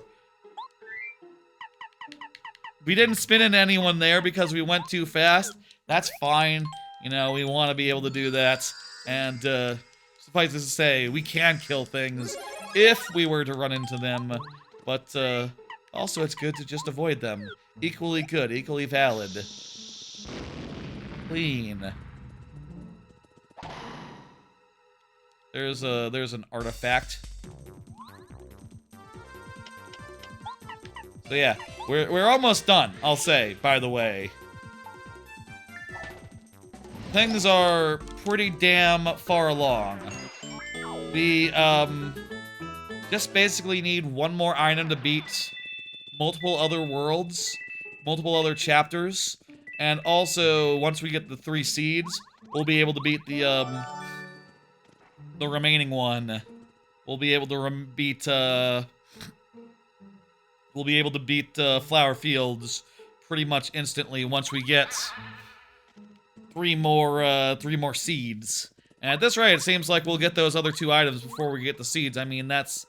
A: We didn't spin into anyone there because we went too fast. That's fine. You know, we want to be able to do that. And, suffice it to say, we can kill things if we were to run into them. But, also it's good to just avoid them. Equally good, equally valid. Clean. There's an artifact. So yeah, we're almost done, I'll say, by the way. Things are pretty damn far along. We, just basically need one more item to beat multiple other worlds, multiple other chapters, and also, once we get the 3 seeds, we'll be able to beat the remaining one. We'll be able to beat Flower Fields pretty much instantly once we get 3 more seeds. And at this rate, it seems like we'll get those other 2 items before we get the seeds. I mean, that's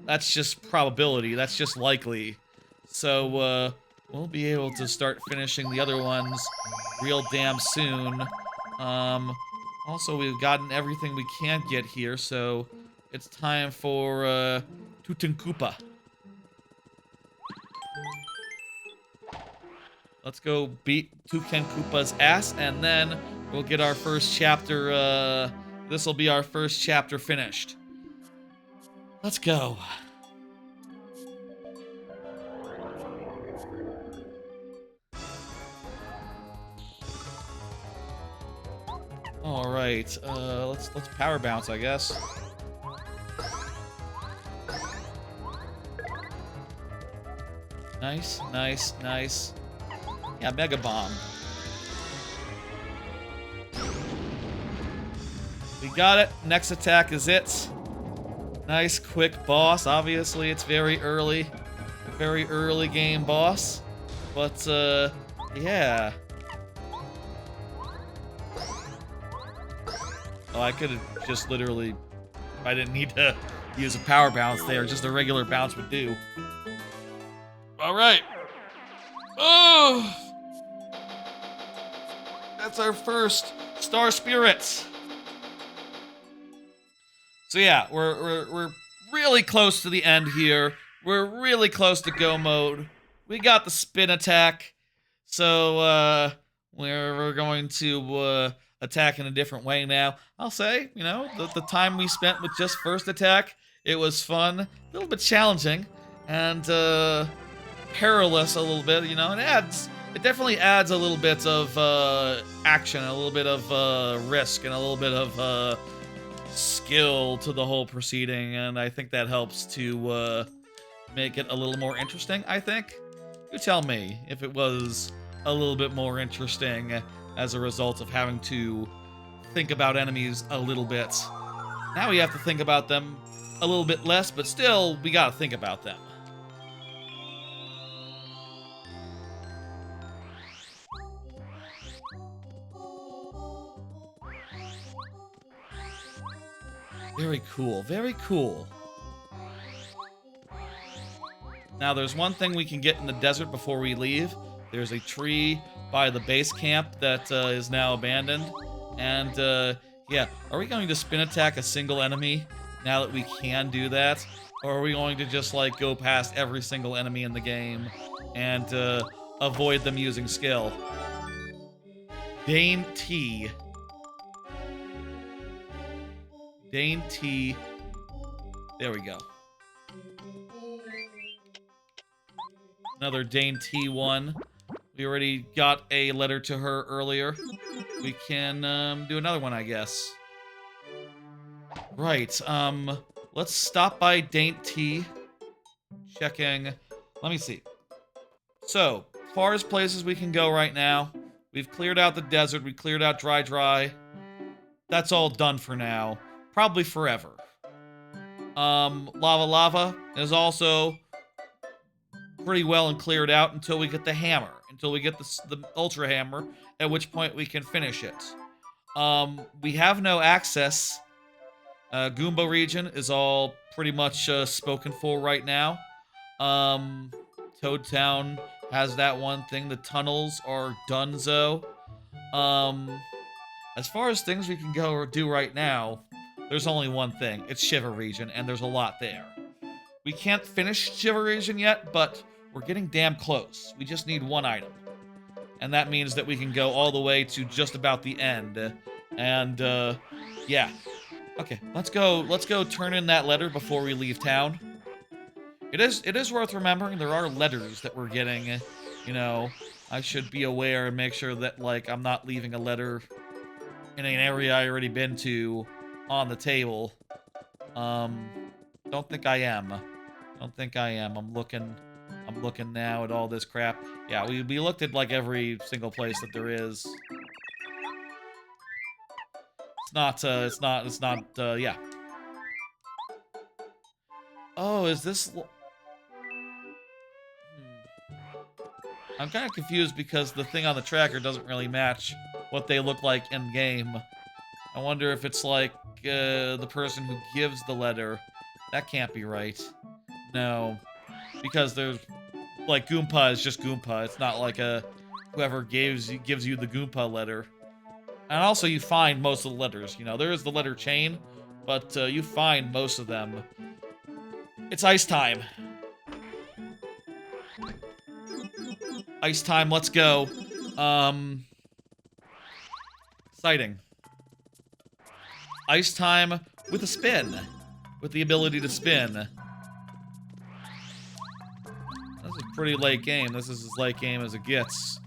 A: that's just probability. That's just likely. So, we'll be able to start finishing the other ones real damn soon. Also, we've gotten everything we can get here, so it's time for, Tootin' Koopa. Let's go beat Toucan Koopa's ass, and then we'll get our first chapter, this'll be our first chapter finished. Let's go. Alright, let's power bounce, I guess. Nice, nice, nice. Yeah, Mega Bomb. We got it. Next attack is it. Nice, quick boss. Obviously, it's very early. A very early game boss. But, yeah. Oh, I could have just literally... I didn't need to use a power bounce there. Just a regular bounce would do. Alright. Oh! That's our first Star Spirits. So yeah, we're really close to the end here. We're really close to go mode. We got the spin attack. So we're going to attack in a different way now. I'll say, you know, the time we spent with just first attack, it was fun, a little bit challenging, and perilous a little bit, you know. It definitely adds a little bit of action, a little bit of risk, and a little bit of skill to the whole proceeding, and I think that helps to make it a little more interesting, I think. You tell me if it was a little bit more interesting as a result of having to think about enemies a little bit. Now we have to think about them a little bit less, but still, we gotta think about them. Very cool, very cool. Now, there's one thing we can get in the desert before we leave. There's a tree by the base camp that is now abandoned. And, yeah, are we going to spin attack a single enemy now that we can do that? Or are we going to just, like, go past every single enemy in the game and avoid them using skill? Dane T. Dane T. There we go. Another Dane T1. We already got a letter to her earlier. We can do another one, I guess. Right, let's stop by Dane T. Checking. Let me see. So, far as places we can go right now, we've cleared out the desert, we cleared out Dry. That's all done for now. Probably forever. Lava is also pretty well and cleared out until we get the hammer. Until we get the Ultra Hammer, at which point we can finish it. We have no access. Goomba region is all pretty much spoken for right now. Toad Town has that one thing. The tunnels are donezo. As far as things we can go or do right now, there's only one thing. It's Shiver region, and there's a lot there. We can't finish Shiver region yet, but we're getting damn close. We just need one item. And that means that we can go all the way to just about the end. And, yeah. Okay, let's go turn in that letter before we leave town. It is worth remembering there are letters that we're getting. You know, I should be aware and make sure that, like, I'm not leaving a letter in an area I already been to on the table. Don't think I am. Don't think I am. I'm looking now at all this crap. Yeah, we looked at, like, every single place that there is. It's not, yeah. Oh, is this... I'm kind of confused because the thing on the tracker doesn't really match what they look like in-game. I wonder if it's like, the person who gives the letter That can't be right. No. Because there's... Like, Goompa is just Goompa. It's not like a... Whoever gives you the Goompa letter. And also, you find most of the letters. You know, there is the letter chain, but you find most of them. It's ice time. Ice time, let's go. Exciting. Ice time with a spin. With the ability to spin. This is a pretty late game. This is as late game as it gets.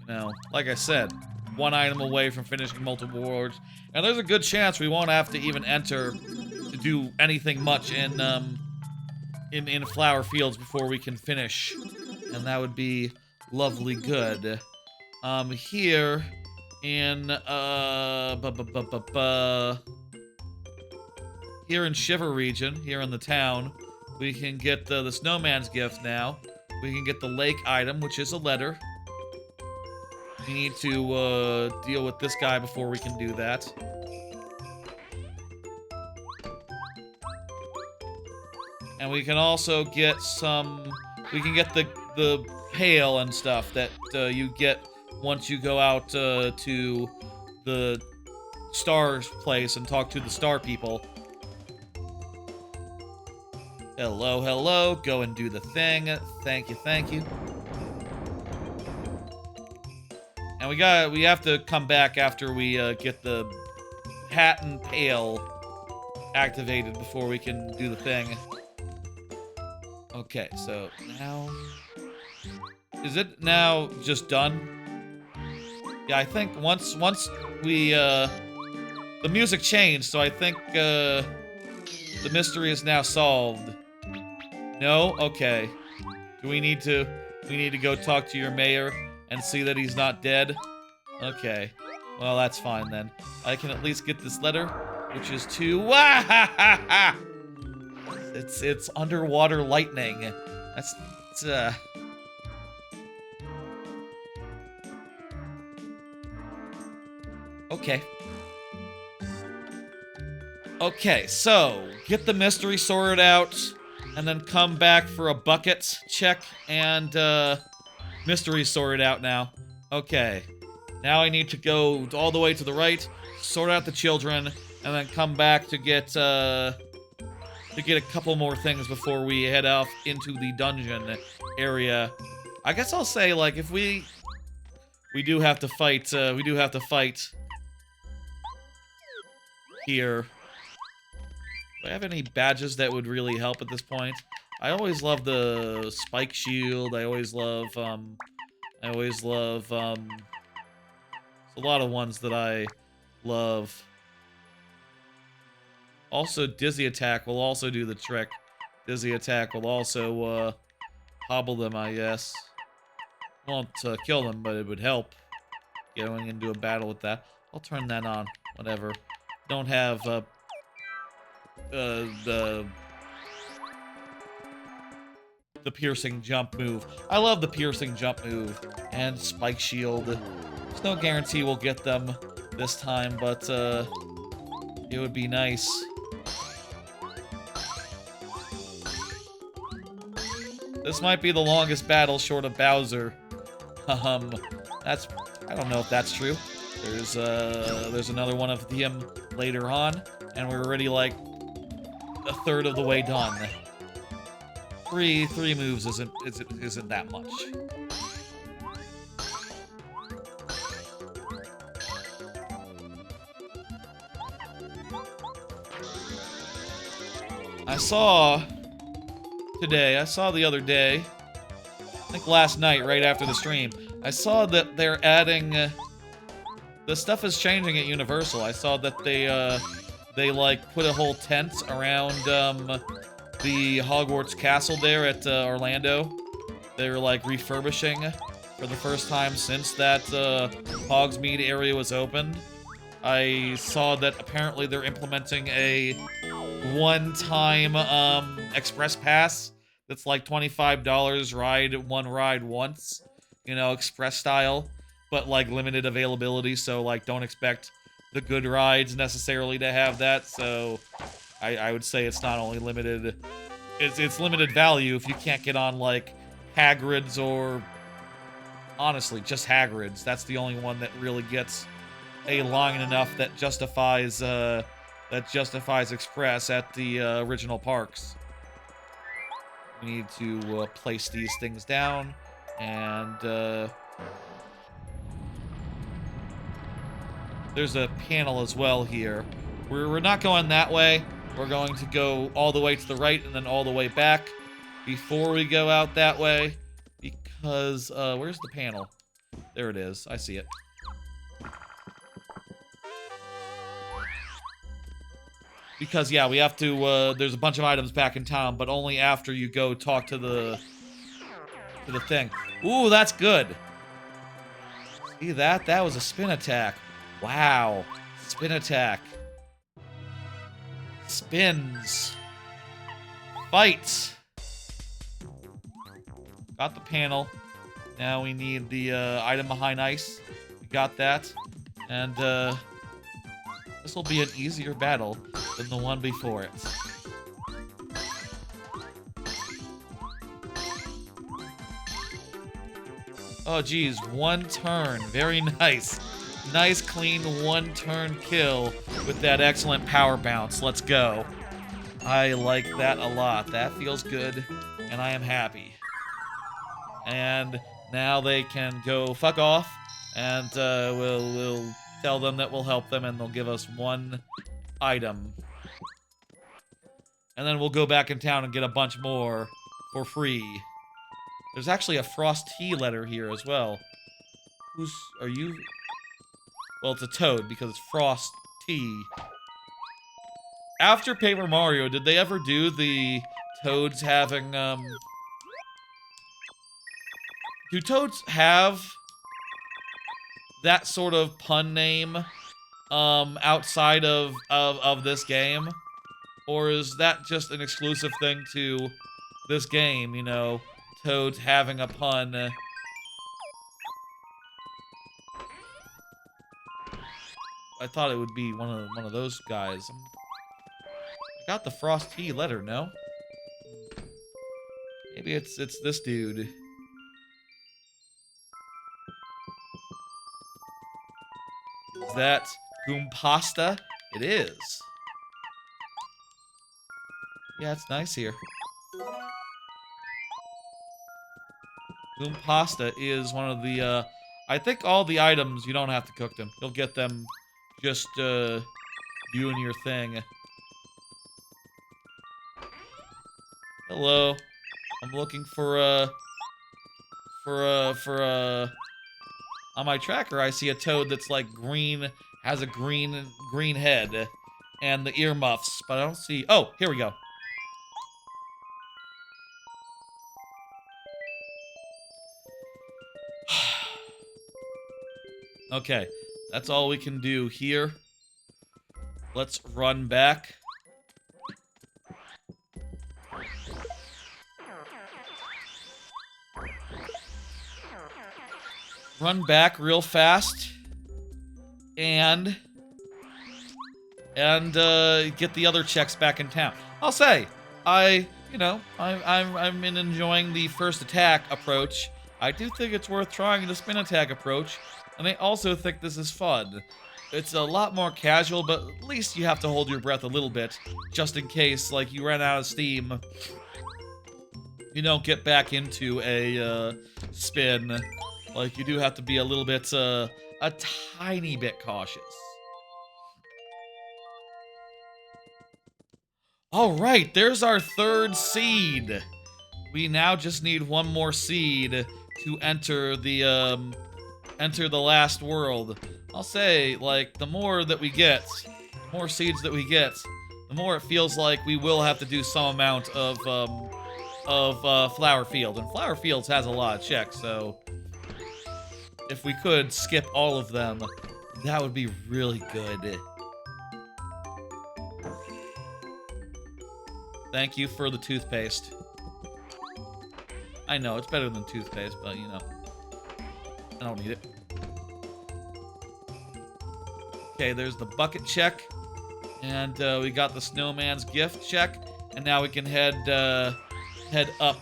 A: You know, like I said, one item away from finishing multiple worlds. And there's a good chance we won't have to even enter to do anything much in Flower Fields before we can finish. And that would be lovely good. Here in, here in Shiver region, here in the town, we can get the snowman's gift now. We can get the lake item, which is a letter. We need to deal with this guy before we can do that. And we can also get some... We can get the pail and stuff that you get once you go out to the Star's place and talk to the Star people. Hello, hello. Go and do the thing. Thank you, thank you. And we have to come back after we get the hat and pail activated before we can do the thing. Okay, so now... Is it now just done? Yeah, I think once we, the music changed, so I think, the mystery is now solved. No? Okay. Do we need to go talk to your mayor and see that he's not dead? Okay. Well, that's fine then. I can at least get this letter, which is to... Wahahaha! It's underwater lightning. That's... Okay. Okay, so, get the mystery sorted out, and then come back for a bucket check, and, mystery sorted out now. Okay. Now I need to go all the way to the right, sort out the children, and then come back to get a couple more things before we head off into the dungeon area. I guess I'll say, like, if we do have to fight, here. Do I have any badges that would really help at this point? I always love the spike shield. I always love, there's a lot of ones that I love. Also, Dizzy Attack will also do the trick. Dizzy Attack will also, hobble them, I guess. Won't, kill them, but it would help. Going into a battle with that. I'll turn that on. Whatever. Don't have, the piercing jump move. I love the piercing jump move. And spike shield. There's no guarantee we'll get them this time, but, it would be nice. This might be the longest battle short of Bowser. That's... I don't know if that's true. There's another one of him later on, and we're already, like, a third of the way done. Three moves isn't that much. I saw the other day, I think last night, right after the stream, I saw that they're adding, the stuff is changing at Universal. I saw that they like, put a whole tent around, the Hogwarts castle there at, Orlando. They're, like, refurbishing for the first time since that, Hogsmeade area was opened. I saw that apparently they're implementing a one-time, express pass that's like $25, ride once, you know, express style, but like limited availability, so like don't expect the good rides necessarily to have that, so I would say it's not only limited, it's limited value if you can't get on, like, Hagrid's or, honestly, just Hagrid's. That's the only one that really gets a line enough that justifies Express at the original parks. We need to place these things down, and there's a panel as well here. We're not going that way. We're going to go all the way to the right and then all the way back before we go out that way, because where's the panel? There it is. I see it. Because, yeah, we have to, there's a bunch of items back in town, but only after you go talk to the thing. Ooh, that's good. See that? That was a spin attack. Wow. Spin attack. Spins. Fights. Got the panel. Now we need the item behind ice. We got that. And, this will be an easier battle than the one before it. Oh, geez. One turn. Very nice. Nice, clean one-turn kill with that excellent power bounce. Let's go. I like that a lot. That feels good, and I am happy. And now they can go fuck off, and we'll tell them that we'll help them, and they'll give us one item. And then we'll go back in town and get a bunch more for free. There's actually a Frost T letter here as well. Are you? Well, it's a Toad because it's Frost T. After Paper Mario, did they ever do the Toads having, do Toads have that sort of pun name, outside of this game? Or is that just an exclusive thing to this game, you know, Toads having a pun? I thought it would be one of those guys. I got the Frost T letter, no? Maybe it's this dude. Is that Goompasta? It is. Yeah, it's nice here. Goompasta is one of the, I think all the items, you don't have to cook them. You'll get them just, doing your thing. Hello. I'm looking for on my tracker, I see a Toad that's, like, green, has a green head, and the earmuffs, but I don't see... Oh, here we go. Okay, that's all we can do here. Let's run back. Run back real fast. And get the other checks back in town. I'll say, I'm enjoying the first attack approach. I do think it's worth trying the spin attack approach. And I also think this is fun. It's a lot more casual, but at least you have to hold your breath a little bit, just in case, like, you ran out of steam. You don't get back into a, spin. Like, you do have to be a little bit, a tiny bit cautious. Alright, there's our third seed. We now just need one more seed to enter the last world. I'll say, like, the more that we get, the more seeds that we get, the more it feels like we will have to do some amount of Flower Field. And Flower Fields has a lot of checks, so if we could skip all of them, that would be really good. Thank you for the toothpaste. I know, it's better than toothpaste, but, you know, I don't need it. Okay, there's the bucket check. And we got the snowman's gift check, and now we can head up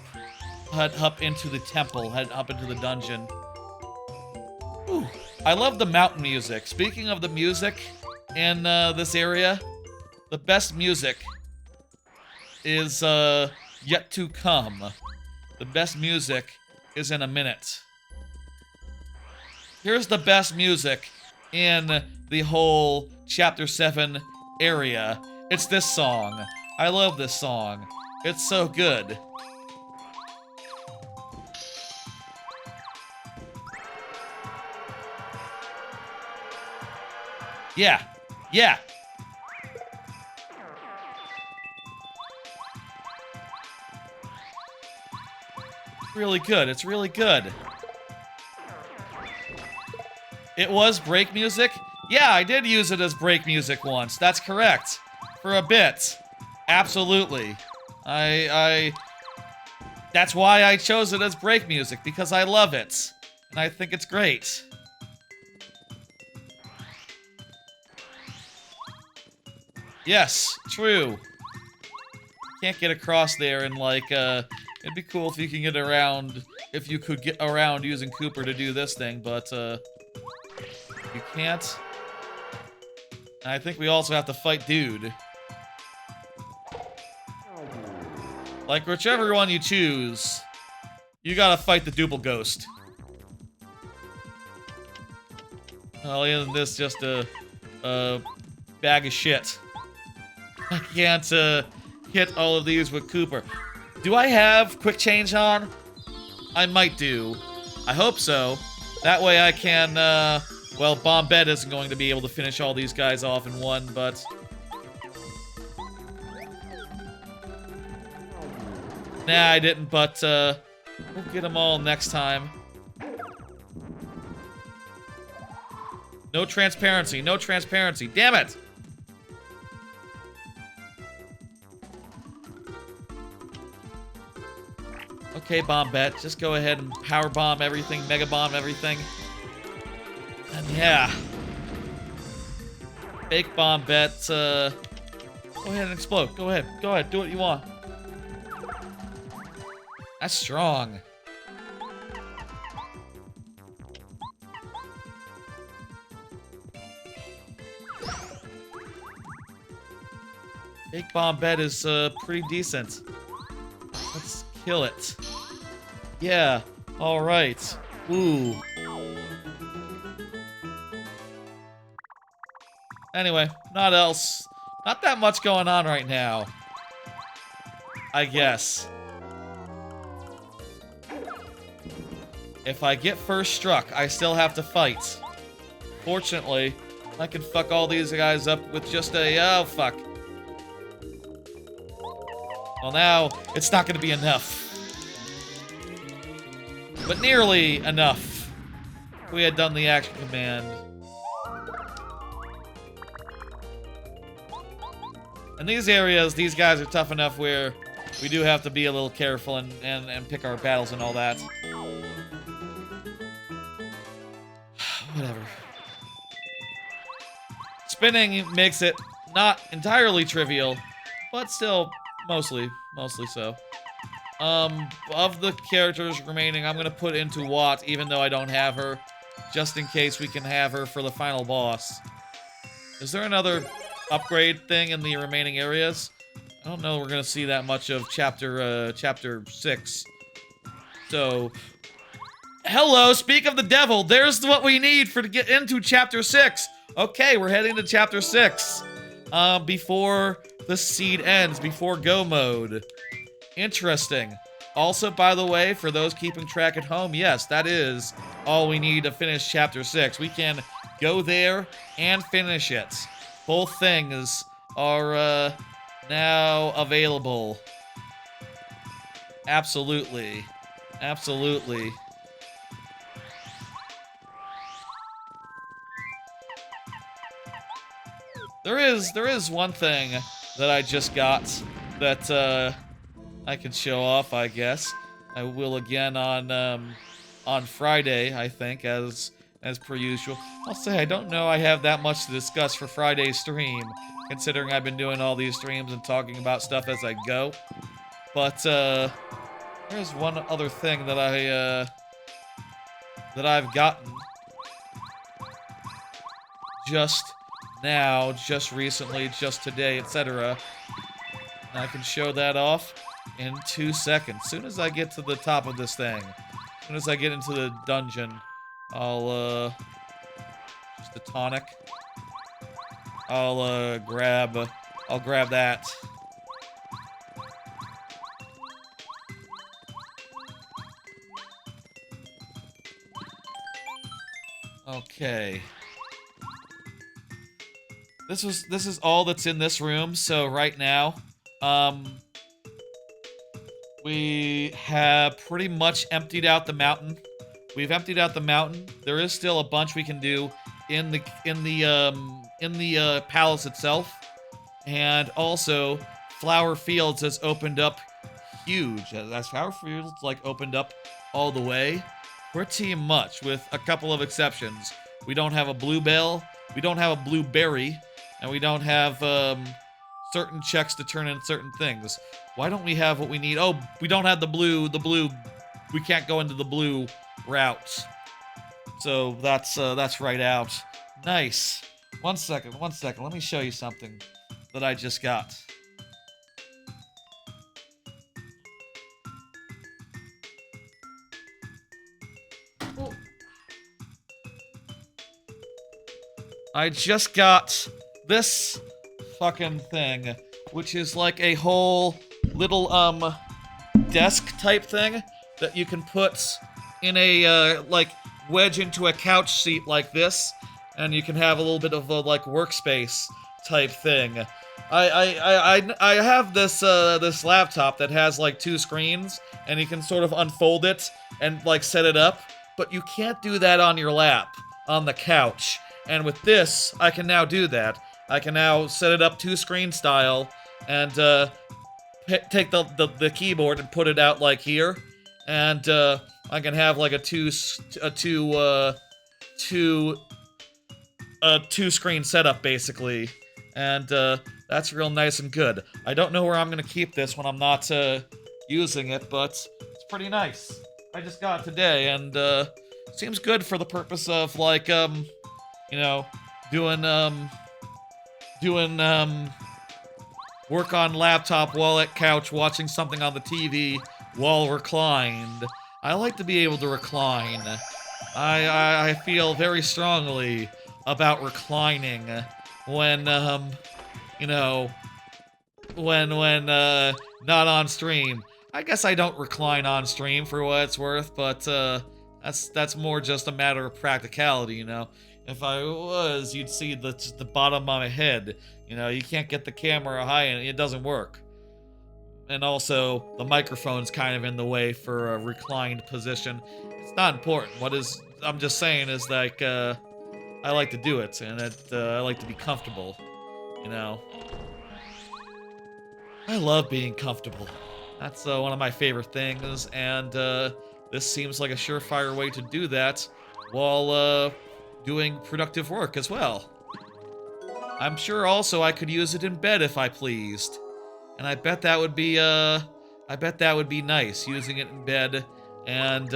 A: into the temple, head up into the dungeon. Ooh, I love the mountain music. Speaking of the music in this area, the best music is yet to come. The best music is in a minute. Here's the best music in the whole Chapter 7 area. It's this song. I love this song. It's so good. Yeah. Yeah. Really good. It's really good. It was break music? Yeah, I did use it as break music once. That's correct. For a bit. Absolutely. That's why I chose it as break music, because I love it. And I think it's great. Yes, true. Can't get across there and like, it'd be cool if you can get around, if you could get around using Cooper to do this thing, but, you can't. And I think we also have to fight Dude. Like, whichever one you choose, you gotta fight the Duple Ghost. Well, isn't this just a bag of shit? I can't, hit all of these with Cooper. Do I have quick change on? I might do. I hope so. That way I can, well, Bombette isn't going to be able to finish all these guys off in one, but... Nah, I didn't, but, we'll get them all next time. No transparency, no transparency. Damn it! Okay, Bombette, just go ahead and power bomb everything, mega bomb everything. And yeah. Fake Bombette, go ahead and explode. Go ahead, do what you want. That's strong. Fake Bombette is, pretty decent. Let's kill it. Yeah, alright. Ooh. Anyway, not that much going on right now. I guess. If I get first struck, I still have to fight. Fortunately, I can fuck all these guys up with just a, oh fuck. Well now, it's not gonna be enough. But nearly enough. If we had done the action command. In these areas, these guys are tough enough where we do have to be a little careful and pick our battles and all that. Whatever. Spinning makes it not entirely trivial, but still mostly so. Of the characters remaining, I'm gonna put into Watt, even though I don't have her, just in case we can have her for the final boss. Is there another upgrade thing in the remaining areas? I don't know we're gonna see that much of chapter 6. So, hello, speak of the devil, there's what we need to get into chapter 6. Okay, we're heading to chapter 6. Before the seed ends, before go mode. Interesting. Also, by the way, for those keeping track at home, yes, that is all we need to finish chapter 6. We can go there and finish it. Both things are, now available. Absolutely. Absolutely. There is one thing that I just got that, I can show off, I guess. I will again on Friday, I think, as as per usual. I'll say I don't know I have that much to discuss for Friday's stream, considering I've been doing all these streams and talking about stuff as I go. But, there's one other thing that I've gotten just now, just recently, just today, etc. And I can show that off in 2 seconds. As soon as I get to the top of this thing, as soon as I get into the dungeon, I'll, just a tonic. I'll grab that. Okay. This is all that's in this room, so right now, we have pretty much emptied out the mountain. We've emptied out the mountain. There is still a bunch we can do in the palace itself. And also, Flower Fields has opened up huge. As Flower Fields, like, opened up all the way, pretty much, with a couple of exceptions. We don't have a bluebell, we don't have a blueberry, and we don't have, certain checks to turn in certain things. Why don't we have what we need? Oh, we don't have the blue, we can't go into the blue route. So that's right out. Nice. One second, let me show you something that I just got. I just got this fucking thing, which is like a whole little, desk type thing that you can put in a, like, wedge into a couch seat like this, and you can have a little bit of a, like, workspace type thing. I have this, this laptop that has, like, 2 screens, and you can sort of unfold it and, like, set it up, but you can't do that on your lap, on the couch. And with this, I can now do that. I can now set it up 2-screen style, and, take the keyboard and put it out like here, and, I can have like a two-screen setup, basically. And, that's real nice and good. I don't know where I'm gonna keep this when I'm not, using it, but it's pretty nice. I just got it today, and, seems good for the purpose of, like, you know, doing work on laptop while at couch, watching something on the TV while reclined. I like to be able to recline. I feel very strongly about reclining when, you know, when not on stream. I guess I don't recline on stream for what it's worth, but, that's more just a matter of practicality, you know. If I was, you'd see the bottom of my head. You know, you can't get the camera high and it doesn't work. And also, the microphone's kind of in the way for a reclined position. It's not important. I'm just saying is like, I like to do it, and I like to be comfortable, you know. I love being comfortable. That's one of my favorite things, and this seems like a surefire way to do that while doing productive work as well. I'm sure also I could use it in bed if I pleased. And I bet that would be nice, using it in bed and,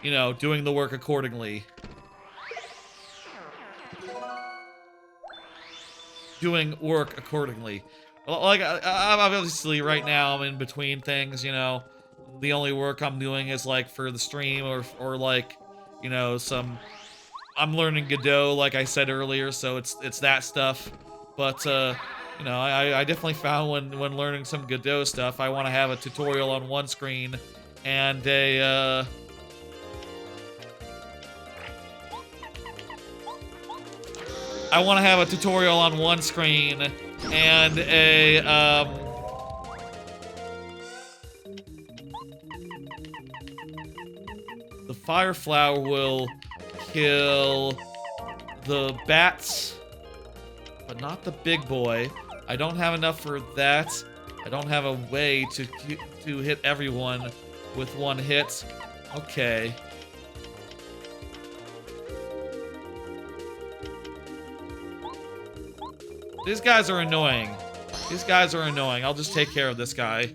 A: you know, doing the work accordingly. Doing work accordingly. Like, obviously right now I'm in between things, you know. The only work I'm doing is, like, for the stream or like, you know, I'm learning Godot, like I said earlier, so it's that stuff. But, you know, I definitely found when learning some Godot stuff, I want to have a tutorial on one screen and a, I want to have a tutorial on one screen and a, the fire flower will kill the bats, but not the big boy. I don't have enough for that. I don't have a way to hit everyone with one hit. Okay. These guys are annoying. These guys are annoying. I'll just take care of this guy.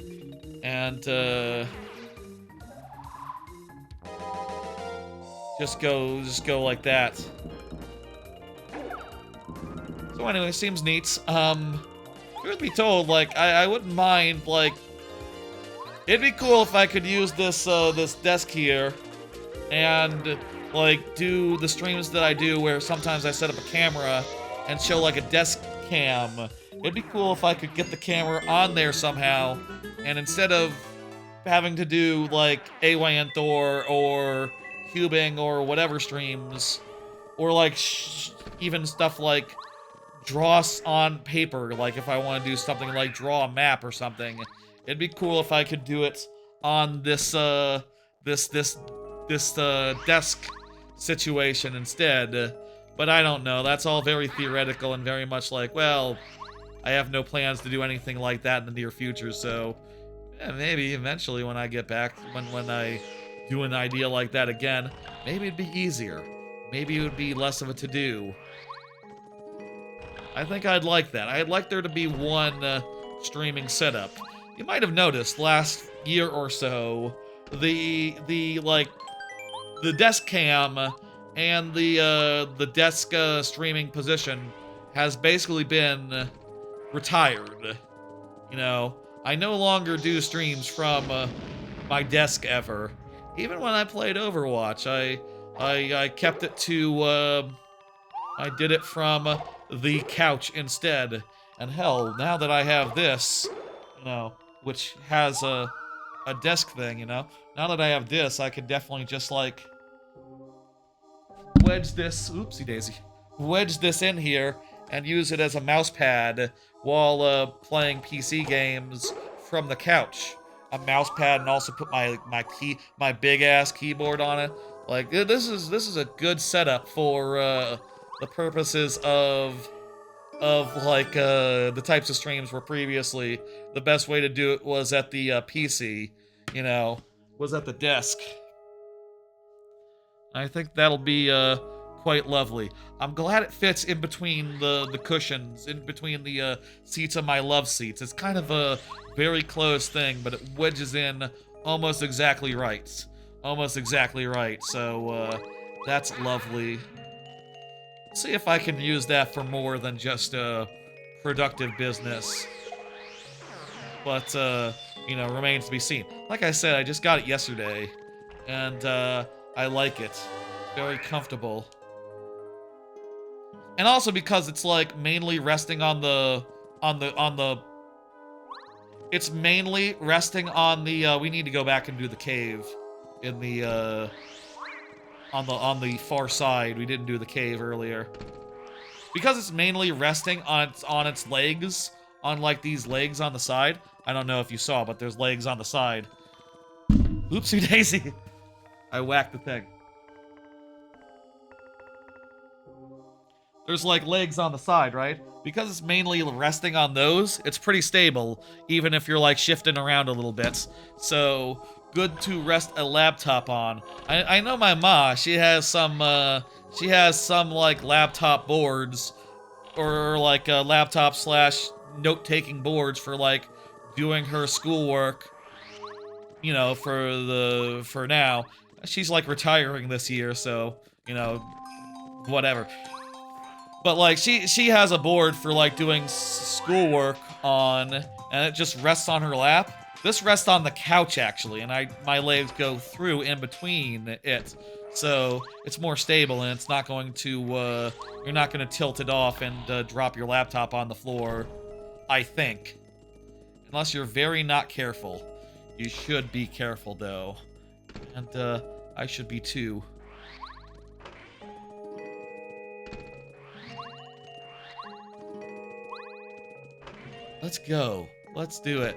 A: And, just go like that. So anyway, seems neat. Truth be told, like, I wouldn't mind, like, it'd be cool if I could use this, this desk here and, like, do the streams that I do where sometimes I set up a camera and show, like, a desk cam. It'd be cool if I could get the camera on there somehow, and instead of having to do, like, AYN Thor or cubing or whatever streams, or, like, even stuff like draw on paper, like if I want to do something like draw a map or something, it'd be cool if I could do it on this, desk situation instead. But I don't know, that's all very theoretical and very much like, well, I have no plans to do anything like that in the near future, so yeah, maybe eventually when I get back, when I do an idea like that again, maybe it'd be easier. Maybe it would be less of a to-do. I think I'd like that. I'd like there to be one streaming setup. You might have noticed last year or so, the desk cam and the desk streaming position has basically been retired. You know, I no longer do streams from my desk ever. Even when I played Overwatch, I kept it to I did it from the couch instead. And hell, now that I have this, you know, which has a desk thing, you know, now that I have this, I could definitely just like wedge this, oopsie daisy, wedge this in here and use it as a mouse pad while playing PC games from the couch. A mouse pad, and also put my big ass keyboard on it. Like this is a good setup for the purposes of like the types of streams where previously the best way to do it was at the PC, you know, was at the desk. I think that'll be quite lovely. I'm glad it fits in between the cushions, in between the seats of my love seats. It's kind of a very close thing, but it wedges in almost exactly right. Almost exactly right, so that's lovely. See if I can use that for more than just productive business. But, you know, remains to be seen. Like I said, I just got it yesterday, and I like it. Very comfortable. And also because it's like mainly resting on the it's mainly resting on the we need to go back and do the cave in the on the far side. We didn't do the cave earlier. Because it's mainly resting on its legs, on like these legs on the side. I don't know if you saw, but there's legs on the side. Oopsie daisy. I whacked the thing. There's like legs on the side, right? Because it's mainly resting on those, it's pretty stable, even if you're like shifting around a little bit. So, good to rest a laptop on. I know my ma, she has some like laptop boards, or like laptop slash note-taking boards for like doing her schoolwork, you know, for now. She's like retiring this year, so, you know, whatever. But like she has a board for like doing schoolwork on, and it just rests on her lap. This rests on the couch actually, and my legs go through in between it, so it's more stable and it's not going to you're not going to tilt it off and drop your laptop on the floor. I think, unless you're very not careful. You should be careful though, and I should be too. Let's go. Let's do it.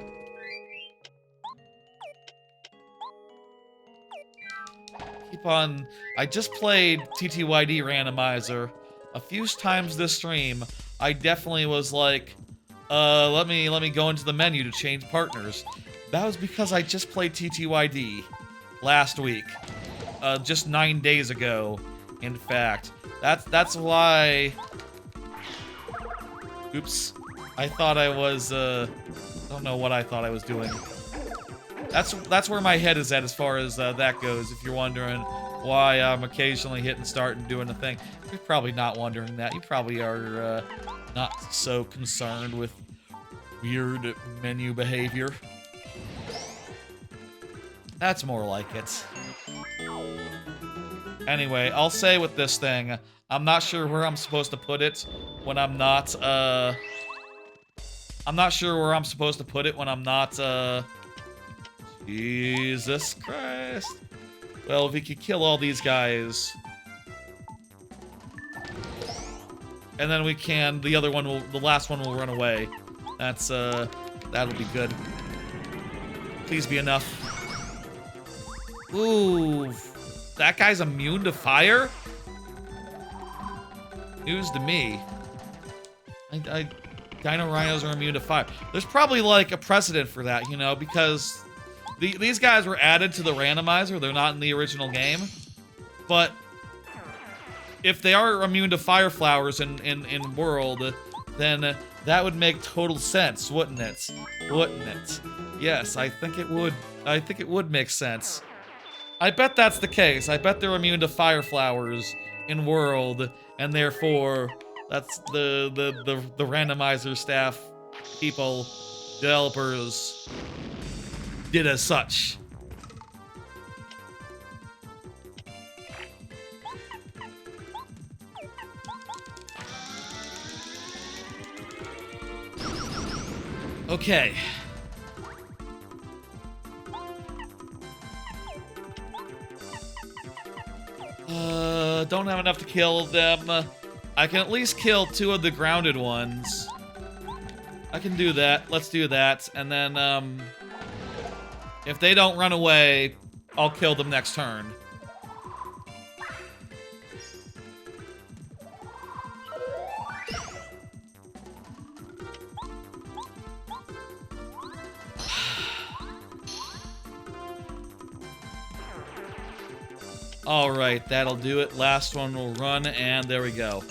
A: Keep on. I just played TTYD Randomizer a few times this stream. I definitely was like, let me go into the menu to change partners. That was because I just played TTYD last week. Just 9 days ago, in fact. That's why Oops. I thought I was, I don't know what I thought I was doing. That's where my head is at as far as that goes, if you're wondering why I'm occasionally hitting start and doing a thing. You're probably not wondering that. You probably are not so concerned with weird menu behavior. That's more like it. Anyway, I'll say with this thing, I'm not sure where I'm supposed to put it when I'm not, I'm not sure where I'm supposed to put it when I'm not, Jesus Christ. Well, if we could kill all these guys. And then we can, the last one will run away. That's, that'll be good. Please be enough. Ooh, that guy's immune to fire? News to me. Dino Rhinos are immune to fire. There's probably, like, a precedent for that, you know, because these guys were added to the randomizer. They're not in the original game. But if they are immune to fire flowers in World, then that would make total sense, wouldn't it? Wouldn't it? Yes, I think it would. I think it would make sense. I bet that's the case. I bet they're immune to fire flowers in World, and therefore that's the randomizer staff, people, developers did as such. Okay. Don't have enough to kill them. I can at least kill 2 of the grounded ones. I can do that. Let's do that. And then, if they don't run away, I'll kill them next turn. Alright, that'll do it. Last one will run, and there we go.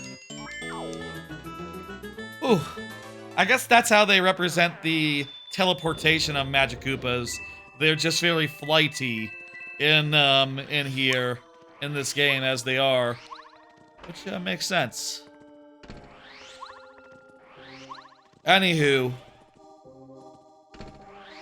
A: Ooh. I guess that's how they represent the teleportation of Magic Koopas. They're just very flighty in here, in this game, as they are. Which makes sense. Anywho.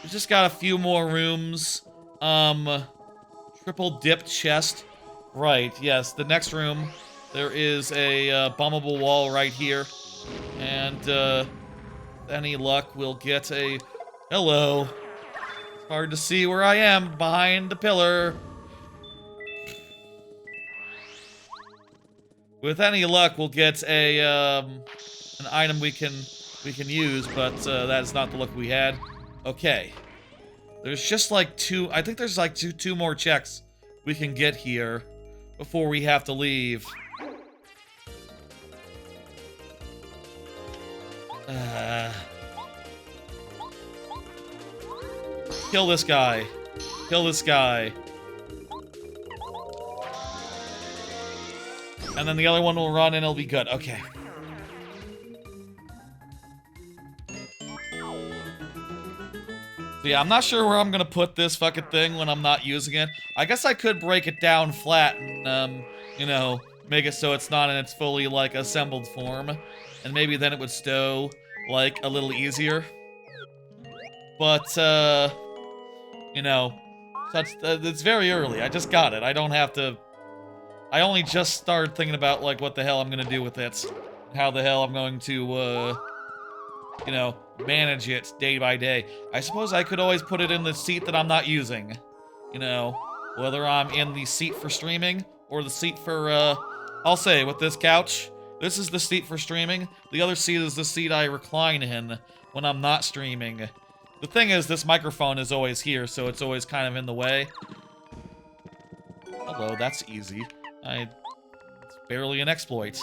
A: We just got a few more rooms. Triple dipped chest. Right, yes, the next room, there is a bombable wall right here. And, with any luck, we'll get a... Hello. It's hard to see where I am, behind the pillar. With any luck, we'll get a, an item we can use, but, that is not the luck we had. Okay. There's just like 2, I think there's like two more checks we can get here before we have to leave. Kill this guy. Kill this guy. And then the other one will run and it'll be good. Okay. So yeah, I'm not sure where I'm gonna put this fucking thing when I'm not using it. I guess I could break it down flat and, you know, make it so it's not in its fully, like, assembled form. And maybe then it would stow, like, a little easier. But, you know, it's very early. I just got it. I don't have to... I only just started thinking about, like, what the hell I'm gonna do with it. How the hell I'm going to, you know, manage it day by day. I suppose I could always put it in the seat that I'm not using. You know, whether I'm in the seat for streaming or the seat for, I'll say, with this couch, this is the seat for streaming. The other seat is the seat I recline in when I'm not streaming. The thing is, this microphone is always here, so it's always kind of in the way. Hello, that's easy. It's barely an exploit.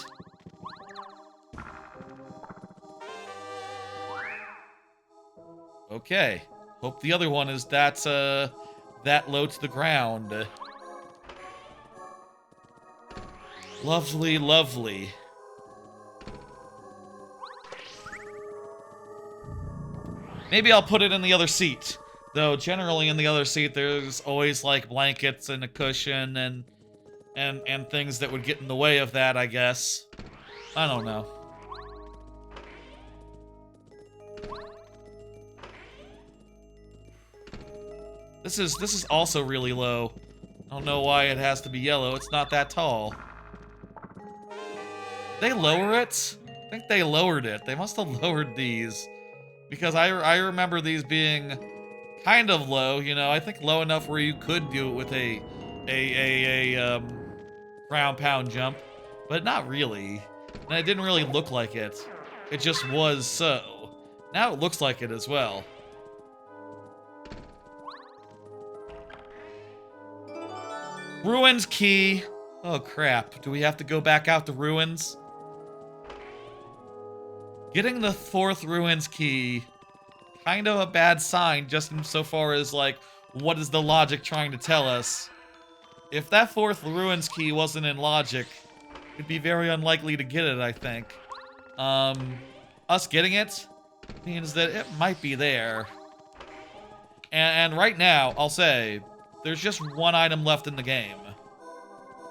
A: Okay. Hope the other one is that low to the ground. Lovely, lovely. Maybe I'll put it in the other seat. Though generally in the other seat there's always like blankets and a cushion and things that would get in the way of that, I guess. I don't know. This is also really low. I don't know why it has to be yellow. It's not that tall. They lower it? I think they lowered it. They must have lowered these. Because I remember these being kind of low, you know. I think low enough where you could do it with a ground pound jump. But not really. And it didn't really look like it. It just was so. Now it looks like it as well. Ruins key. Oh crap. Do we have to go back out to ruins? Getting the 4th ruins key. Kind of a bad sign, just insofar as, like, what is the logic trying to tell us? If that 4th ruins key wasn't in logic, it'd be very unlikely to get it, I think. Us getting it means that it might be there. And right now, I'll say, there's just one item left in the game.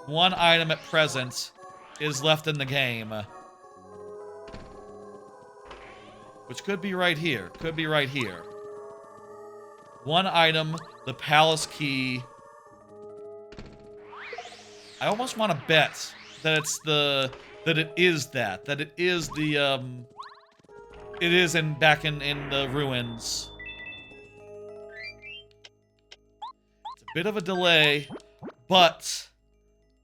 A: One item at present is left in the game. Which could be right here. Could be right here. One item, the palace key. I almost want to bet that it's the... that it is that. That it is the, it is back in the ruins. It's a bit of a delay, but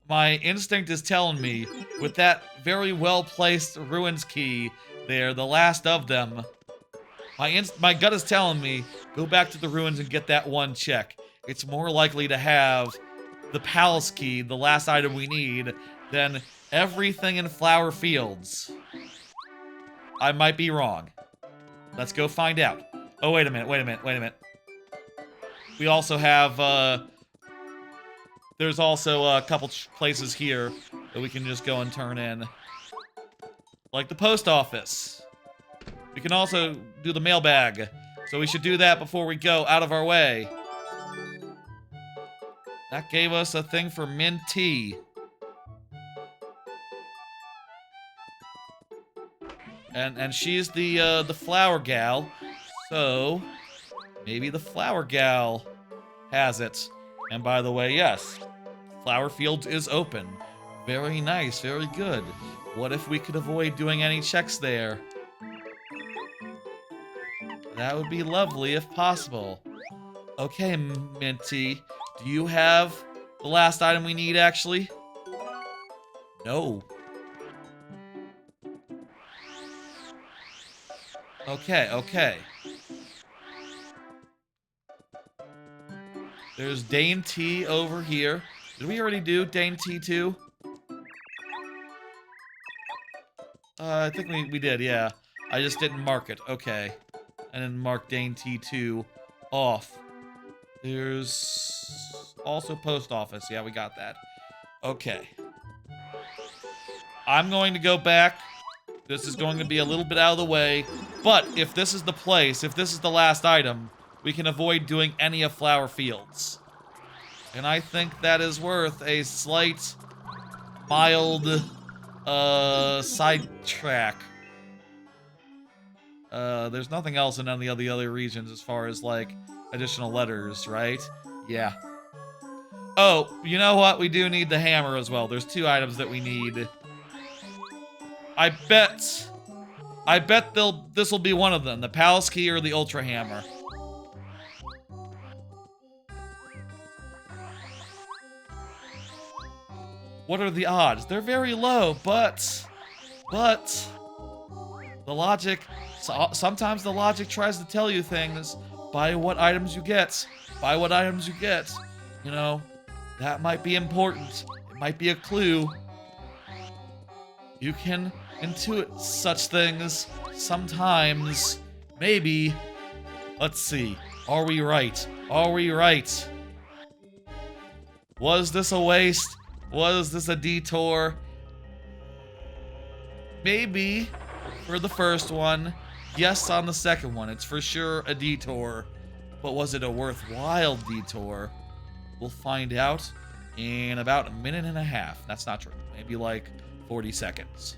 A: my instinct is telling me, with that very well-placed ruins key there, the last of them, my gut is telling me, go back to the ruins and get that one check. It's more likely to have the palace key, the last item we need, than everything in Flower Fields. I might be wrong. Let's go find out. Oh, wait a minute. We also have, there's also a couple places here that we can just go and turn in. Like the post office. We can also do the mailbag. So we should do that before we go out of our way. That gave us a thing for mint tea. And she's the flower gal. So maybe the flower gal has it. And by the way, yes, Flower Fields is open. Very nice, very good. What if we could avoid doing any checks there? That would be lovely if possible. Okay, Minty, do you have the last item we need, actually? No. Okay. There's Dainty over here. Did we already do Dainty too? I think we did, yeah. I just didn't mark it. Okay. I didn't mark Dainty 2 off. There's also post office. Yeah, we got that. Okay. I'm going to go back. This is going to be a little bit out of the way. But if this is the place, if this is the last item, we can avoid doing any of Flower Fields. And I think that is worth a slight, mild, sidetrack. There's nothing else in any of the other regions as far as, like, additional letters, right? Yeah. Oh, you know what? We do need the hammer as well. There's 2 items that we need. I bet this will be one of them. The Palace Key or the Ultra Hammer. What are the odds? They're very low, but the logic, sometimes the logic tries to tell you things by what items you get. By what items you get. You know, that might be important. It might be a clue. You can intuit such things sometimes. Maybe. Let's see. Are we right? Are we right? Was this a waste? Was this a detour? Maybe for the first one. yes on the second one. It's for sure a detour. But was it a worthwhile detour? We'll find out in about a minute and a half. That's not true. Maybe like 40 seconds.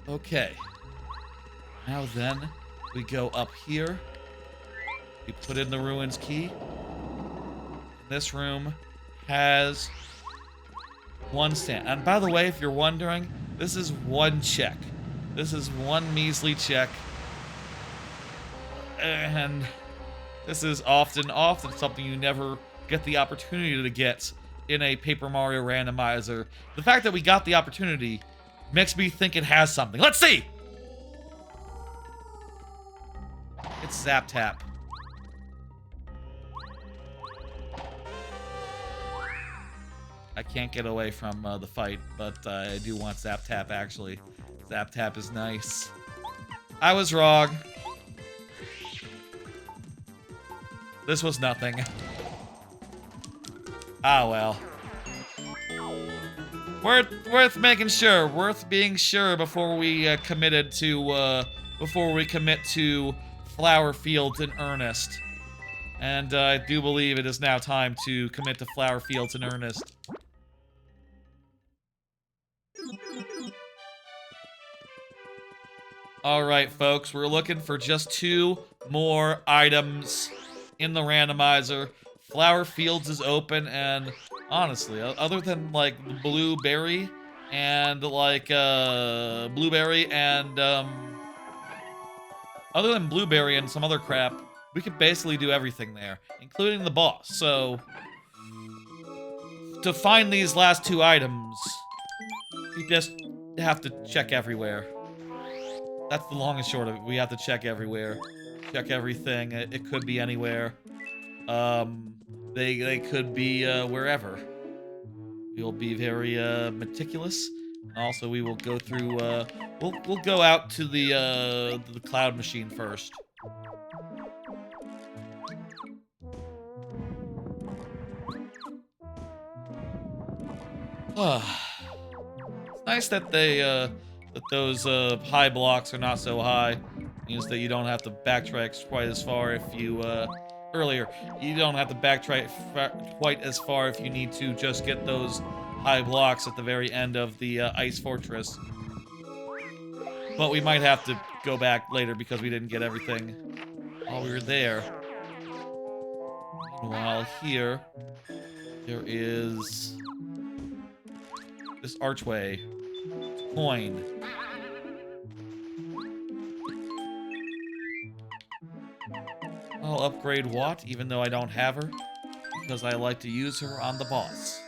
A: Okay. Now then, we go up here. We put in the ruins key. This room has one stand. And by the way, if you're wondering, this is one check. This is one measly check. And this is often something you never get the opportunity to get in a Paper Mario Randomizer. The fact that we got the opportunity makes me think it has something. Let's see! It's Zap Tap. I can't get away from the fight, but I do want Zap Tap, actually. Zap Tap is nice. I was wrong. This was nothing. Ah, well. Worth making sure. Worth being sure before we commit to Flower Fields in earnest. And I do believe it is now time to commit to Flower Fields in earnest. Alright, folks, we're looking for just 2 more items in the randomizer. Flower Fields is open, and honestly, other than, like, Blueberry and, like, Blueberry and, other than Blueberry and some other crap, we could basically do everything there, including the boss. So, to find these last 2 items, we just have to check everywhere. That's the long and short of it. We have to check everywhere. Check everything. It could be anywhere. They could be wherever. We'll be very meticulous. And also, we will go through. We'll go out to the cloud machine first. It's nice that they that those high blocks are not so high. Means that you don't have to backtrack quite as far if you you don't have to backtrack quite as far if you need to just get those high blocks at the very end of the ice fortress. But we might have to go back later because we didn't get everything while we were there. Meanwhile, here there is this archway. Coin. I'll upgrade Watt, even though I don't have her, because I like to use her on the boss.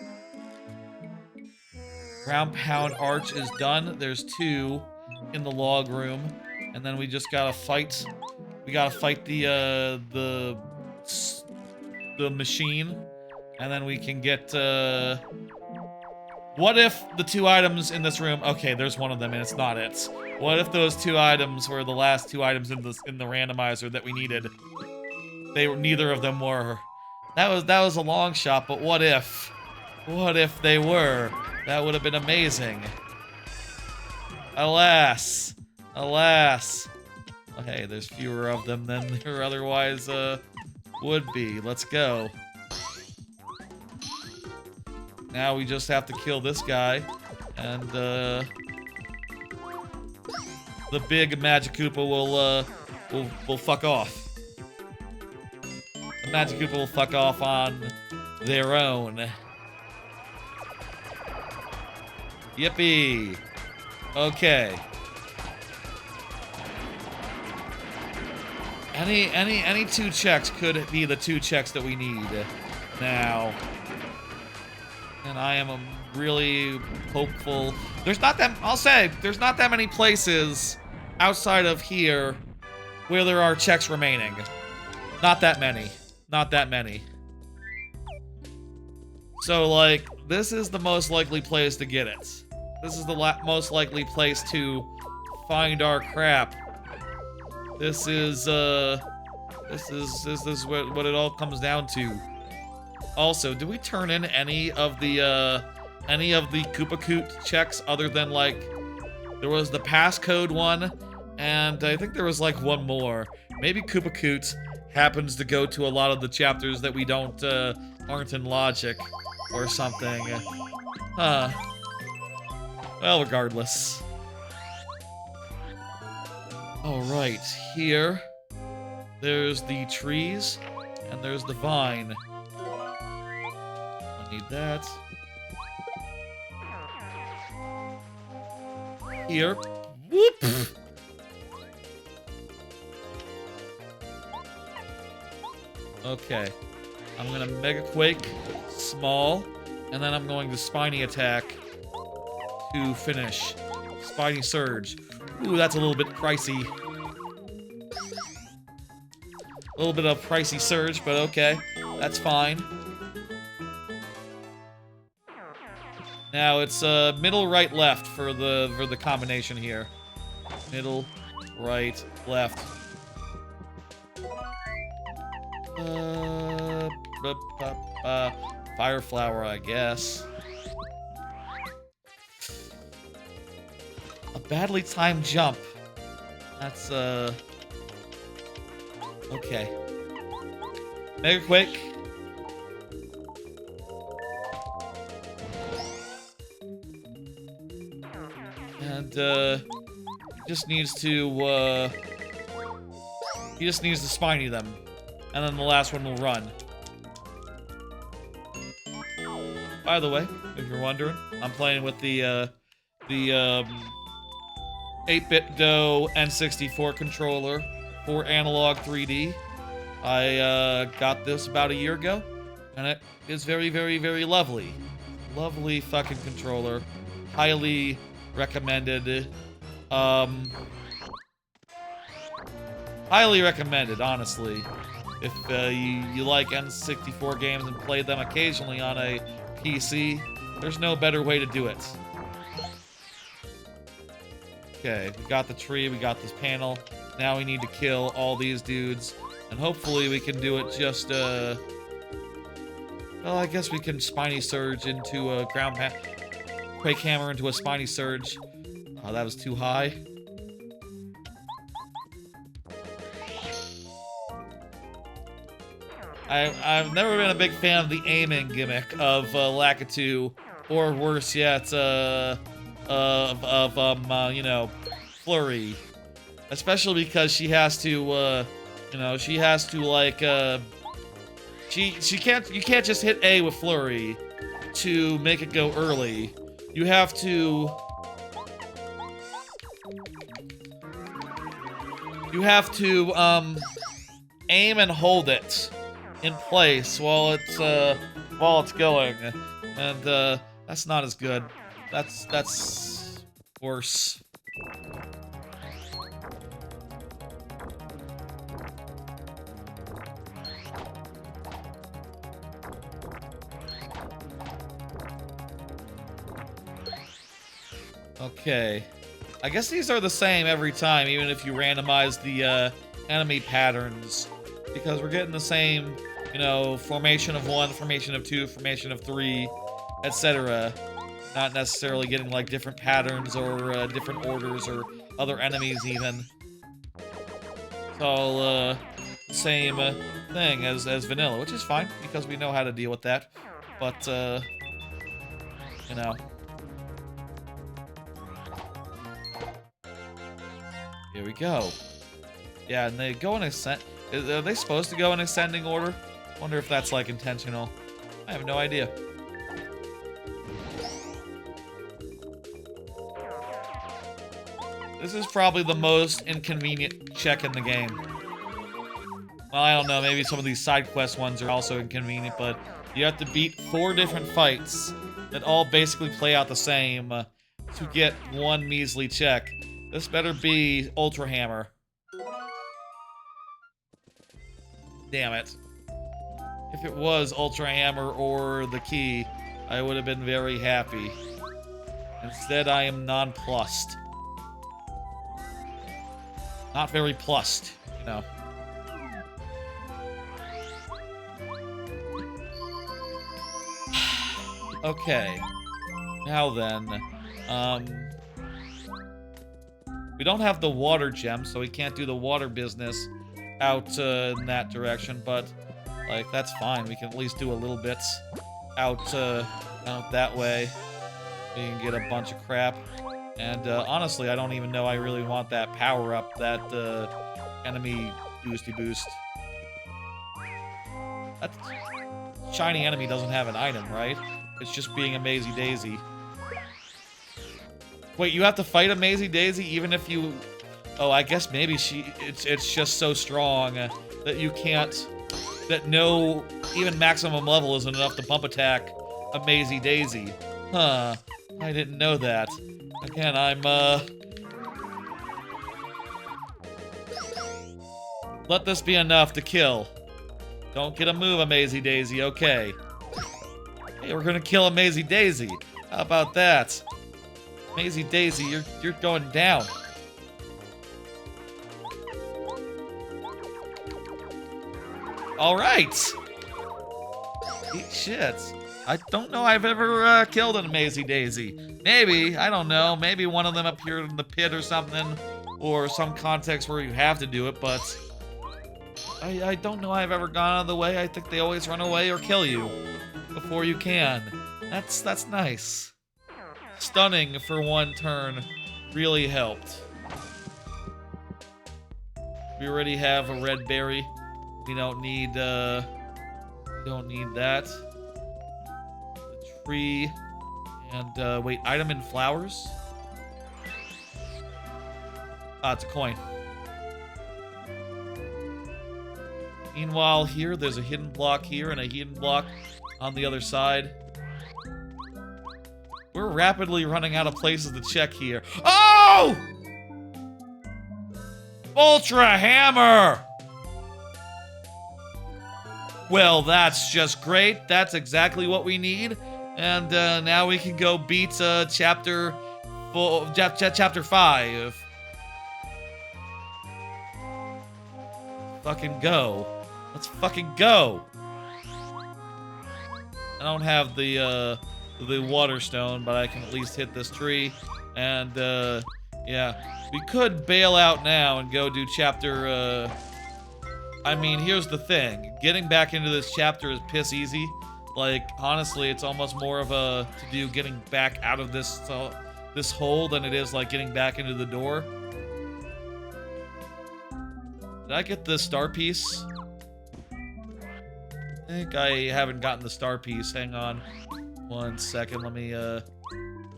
A: Ground Pound Arch is done. There's 2 in the log room, and then we just gotta fight. We gotta fight the machine, and then we can get. What if the 2 items in this room? Okay, there's one of them, and it's not it. What if those 2 items were the last 2 items in the randomizer that we needed? Neither of them were. That was a long shot, but what if? What if they were? That would have been amazing. Alas, alas. Well, hey, there's fewer of them than there otherwise would be. Let's go. Now we just have to kill this guy, and the big Magic Koopa will fuck off. The Magic Koopa will fuck off on their own. Yippee! Okay. Any 2 checks could be the 2 checks that we need now. And I am really hopeful. There's not that, I'll say, there's not that many places outside of here where there are checks remaining. Not that many. Not that many. So, like, this is the most likely place to get it. This is the most likely place to find our crap. This is, This is what it all comes down to. Also, do we turn in any of the Koopa Koot checks other than, like, there was the passcode one, and I think there was, like, one more. Maybe Koopa Koot happens to go to a lot of the chapters that we don't, aren't in logic or something. Huh. Well, regardless. Alright, here, there's the trees, and there's the vine. I need that. Here. Whoop! Okay. I'm gonna Mega Quake, small, and then I'm going to Spiny Attack to finish. Spiny Surge. Ooh, that's a little bit pricey. A little bit of pricey surge, but okay. That's fine. Now it's middle, right, left for the combination here. Middle, right, left. Fire flower, I guess. A badly timed jump. That's okay. Mega Quake. And he just needs to spiny them. And then the last one will run. By the way, if you're wondering, I'm playing with the 8-bit Do N64 controller for analog 3D. I got this about a year ago, and it is very, very, very lovely. Lovely fucking controller. Highly recommended. Highly recommended, honestly. If you like N64 games and play them occasionally on a PC, there's no better way to do it. Okay, we got the tree, we got this panel. Now we need to kill all these dudes, and hopefully we can do it just, well, I guess we can Spiny Surge into a Quake Hammer into a Spiny Surge. Oh, that was too high. I've never been a big fan of the aiming gimmick of Lakitu, or worse yet, you know, Flurry. Especially because she has to, you know, she has to, like, you can't just hit A with Flurry to make it go early. You have to... aim and hold it in place while it's going. And, that's not as good. That's worse. Okay. I guess these are the same every time, even if you randomize the enemy patterns. Because we're getting the same, you know, formation of 1, formation of 2, formation of 3, etc. Not necessarily getting, like, different patterns or different orders or other enemies, even. It's all same thing as vanilla, which is fine, because we know how to deal with that. But, you know. Here we go. Yeah, and they go in ascent. Are they supposed to go in ascending order? Wonder if that's, like, intentional. I have no idea. This is probably the most inconvenient check in the game. Well, I don't know, maybe some of these side quest ones are also inconvenient, but you have to beat 4 different fights that all basically play out the same to get one measly check. This better be Ultra Hammer. Damn it. If it was Ultra Hammer or the key, I would have been very happy. Instead, I am nonplussed. Not very plussed, you know. Okay. Now then, we don't have the water gem, so we can't do the water business out in that direction, but, like, that's fine. We can at least do a little bit out that way. We can get a bunch of crap. And, honestly, I don't even know I really want that power-up, that, enemy boosty boost. That shiny enemy doesn't have an item, right? It's just being a Mazy Daisy. Wait, you have to fight a Mazy Daisy even if you... Oh, I guess maybe it's just so strong that you can't... That no... Even maximum level isn't enough to bump attack a Mazy Daisy. Huh. I didn't know that. Again, I'm, let this be enough to kill. Don't get a move, a Mazy Daisy, okay. Hey, we're gonna kill a Mazy Daisy. How about that? Mazy Daisy, you're going down. Alright! Eat shit. I don't know I've ever killed a Mazy Daisy. Maybe, I don't know. Maybe one of them appeared in the pit or something. Or some context where you have to do it, but... I don't know I've ever gone out of the way. I think they always run away or kill you before you can. That's nice. Stunning for one turn really helped. We already have a red berry. We don't need that. The tree and wait, item and flowers. Ah, it's a coin. Meanwhile, here, there's a hidden block here and a hidden block on the other side. We're rapidly running out of places to check here. Oh! Ultra Hammer! Well, that's just great. That's exactly what we need. And now we can go beat chapter 5. Fucking go. Let's fucking go. I don't have the water stone, but I can at least hit this tree. And yeah, we could bail out now and go do chapter I mean, here's the thing. Getting back into this chapter is piss easy. Like, honestly, it's almost more of a to-do getting back out of this this hole than it is like getting back into the door. Did I get the star piece? I think I haven't gotten the star piece. Hang on 1 second. Let me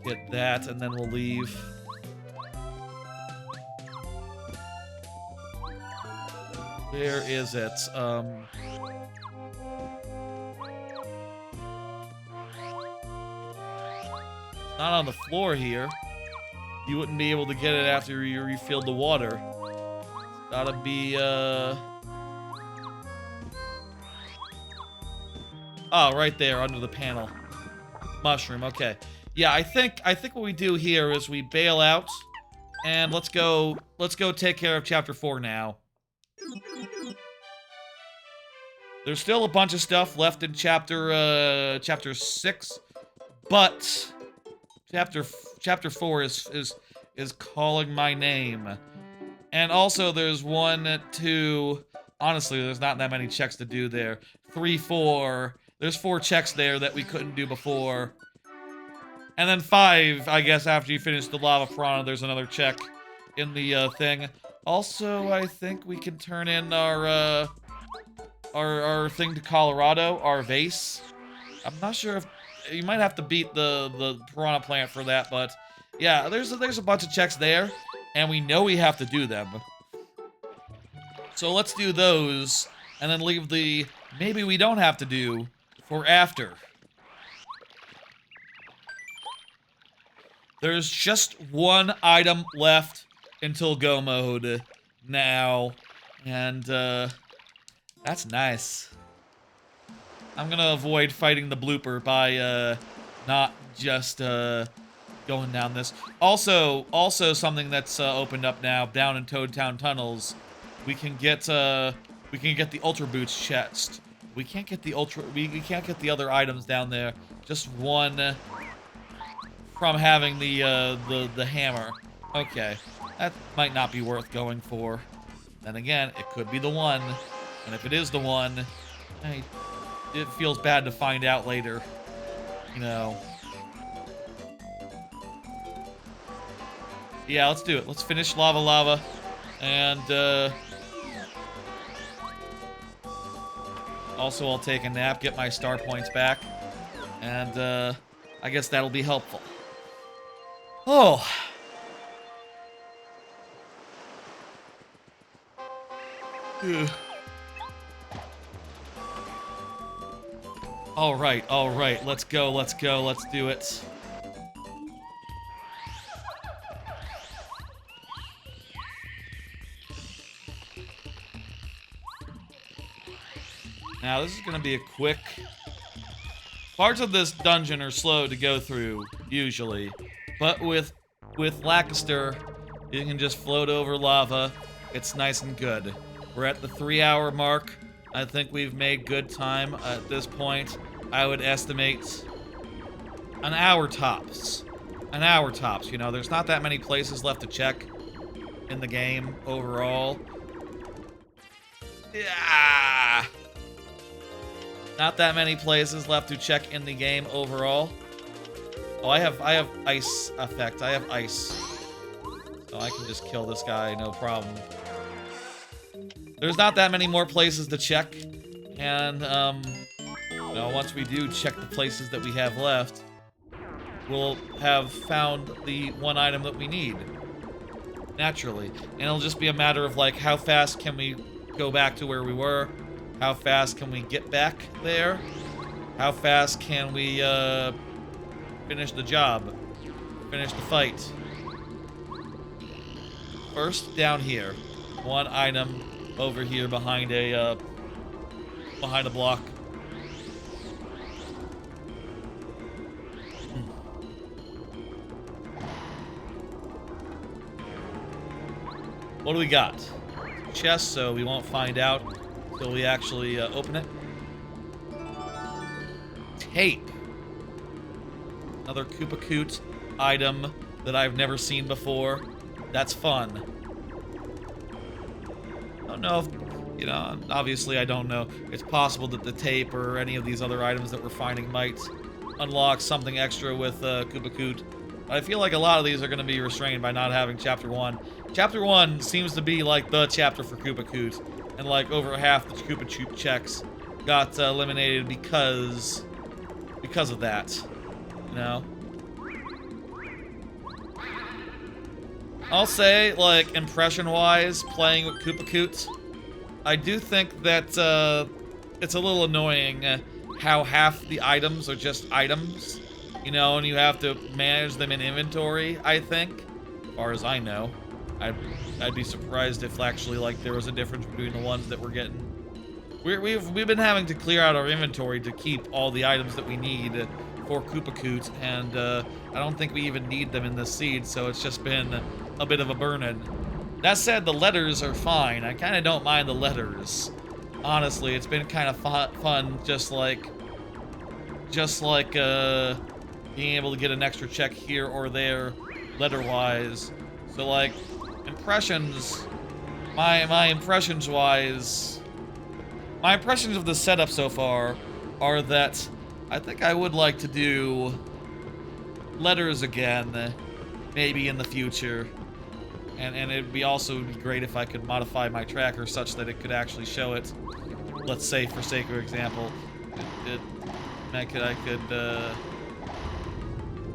A: get that and then we'll leave. Where is it? Not on the floor here. You wouldn't be able to get it after you refilled the water. It's gotta be, Oh, right there, under the panel. Mushroom, okay. Yeah, I think what we do here is we bail out, and let's go take care of chapter 4 now. There's still a bunch of stuff left in chapter 6, but chapter 4 is calling my name. And also there's 1, 2, honestly, there's not that many checks to do there. 3, 4, there's 4 checks there that we couldn't do before. And then 5, I guess, after you finish the lava piranha, there's another check in the thing. Also, I think we can turn in our thing to Colorado, our vase. I'm not sure if you might have to beat the piranha plant for that, but yeah, there's a bunch of checks there, and we know we have to do them. So let's do those, and then leave the maybe we don't have to do for after. There's just 1 item left until go mode now, and that's nice. I'm gonna avoid fighting the blooper by not just going down this. Also something that's opened up now down in Toad Town tunnels. We can get the Ultra Boots chest. We can't get the we can't get the other items down there Just one from having the hammer. Okay, that might not be worth going for. Then again, it could be the one, and if it is the one, it feels bad to find out later. You know. Yeah, let's do it. Let's finish Lava Lava, and also I'll take a nap, get my star points back, and I guess that'll be helpful. Oh. All right, let's go, let's do it. Now, this is gonna be a quick... Parts of this dungeon are slow to go through, usually. But with Lacaster, you can just float over lava. It's nice and good. We're at the 3-hour mark. I think we've made good time at this point. I would estimate an hour tops. An hour tops, you know. There's not that many places left to check in the game overall. Yeah. Not that many places left to check in the game overall. Oh, I have ice effect. I have ice. So I can just kill this guy, no problem. There's not that many more places to check. And, you know, once we do check the places that we have left, we'll have found the one item that we need. Naturally. And it'll just be a matter of, like, how fast can we go back to where we were? How fast can we get back there? How fast can we, finish the job? Finish the fight? First, down here. One item over here behind a block. What do we got? Chest, so we won't find out until we actually open it. Tape. Another Koopa Koot item that I've never seen before. That's fun. I don't know if, you know, obviously I don't know. It's possible that the tape or any of these other items that we're finding might unlock something extra with Koopa Koot. But I feel like a lot of these are going to be restrained by not having Chapter 1. Chapter 1 seems to be like the chapter for Koopa Koot. And like over half the Koopa Koot checks got eliminated because of that. You know? I'll say, like, impression-wise, playing with Koopa Koot, I do think that it's a little annoying how half the items are just items, you know, and you have to manage them in inventory, I think, as far as I know. I'd be surprised if actually, like, there was a difference between the ones that we're getting. We've been having to clear out our inventory to keep all the items that we need for Koopa Koot, and I don't think we even need them in this seed, so it's just been a bit of a burden. That said, the letters are fine. I kind of don't mind the letters. Honestly, it's been kind of fun, just like being able to get an extra check here or there, letter-wise. So, like, impressions, my impressions of the setup so far are that I think I would like to do letters again, maybe in the future. And it'd be also be great if I could modify my tracker such that it could actually show it. Let's say, for sake of example,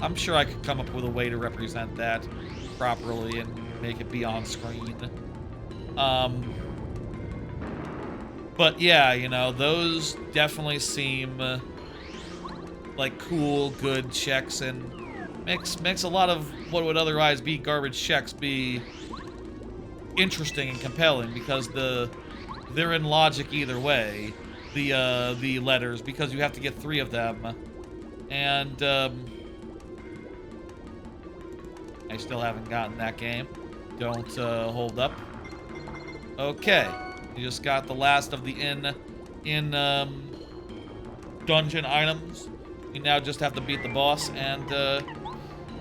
A: I'm sure I could come up with a way to represent that properly and make it be on screen. But yeah, you know, those definitely seem like cool, good checks, and makes a lot of what would otherwise be garbage checks be interesting and compelling, because they're in logic either way, the letters, because you have to get 3 of them, and I still haven't gotten that game. Don't hold up. Okay, you just got the last of the in dungeon items. We now just have to beat the boss, and,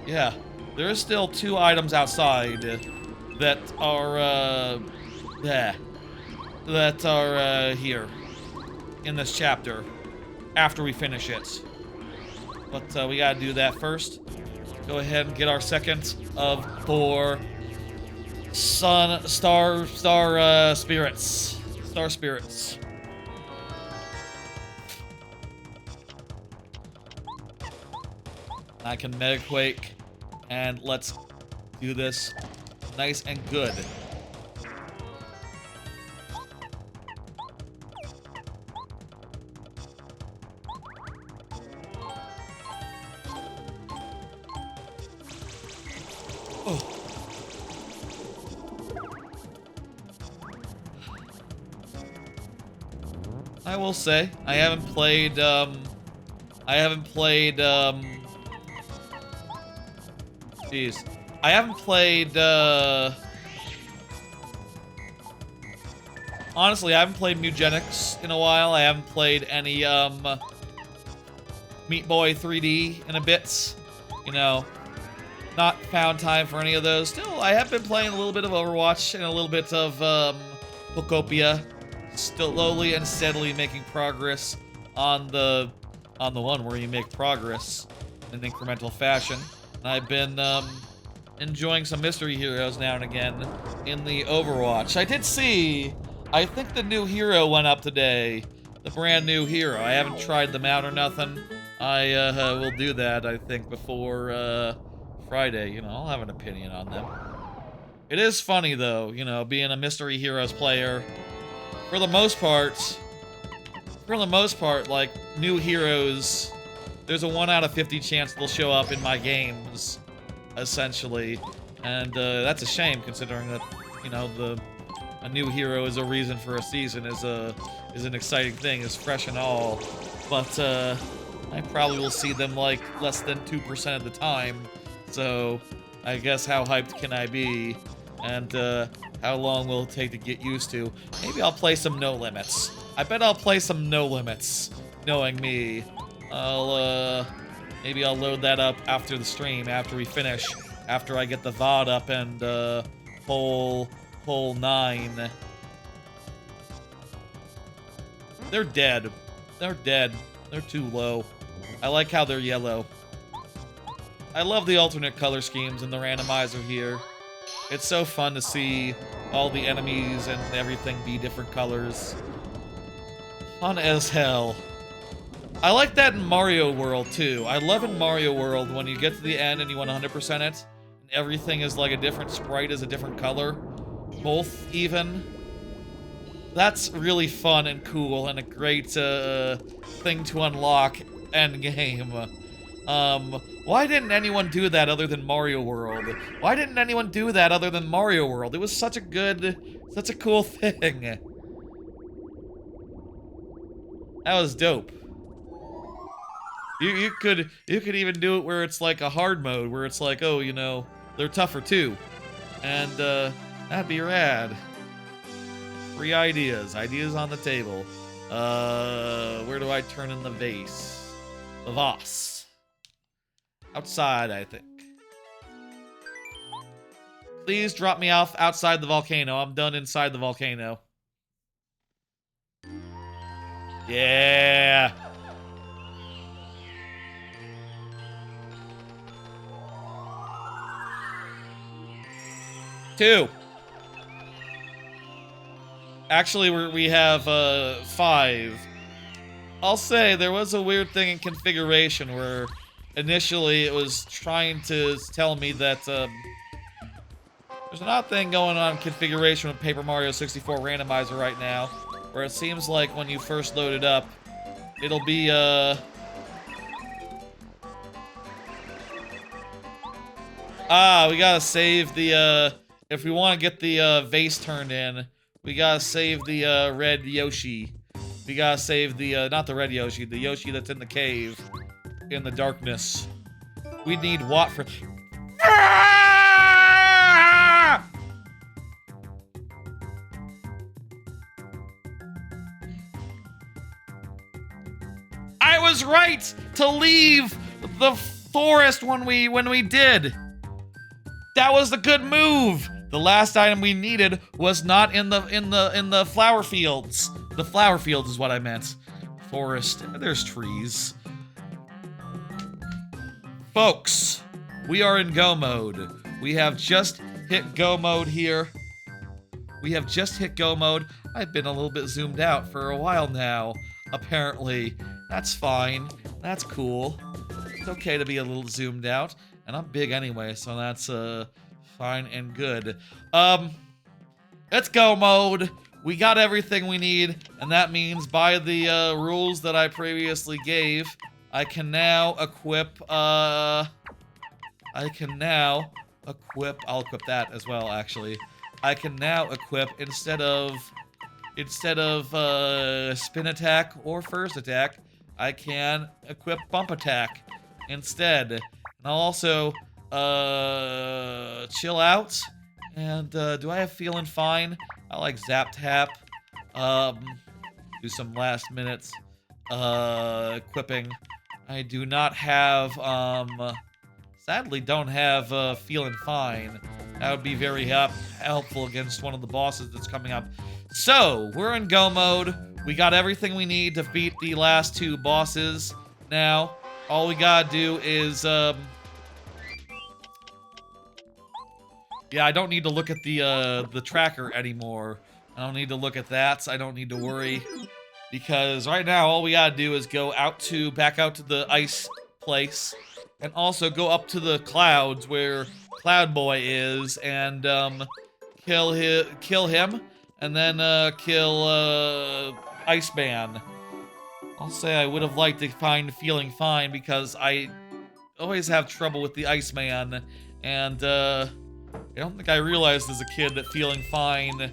A: yeah. There is still 2 items outside that are, here in this chapter after we finish it. But, we gotta do that first. Go ahead and get our second of 4 star spirits. Star spirits. I can Metaquake, and let's do this nice and good. Oh. I will say, I haven't played, jeez. I haven't played, honestly, I haven't played Mugenics in a while. I haven't played any, Meat Boy 3D in a bit. You know, not found time for any of those. Still, I have been playing a little bit of Overwatch and a little bit of, Pokopia. Slowly and steadily making progress on the one where you make progress in an incremental fashion. And I've been enjoying some mystery heroes now and again in the Overwatch. I did see, I think the new hero went up today, the brand new hero. I haven't tried them out or nothing. I will do that, I think, before Friday. You know, I'll have an opinion on them. It is funny though, you know, being a mystery heroes player. For the most part, like, new heroes, there's a 1 out of 50 chance they'll show up in my games, essentially. And, that's a shame, considering that, you know, a new hero is a reason for a season, is an exciting thing, is fresh and all. But, I probably will see them, like, less than 2% of the time. So, I guess how hyped can I be? And, how long will it take to get used to? Maybe I'll play some No Limits. I bet I'll play some No Limits, knowing me. Maybe I'll load that up after the stream, after we finish, after I get the VOD up and, hole 9. They're dead. They're dead. They're too low. I like how they're yellow. I love the alternate color schemes in the randomizer here. It's so fun to see all the enemies and everything be different colors. Fun as hell. I like that in Mario World, too. I love in Mario World when you get to the end and you want 100% it, and everything is like a different sprite is a different color. Both, even. That's really fun and cool and a great, thing to unlock endgame. Why didn't anyone do that other than Mario World? Why didn't anyone do that other than Mario World? It was such a cool thing. That was dope. You could even do it where it's like a hard mode, where it's like, oh, you know, they're tougher too. And, that'd be rad. Free ideas. Ideas on the table. Where do I turn in the vase? The vase. Outside, I think. Please drop me off outside the volcano. I'm done inside the volcano. Yeah. Two. Actually, we have 5. I'll say there was a weird thing in configuration where initially it was trying to tell me that there's an odd thing going on in configuration with Paper Mario 64 Randomizer right now, where it seems like when you first load it up, it'll be we gotta save the if we want to get the vase turned in, we gotta save the red Yoshi. We gotta save the not the red Yoshi, the Yoshi that's in the cave in the darkness. We need Watt for I was right to leave the forest when we did. That was a good move. The last item we needed was not in the flower fields. The flower fields is what I meant. Forest. There's trees. Folks, we are in go mode. We have just hit go mode here. We have just hit go mode. I've been a little bit zoomed out for a while now, apparently. That's fine. That's cool. It's okay to be a little zoomed out. And I'm big anyway, so that's fine and good. It's go mode. We got everything we need, and that means by the rules that I previously gave, I can now equip, I'll equip that as well, actually. I can now equip, instead of spin attack or first attack, I can equip bump attack instead. And I'll also, chill out. And, do I have feeling fine? I like zap tap. Do some last minutes, equipping. I do not have, sadly don't have, feeling fine. That would be very helpful against one of the bosses that's coming up. So, we're in go mode. We got everything we need to beat the last two bosses. Now, all we gotta do is, yeah, I don't need to look at the tracker anymore. I don't need to look at that. I don't need to worry. Because right now, all we gotta do is go back out to the ice place. And also go up to the clouds where Cloud Boy is and, kill him. And then, kill, Iceman. I'll say I would have liked to find feeling fine because I always have trouble with the Iceman. And, I don't think I realized as a kid that feeling fine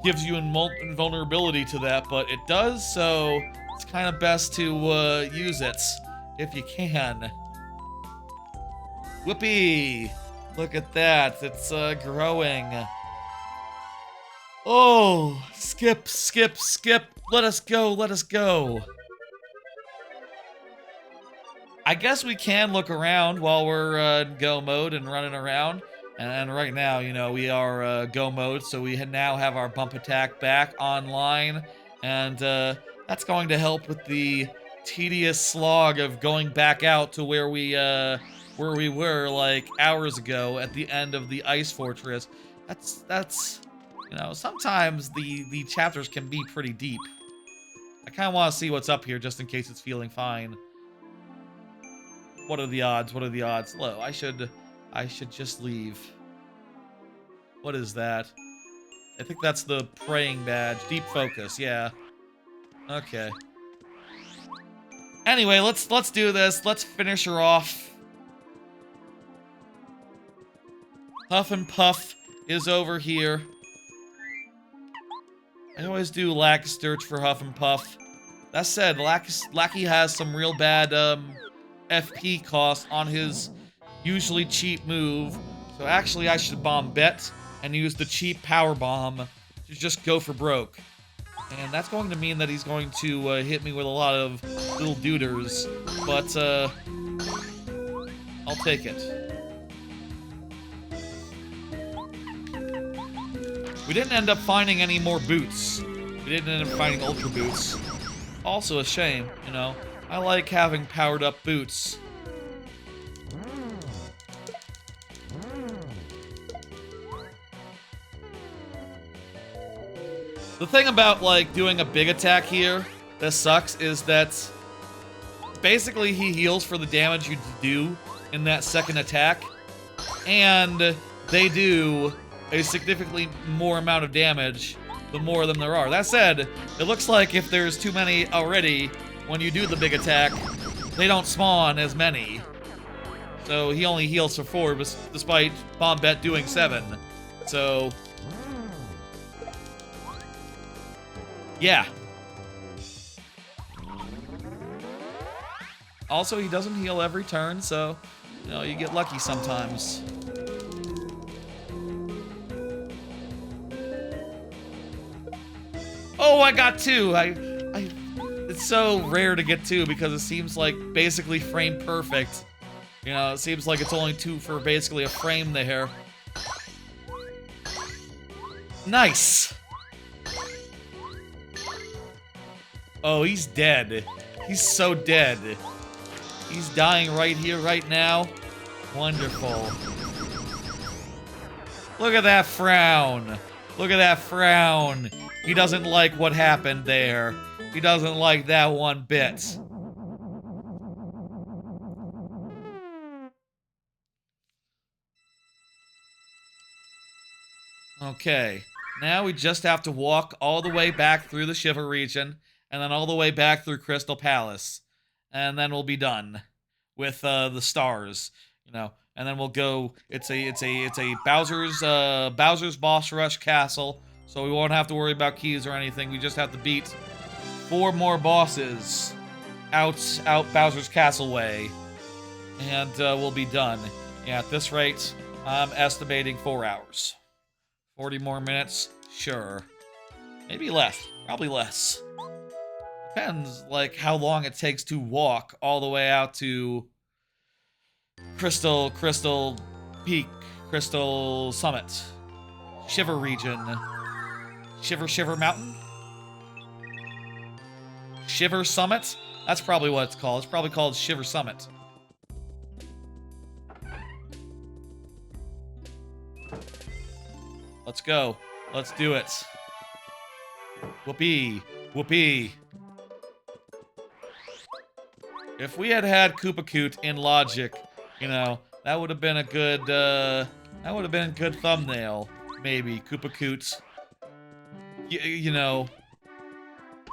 A: gives you invulnerability to that, but it does, so it's kind of best to use it if you can. Whoopee! Look at that, it's growing. Oh, skip, skip, skip. Let us go, let us go. I guess we can look around while we're in go mode and running around. And right now, you know, we are go mode, so we now have our bump attack back online. And that's going to help with the tedious slog of going back out to where we were like hours ago at the end of the ice fortress. That's you know, sometimes the chapters can be pretty deep. I kind of want to see what's up here just in case it's feeling fine. What are the odds? What are the odds? Low. I should just leave. What is that? I think that's the praying badge. Deep focus, yeah. Okay. Anyway, let's do this. Let's finish her off. Huff and Puff is over here. I always do lack search for Huff and Puff. That said, Lackey has some real bad FP cost on his usually cheap move. So actually I should bomb bet and use the cheap power bomb to just go for broke. And that's going to mean that he's going to hit me with a lot of little duders. But I'll take it. We didn't end up finding any more boots. We didn't end up finding ultra boots. Also a shame, you know. I like having powered up boots. The thing about, like, doing a big attack here that sucks is that basically he heals for the damage you do in that second attack, and they do a significantly more amount of damage the more of them there are. That said, it looks like if there's too many already, when you do the big attack, they don't spawn as many. So he only heals for 4, despite Bombette doing 7. So yeah. Also, he doesn't heal every turn, so, you know, you get lucky sometimes. Oh, I got 2. It's it's so rare to get to because it seems like basically frame perfect. You know, it seems like it's only 2 for basically a frame there. Nice! Oh, he's dead. He's so dead. He's dying right here, right now. Wonderful. Look at that frown. Look at that frown. He doesn't like what happened there. He doesn't like that one bit. Okay. Now we just have to walk all the way back through the Shiver region, and then all the way back through Crystal Palace. And then we'll be done with the stars, you know. And then we'll go. It's a Bowser's Boss Rush Castle, so we won't have to worry about keys or anything. We just have to beat 4 more bosses out Bowser's Castle way, and we'll be done. Yeah, at this rate, I'm estimating 4 hours. 40 more minutes, sure. Maybe less, probably less. Depends, like, how long it takes to walk all the way out to Crystal Peak, Crystal Summit, Shiver region, Shiver Mountain, Shiver Summit. That's probably what it's called. It's probably called Shiver Summit. Let's go. Let's do it. Whoopee, whoopee. If we had had Koopa Koot in Logic, you know, that would have been a good, thumbnail, maybe, Koopa Koot. You know,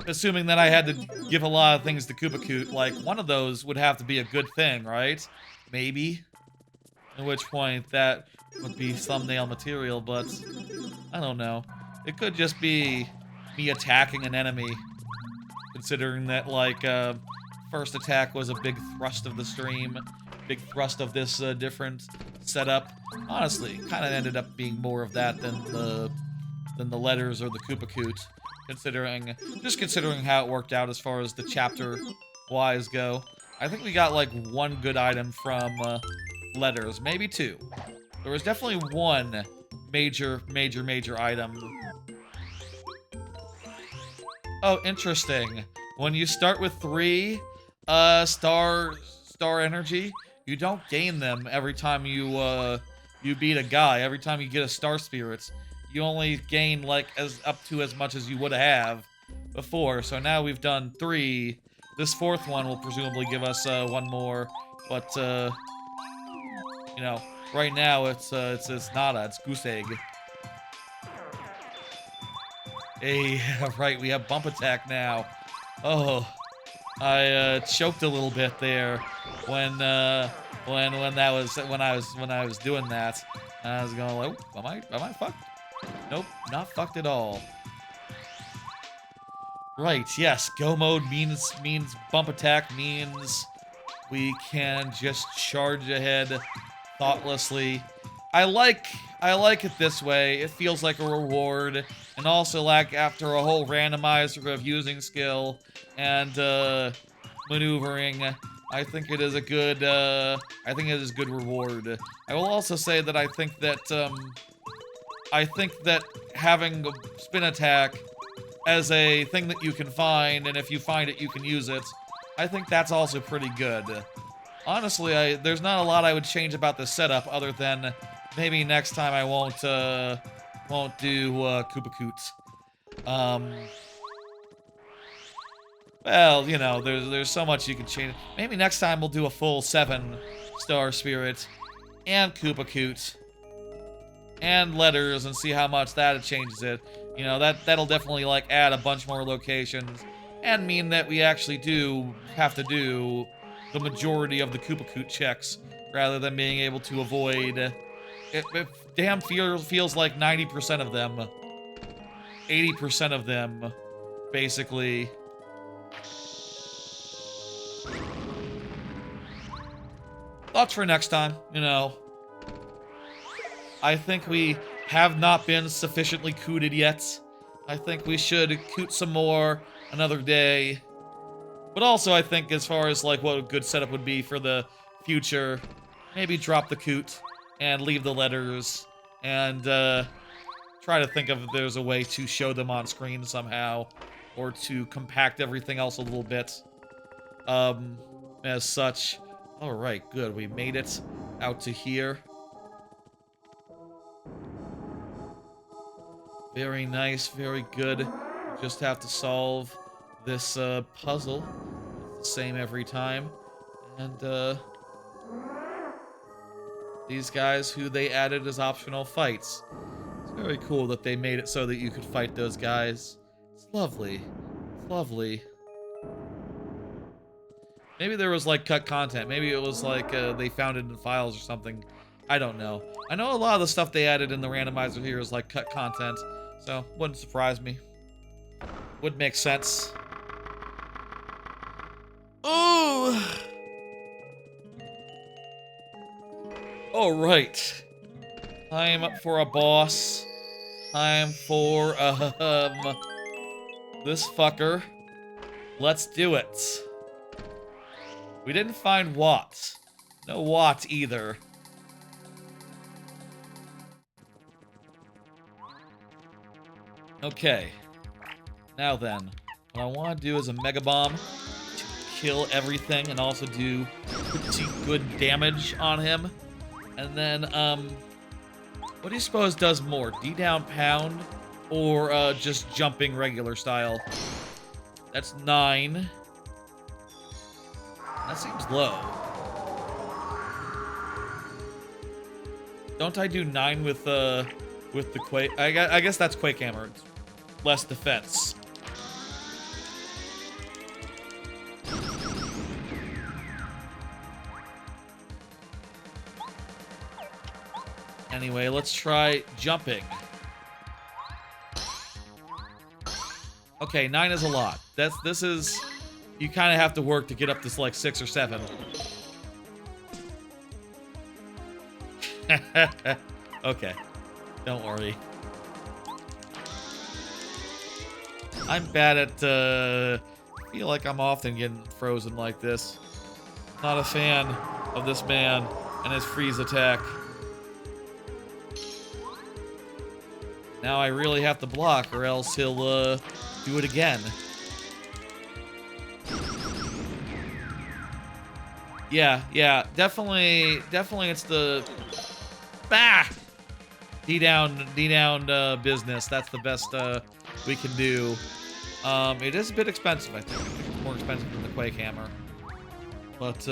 A: assuming that I had to give a lot of things to Koopa Koot, like, one of those would have to be a good thing, right? Maybe. At which point, that would be thumbnail material, but I don't know. It could just be me attacking an enemy, considering that, like, first attack was a big thrust of the stream, big thrust of this different setup. Honestly, kind of ended up being more of that than the letters or the Koopa Koot, considering how it worked out as far as the chapter-wise go. I think we got like 1 good item from letters, maybe 2. There was definitely 1 major item. Oh, interesting. When you start with 3 star energy, you don't gain them every time you beat a guy. Every time you get a star spirit, you only gain like up to as much as you would have before. So now we've done 3. This 4th one will presumably give us 1 more, but you know, right now it's nada. It's goose egg. Hey, right, we have bump attack now. Oh, I choked a little bit there when I was doing that. I was going like, oh, am I fucked? Nope, not fucked at all. Right, yes, go mode means bump attack means we can just charge ahead thoughtlessly. I like it this way. It feels like a reward, and also like after a whole randomizer of using skill and maneuvering, I think it is a good good reward. I will also say that I think that having a spin attack as a thing that you can find, and if you find it, you can use it, I think that's also pretty good. Honestly, there's not a lot I would change about the setup other than maybe next time I won't do Koopa Koot. Well, you know, there's so much you can change. Maybe next time we'll do a full 7-star spirit and Koopa Koot and letters and see how much that changes it. You know, that'll definitely like add a bunch more locations and mean that we actually do have to do the majority of the Koopa Koot checks rather than being able to avoid it. It damn feels like 90% of them, 80% of them, basically. Thoughts for next time, you know. I think we have not been sufficiently cooted yet. I think we should coot some more another day. But also, I think as far as like what a good setup would be for the future, maybe drop the Koot and leave the letters and try to think of if there's a way to show them on screen somehow or to compact everything else a little bit. As such. All right, good. We made it out to here. Very nice, very good. We just have to solve this puzzle. It's the same every time. And these guys who they added as optional fights. It's very cool that they made it so that you could fight those guys. It's lovely. It's lovely. Maybe there was like cut content. Maybe it was like they found it in files or something. I don't know. I know a lot of the stuff they added in the randomizer here is like cut content. So, wouldn't surprise me. Would make sense. Ooh! Alright. Time for a boss. Time for, this fucker. Let's do it. We didn't find Watt. No Watt either. Okay. Now then, what I want to do is a Mega Bomb to kill everything and also do pretty good damage on him. And then, what do you suppose does more? D-down pound or just jumping regular style? That's 9. That seems low. Don't I do 9 with the Quake? I guess that's Quake Hammer. It's less defense. Anyway, let's try jumping. Okay, 9 is a lot. This is... You kind of have to work to get up to like 6 or 7. Okay. Don't worry. I'm bad at, I feel like I'm often getting frozen like this. Not a fan of this man and his freeze attack. Now I really have to block or else he'll, do it again. Yeah, definitely it's the... Bah! D-down, business. That's the best, we can do. It is a bit expensive, I think. It's more expensive than the Quake Hammer. But,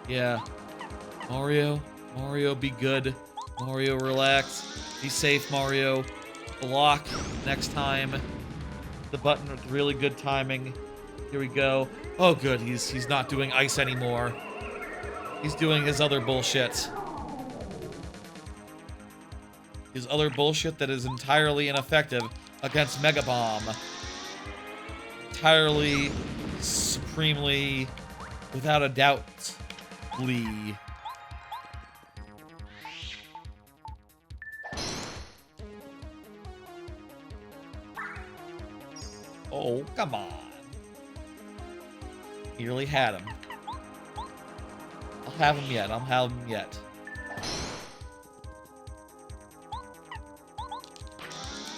A: yeah. Mario, be good. Mario, relax. Be safe, Mario. Block next time. The button with really good timing. Here we go. Oh, good. He's not doing ice anymore. He's doing his other bullshit. His other bullshit that is entirely ineffective against Mega Bomb. Entirely, supremely, without a doubt, Lee. Oh, come on. Nearly had him. I'll have him yet.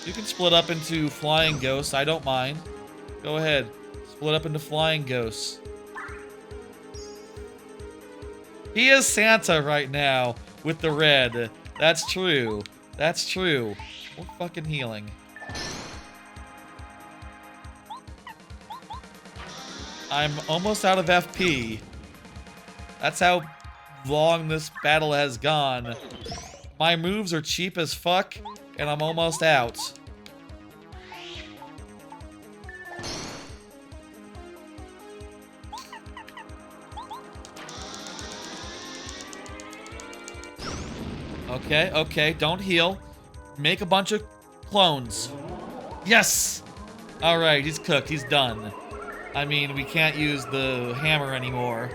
A: You can split up into flying ghosts. I don't mind. Go ahead. Split up into flying ghosts. He is Santa right now with the red. That's true. That's true. More fucking healing. I'm almost out of FP. That's how long this battle has gone. My moves are cheap as fuck, and I'm almost out. Okay, don't heal. Make a bunch of clones. Yes! Alright, he's cooked, he's done. I mean, we can't use the hammer anymore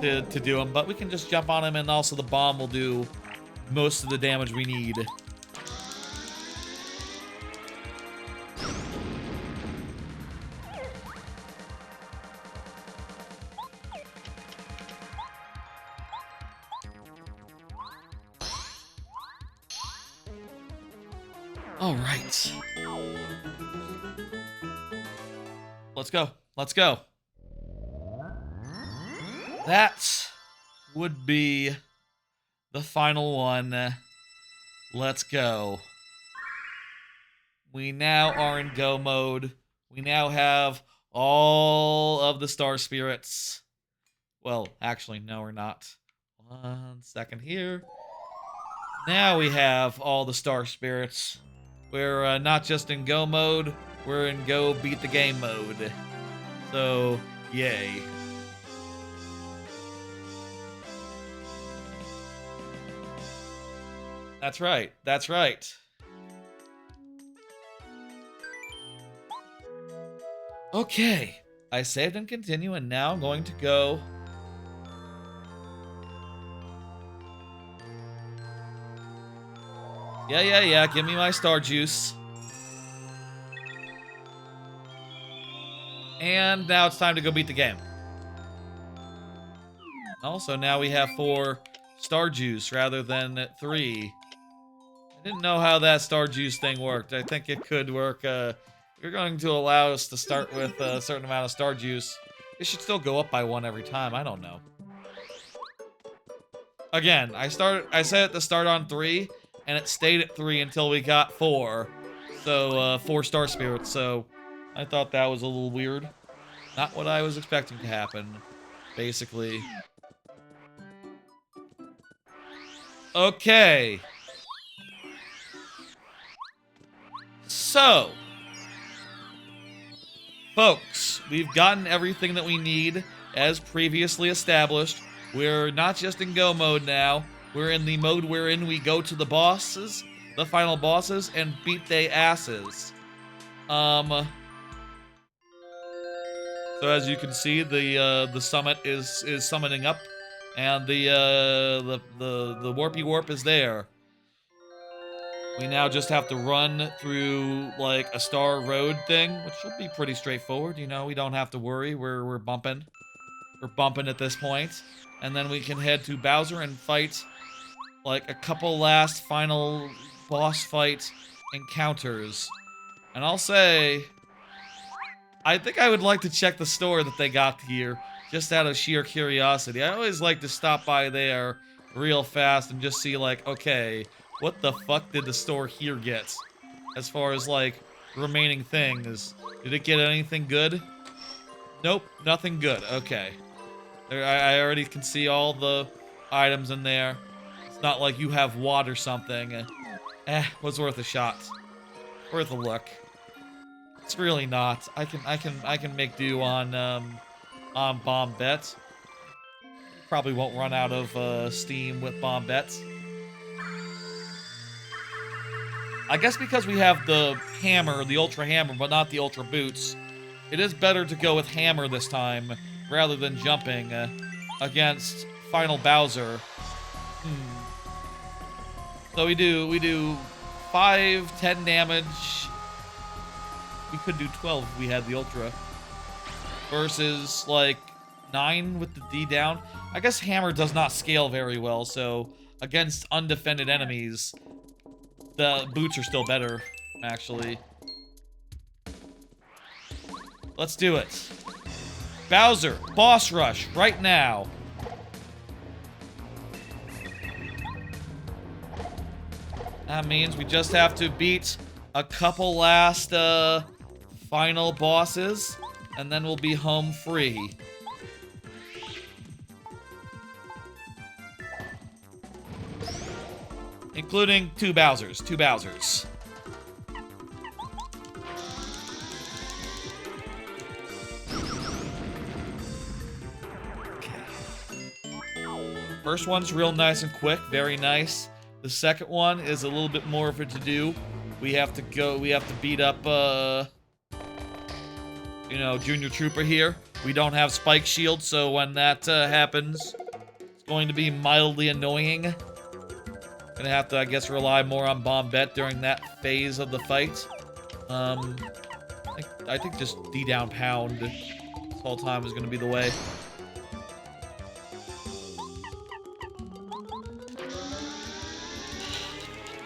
A: to do him, but we can just jump on him, and also the bomb will do most of the damage we need. All right. Let's go. Let's go. That would be the final one. Let's go. We now are in go mode. We now have all of the star spirits. Well, actually, no, we're not. 1 second here. Now we have all the star spirits. We're not just in go mode, we're in go beat the game mode. So, yay. That's right, that's right. Okay, I saved and continue, and now I'm going to go. Yeah, give me my star juice. And now it's time to go beat the game. Also, now we have 4 star juice rather than 3. I didn't know how that star juice thing worked. I think it could work. You're going to allow us to start with a certain amount of star juice. It should still go up by 1 every time. I don't know. Again, I set it to start on 3, and it stayed at 3 until we got 4. So, 4 star spirits. So, I thought that was a little weird. Not what I was expecting to happen, basically. Okay. So, folks, we've gotten everything that we need as previously established. We're not just in go mode now. We're in the mode wherein we go to the bosses, the final bosses, and beat they asses. So as you can see, the summit is summoning up, and the warpy warp is there. We now just have to run through like a star road thing, which should be pretty straightforward. You know, we don't have to worry. We're bumping. We're bumping at this point, and then we can head to Bowser and fight like a couple last final boss fight encounters. And I'll say, I think I would like to check the store that they got here, just out of sheer curiosity. I always like to stop by there real fast and just see like, okay, what the fuck did the store here get? As far as like remaining things. Did it get anything good? Nope, nothing good. Okay. I already can see all the items in there. It's not like you have WAD or something. Was worth a shot. Worth a look. It's really not. I can make do on bomb bets. Probably won't run out of steam with bomb bets. I guess because we have the hammer, the ultra hammer, but not the ultra boots, it is better to go with hammer this time rather than jumping against Final Bowser. So we do 5, 10 damage. We could do 12 if we had the ultra. Versus like 9 with the D down. I guess hammer does not scale very well, so against undefended enemies, the boots are still better, actually. Let's do it. Bowser, boss rush, right now. That means we just have to beat a couple last, final bosses, and then we'll be home free. Including 2 Bowsers. 2 Bowsers. Okay. First one's real nice and quick. Very nice. The second one is a little bit more of a to-do. We have to beat up, you know, Junior Trooper here. We don't have Spike Shield, so when that happens, it's going to be mildly annoying. Gonna have to, I guess, rely more on Bombette during that phase of the fight. I think just D down pound this whole time is gonna be the way.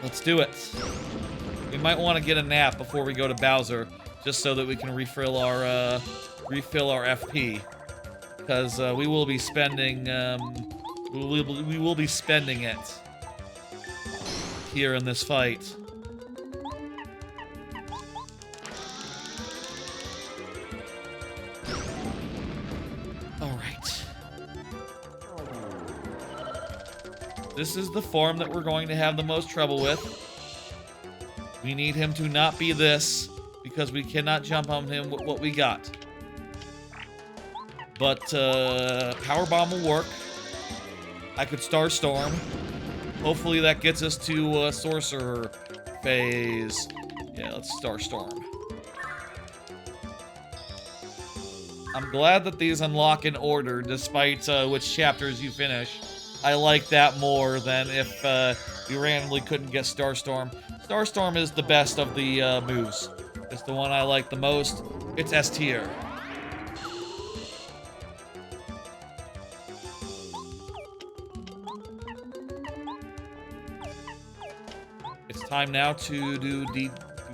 A: Let's do it. We might want to get a nap before we go to Bowser, just so that we can refill our FP. Because we will be spending we will be spending it here in this fight. Alright. This is the form that we're going to have the most trouble with. We need him to not be this, because we cannot jump on him with what we got. But, Power Bomb will work. I could Star Storm. Hopefully that gets us to, Sorcerer phase. Yeah, let's Star Storm. I'm glad that these unlock in order, despite, which chapters you finish. I like that more than if, you randomly couldn't get Star Storm. Star Storm is the best of the, moves. It's the one I like the most. It's S tier. It's time now to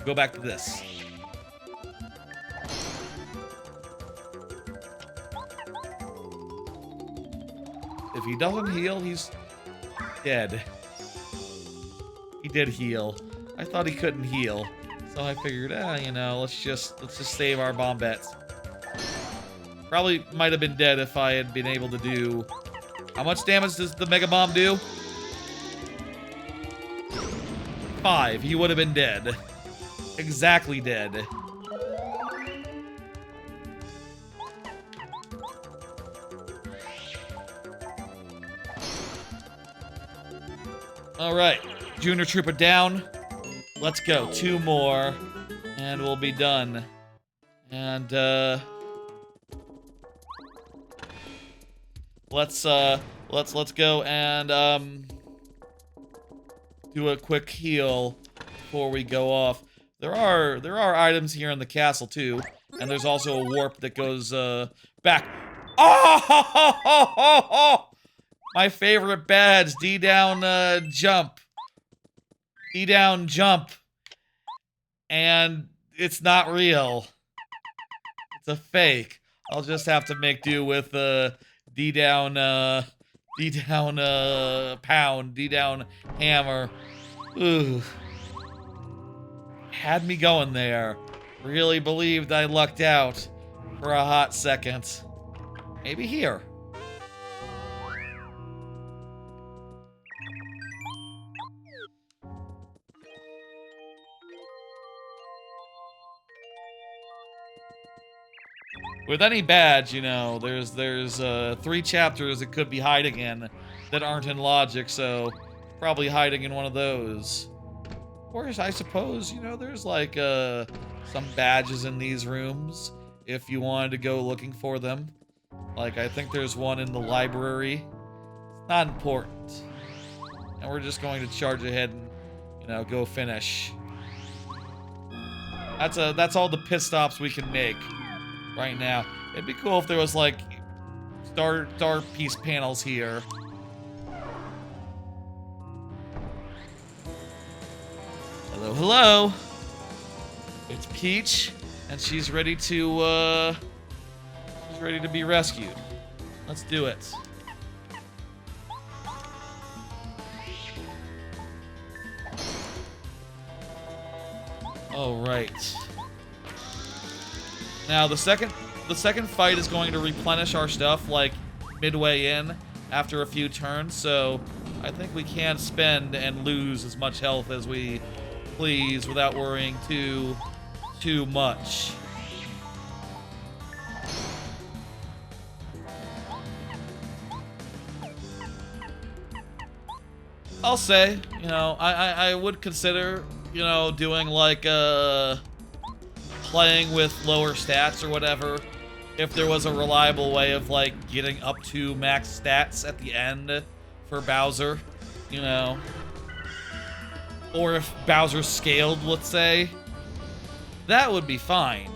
A: go back to this. If he doesn't heal, he's dead. He did heal. I thought he couldn't heal. So I figured, you know, let's just save our bombets. Probably might have been dead if I had been able to do... How much damage does the Mega Bomb do? 5. He would have been dead. Exactly dead. Alright. Junior Trooper down. Let's go. 2 more. And we'll be done. And, let's go and, do a quick heal before we go off. There are items here in the castle, too. And there's also a warp that goes, back. Oh! My favorite badge, D down, jump. D down, jump. And it's not real. It's a fake. I'll just have to make do with, D down, pound, D down, hammer. Ooh. Had me going there. Really believed I lucked out for a hot second. Maybe here. With any badge, you know, there's 3 chapters it could be hiding in that aren't in logic, so probably hiding in one of those. Or I suppose, you know, there's like some badges in these rooms if you wanted to go looking for them. Like, I think there's one in the library. It's not important. And we're just going to charge ahead and, you know, go finish. That's all the pit stops we can make right now. It'd be cool if there was like star piece panels here. Hello, hello. It's Peach, and she's ready to be rescued. Let's do it. All right. Now the second fight is going to replenish our stuff like midway in after a few turns, so I think we can spend and lose as much health as we please without worrying too much. I'll say, you know, I would consider, you know, doing like playing with lower stats or whatever, if there was a reliable way of like getting up to max stats at the end for Bowser, you know. Or if Bowser scaled, let's say, that would be fine.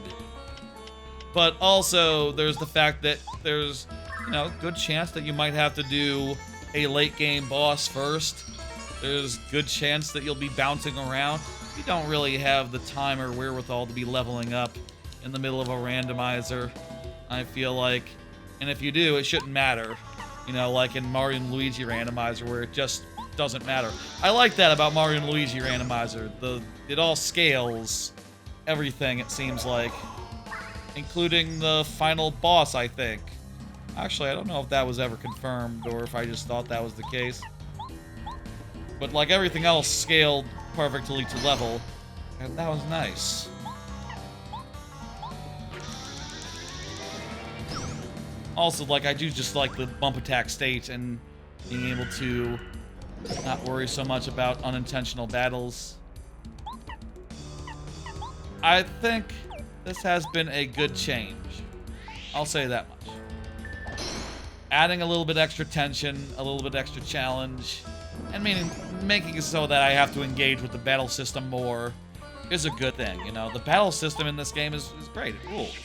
A: But also, there's the fact that there's, you know, good chance that you might have to do a late game boss first. There's good chance that you'll be bouncing around. you don't really have the time or wherewithal to be leveling up in the middle of a randomizer, I feel like. And if you do, it shouldn't matter. You know, like in Mario and Luigi Randomizer, where it just doesn't matter. I like that about Mario and Luigi Randomizer. It all scales everything, it seems like. Including the final boss, I think. Actually, I don't know if that was ever confirmed, or if I just thought that was the case. But, like, everything else scaled perfectly to level, and that was nice. Also, like, I do just like the bump attack state and being able to not worry so much about unintentional battles. I think this has been a good change. I'll say that much. Adding a little bit extra tension, a little bit extra challenge, and making it so that I have to engage with the battle system more is a good thing, you know? The battle system in this game is great. It rules.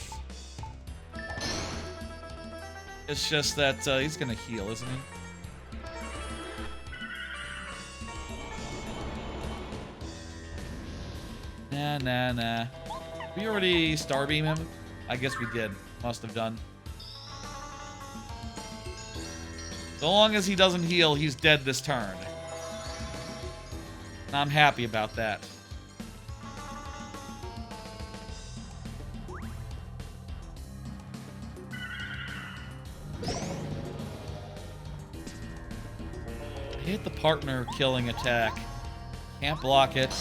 A: It's just that he's gonna heal, isn't he? Nah. We already Starbeam him? I guess we did. Must have done. So long as he doesn't heal, he's dead this turn. And I'm happy about that. I hate the partner killing attack. Can't block it.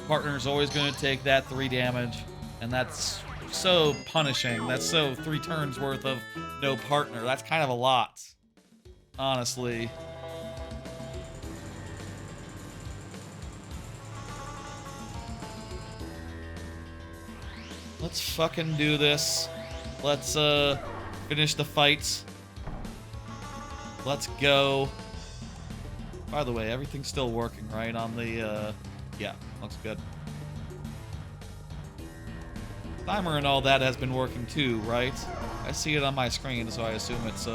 A: Partner's always going to take that 3 damage. And that's so punishing. That's so 3 turns worth of no partner. That's kind of a lot. Honestly. Let's fucking do this. Let's finish the fight. Let's go. By the way, everything's still working, right? On the, yeah, looks good. Timer and all that has been working too, right? I see it on my screen, so I assume it's,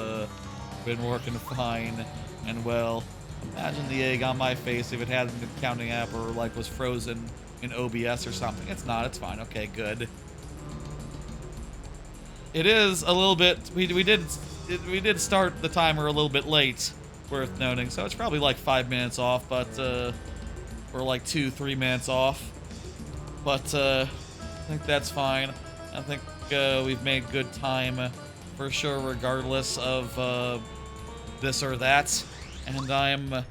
A: been working fine and well. Imagine the egg on my face if it hadn't been counting app or, like, was frozen in OBS or something. It's not, it's fine. Okay, good. It is a little bit, we did start the timer a little bit late, worth noting, so it's probably like 5 minutes off, but or like 2-3 minutes off, but I think that's fine. I think we've made good time for sure, regardless of this or that, and I'm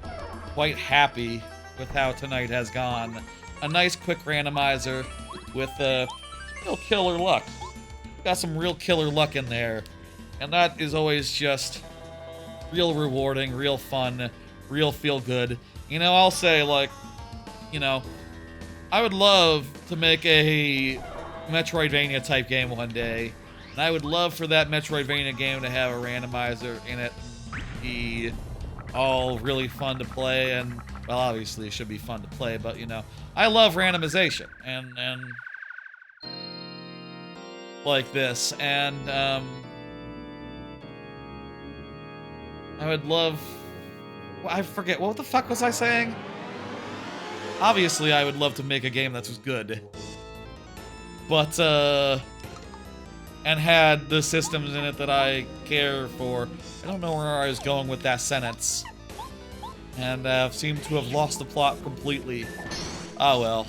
A: quite happy with how tonight has gone. A nice quick randomizer with real killer luck. Got some real killer luck in there, and that is always just real rewarding, real fun, real feel good. You know, I'll say, like, you know, I would love to make a Metroidvania type game one day, and I would love for that Metroidvania game to have a randomizer in it and be all really fun to play, and, well, obviously it should be fun to play, but, you know, I love randomization, and like this, and I would love, I forget, what the fuck was I saying? Obviously I would love to make a game that was good, but and had the systems in it that I care for. I don't know where I was going with that sentence, and seem to have lost the plot completely. Oh well.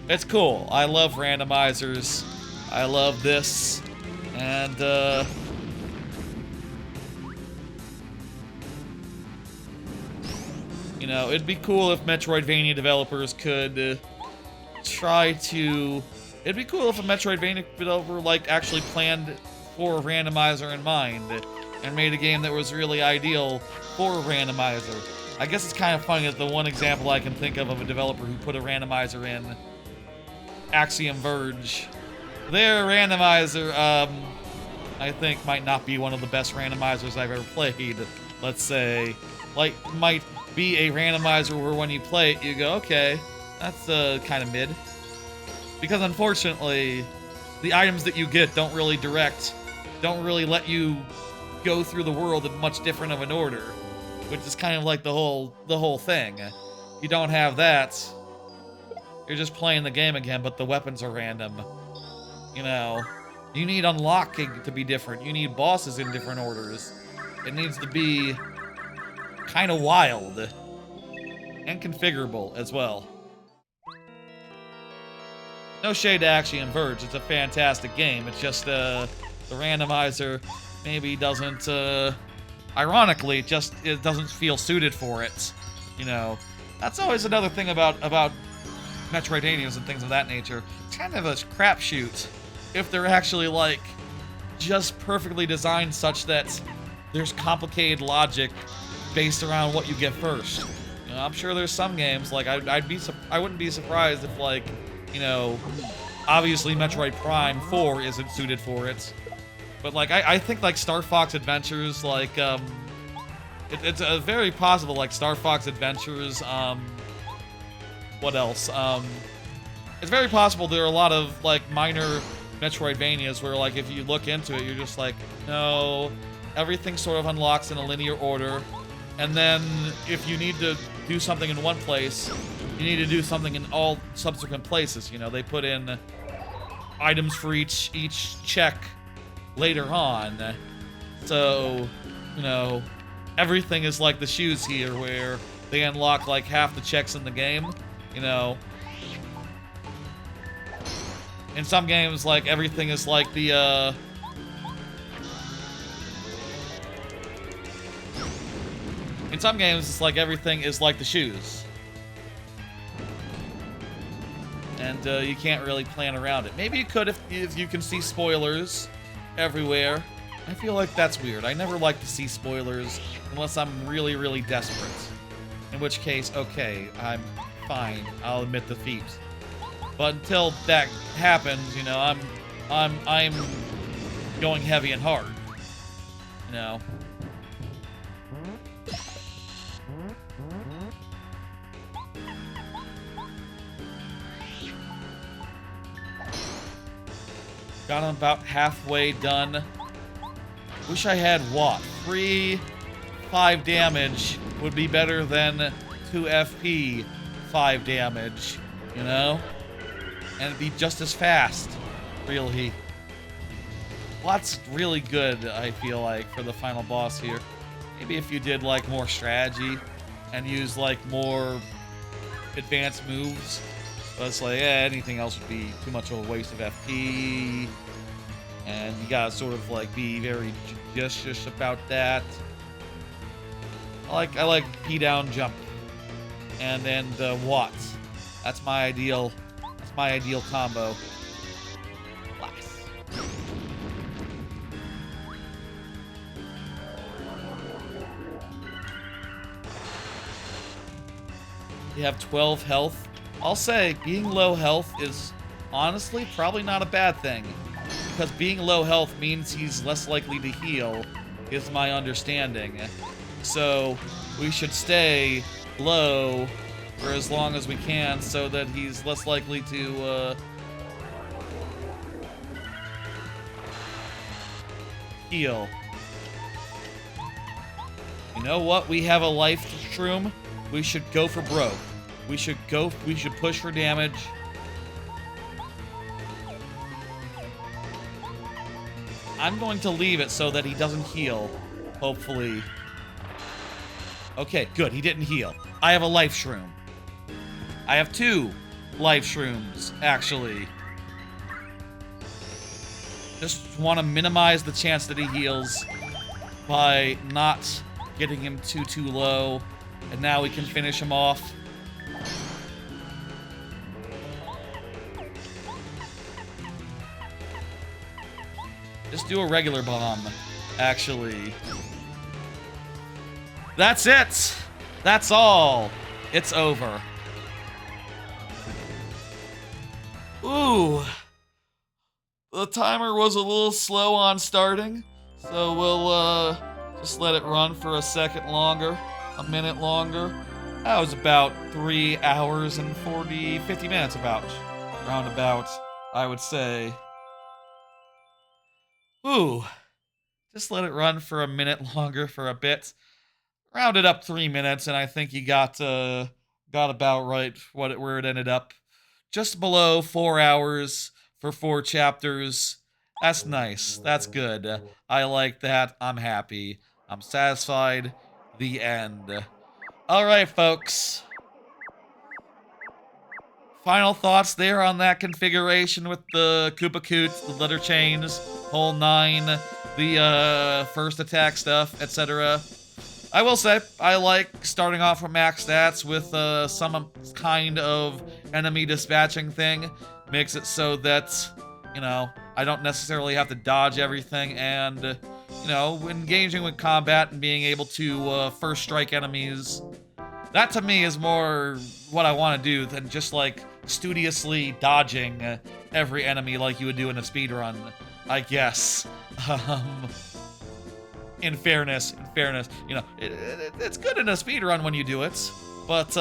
A: It's cool. I love randomizers. I love this. And, you know, it'd be cool if Metroidvania developers could try to... It'd be cool if a Metroidvania developer, like, actually planned for a randomizer in mind and made a game that was really ideal for a randomizer. I guess it's kind of funny that the one example I can think of a developer who put a randomizer in, Axiom Verge, their randomizer, I think might not be one of the best randomizers I've ever played, let's say. Like, might be a randomizer where when you play it, you go, okay, that's kind of mid. Because unfortunately, the items that you get don't really let you go through the world in much different of an order, which is kind of like the whole thing. You don't have that, You're just playing the game again, but the weapons are random. You know, you need unlocking to be different. You need bosses in different orders. It needs to be kind of wild and configurable as well. No shade to Axiom Verge. It's a fantastic game. It's just the randomizer maybe doesn't. Ironically, it doesn't feel suited for it. You know, that's always another thing about Metroidvanias and things of that nature. It's kind of a crapshoot if they're actually like just perfectly designed such that there's complicated logic based around what you get first. You know, I'm sure there's some games like I wouldn't be surprised if like, you know, obviously Metroid Prime 4 isn't suited for it, but like I think like Star Fox Adventures, like it's very possible like Star Fox Adventures. What else? It's very possible there are a lot of like minor Metroidvanias where like if you look into it, you're just like, no, everything sort of unlocks in a linear order, and then if you need to do something in one place, you need to do something in all subsequent places. You know, they put in items for each check later on. So, you know, everything is like the shoes here, where they unlock like half the checks in the game. You know, in some games, like everything is like the in some games, it's like everything is like the shoes. And you can't really plan around it. Maybe you could if you can see spoilers everywhere. I feel like that's weird. I never like to see spoilers unless I'm really, really desperate. In which case, okay, I'm fine. I'll admit defeat. But until that happens, you know, I'm going heavy and hard. You know. Got him about halfway done. Wish I had what? 5 damage would be better than 2 FP, 5 damage, you know? And it'd be just as fast, really. Well, that's really good, I feel like, for the final boss here. Maybe if you did, like, more strategy and use, like, more advanced moves. But it's like, anything else would be too much of a waste of FP. And you gotta sort of, like, be very judicious about that. I like P down jump. And then the watts. That's my ideal combo. Blast. You have 12 health. I'll say being low health is honestly probably not a bad thing, because being low health means he's less likely to heal, is my understanding. So we should stay low for as long as we can so that he's less likely to heal. You know what? We have a life shroom. We should go for broke. We should push for damage. I'm going to leave it so that he doesn't heal, hopefully. Okay, good, he didn't heal. I have a life shroom. I have 2 life shrooms, actually. Just want to minimize the chance that he heals by not getting him too low. And now we can finish him off. Just do a regular bomb, actually. That's it! That's all! It's over. Ooh. The timer was a little slow on starting, so we'll just let it run for a second longer, a minute longer. That was about 3 hours and 50 minutes roundabout, I would say. Ooh, just let it run for a minute longer for a bit. Rounded up 3 minutes, and I think you got about right where it ended up. just below 4 hours for 4 chapters. That's nice. That's good. I like that. I'm happy. I'm satisfied. The end. Alright, folks. Final thoughts there on that configuration with the Koopa Koots, the letter chains, whole 9, the first attack stuff, etc. I will say, I like starting off with max stats with some kind of enemy dispatching thing. Makes it so that, you know, I don't necessarily have to dodge everything, and, you know, engaging with combat and being able to first strike enemies, that to me is more what I want to do than just like studiously dodging every enemy like you would do in a speedrun, I guess. In fairness, you know, it's good in a speedrun when you do it, but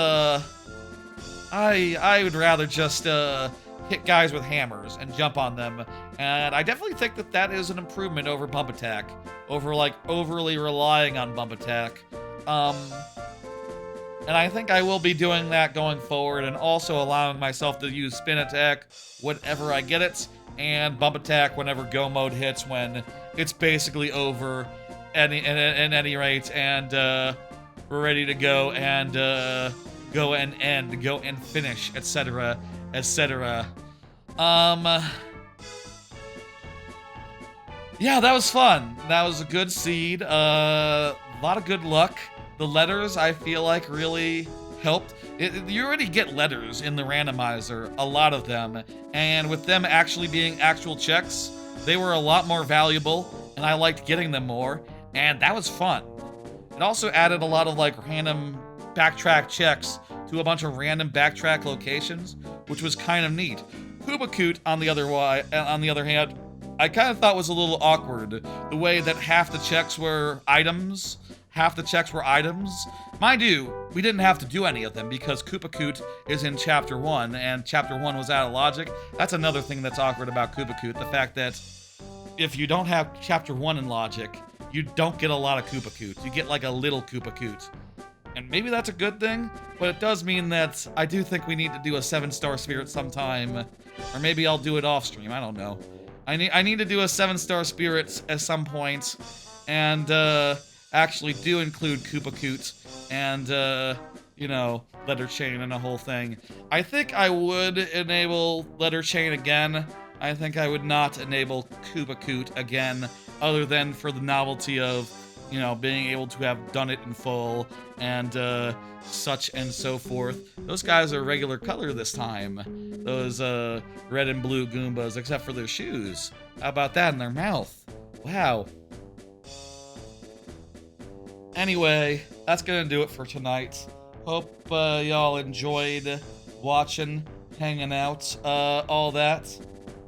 A: I would rather just hit guys with hammers and jump on them, and I definitely think that that is an improvement over bump attack, over like overly relying on bump attack. And I think I will be doing that going forward, and also allowing myself to use spin attack whenever I get it, and bump attack whenever go mode hits, when it's basically over at any rate, and we're ready to go and go and end, go and finish, etc., etc. Yeah, that was fun. That was a good seed. A lot of good luck. The letters, I feel like, really helped. You already get letters in the randomizer, a lot of them, and with them actually being actual checks, they were a lot more valuable, and I liked getting them more, and that was fun. It also added a lot of like random backtrack checks to a bunch of random backtrack locations, which was kind of neat. Koopa Koot, on the other hand, I kind of thought was a little awkward. The way that half the checks were items, half the checks were items. Mind you, we didn't have to do any of them because Koopa Koot is in Chapter 1, and Chapter 1 was out of logic. That's another thing that's awkward about Koopa Koot, the fact that if you don't have Chapter 1 in logic, you don't get a lot of Koopa Koot. You get like a little Koopa Koot. And maybe that's a good thing, but it does mean that I do think we need to do a 7-star spirit sometime, or maybe I'll do it off stream, I don't know. I need to do a 7-star spirit at some point, and actually do include Koopa Koot and, you know, letter chain and a whole thing. I think I would enable letter chain again. I think I would not enable Koopa Koot again, other than for the novelty of, you know, being able to have done it in full and such and so forth. Those guys are regular color this time. Those red and blue Goombas, except for their shoes. How about that in their mouth? Wow. Anyway, that's gonna do it for tonight. Hope y'all enjoyed watching, hanging out, all that.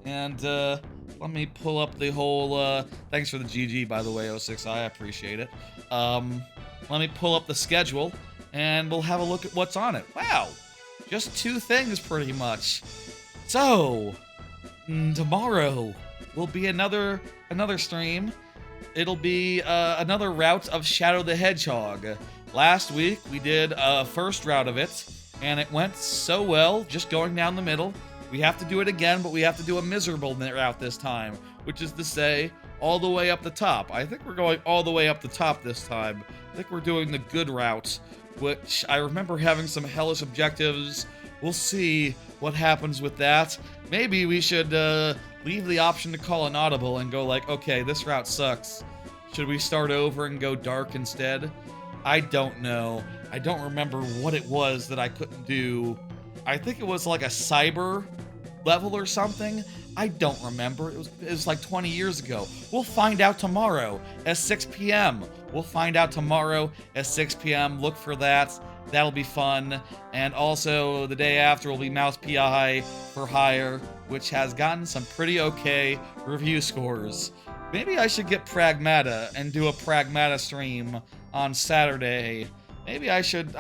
A: And let me pull up the whole, thanks for the GG, by the way, 06, I appreciate it. Let me pull up the schedule, and we'll have a look at what's on it. Wow, just 2 things, pretty much. So, tomorrow will be another stream. It'll be another route of Shadow the Hedgehog. Last week, we did a first route of it, and it went so well, just going down the middle. We have to do it again, but we have to do a miserable route this time, which is to say, all the way up the top. I think we're going all the way up the top this time. I think we're doing the good route, which I remember having some hellish objectives. We'll see what happens with that. Maybe we should leave the option to call an audible and go like, okay, this route sucks. Should we start over and go dark instead? I don't know. I don't remember what it was that I couldn't do. I think it was like a cyber level or something. I don't remember. It was like 20 years ago. We'll find out tomorrow at 6 p.m. We'll find out tomorrow at 6 p.m. Look for that. That'll be fun. And also the day after will be Mouse PI for Hire, which has gotten some pretty okay review scores. Maybe I should get Pragmata and do a Pragmata stream on Saturday. Maybe I should do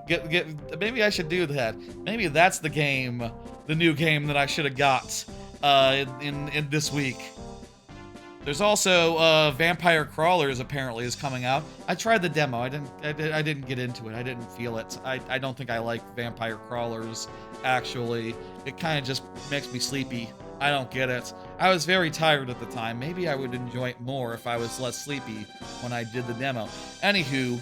A: that. Maybe that's the game, the new game that I should have got in this week. There's also Vampire Crawlers apparently is coming out. I tried the demo. I didn't get into it. I didn't feel it. I don't think I like Vampire Crawlers actually. It kind of just makes me sleepy. I don't get it. I was very tired at the time. Maybe I would enjoy it more if I was less sleepy when I did the demo. Anywho,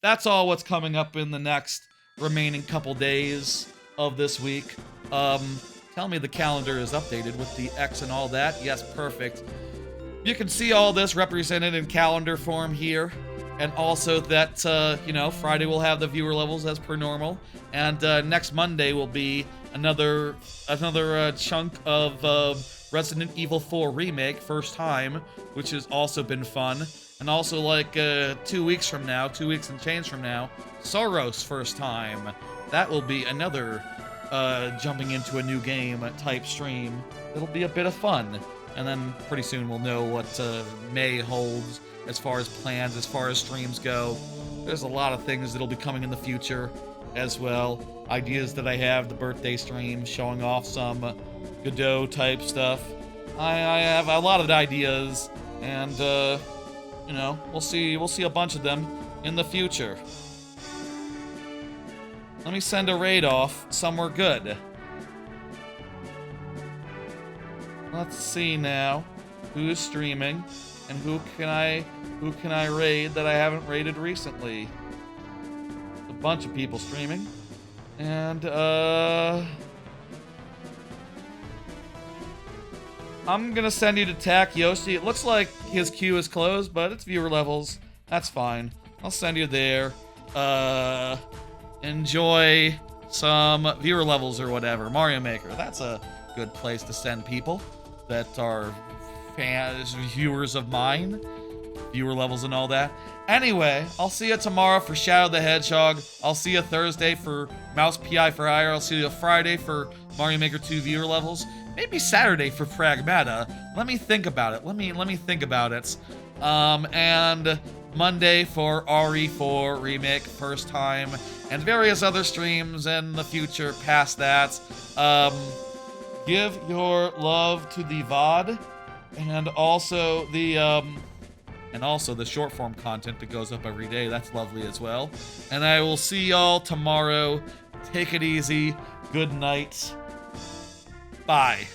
A: that's all what's coming up in the next remaining couple days of this week. Tell me the calendar is updated with the X and all that. Yes, perfect. You can see all this represented in calendar form here. And also that, you know, Friday we'll have the viewer levels as per normal. And next Monday will be another chunk of Resident Evil 4 Remake, first time, which has also been fun. And also, like, 2 weeks from now, 2 weeks and change from now, Soros first time. That will be another jumping into a new game type stream. It'll be a bit of fun. And then pretty soon we'll know what May holds as far as plans, as far as streams go. There's a lot of things that'll be coming in the future as well. Ideas that I have, the birthday stream, showing off some Godot type stuff. I have a lot of ideas, and you know, we'll see a bunch of them in the future. Let me send a raid off somewhere good. Let's see now who's streaming and who can I raid that I haven't raided recently. A bunch of people streaming. And I'm gonna send you to Tak Yoshi. It looks like his queue is closed, but it's viewer levels. That's fine. I'll send you there. Enjoy some viewer levels or whatever. Mario Maker, that's a good place to send people that are fans, viewers of mine. Viewer levels and all that. Anyway, I'll see you tomorrow for Shadow the Hedgehog. I'll see you Thursday for Mouse PI for Hire. I'll see you Friday for Mario Maker 2 viewer levels. Maybe Saturday for Pragmata. Let me think about it. Let me think about it. And Monday for RE4 Remake, first time, and various other streams in the future past that. Give your love to the VOD, and also the short form content that goes up every day. That's lovely as well. And I will see y'all tomorrow. Take it easy. Good night. Bye.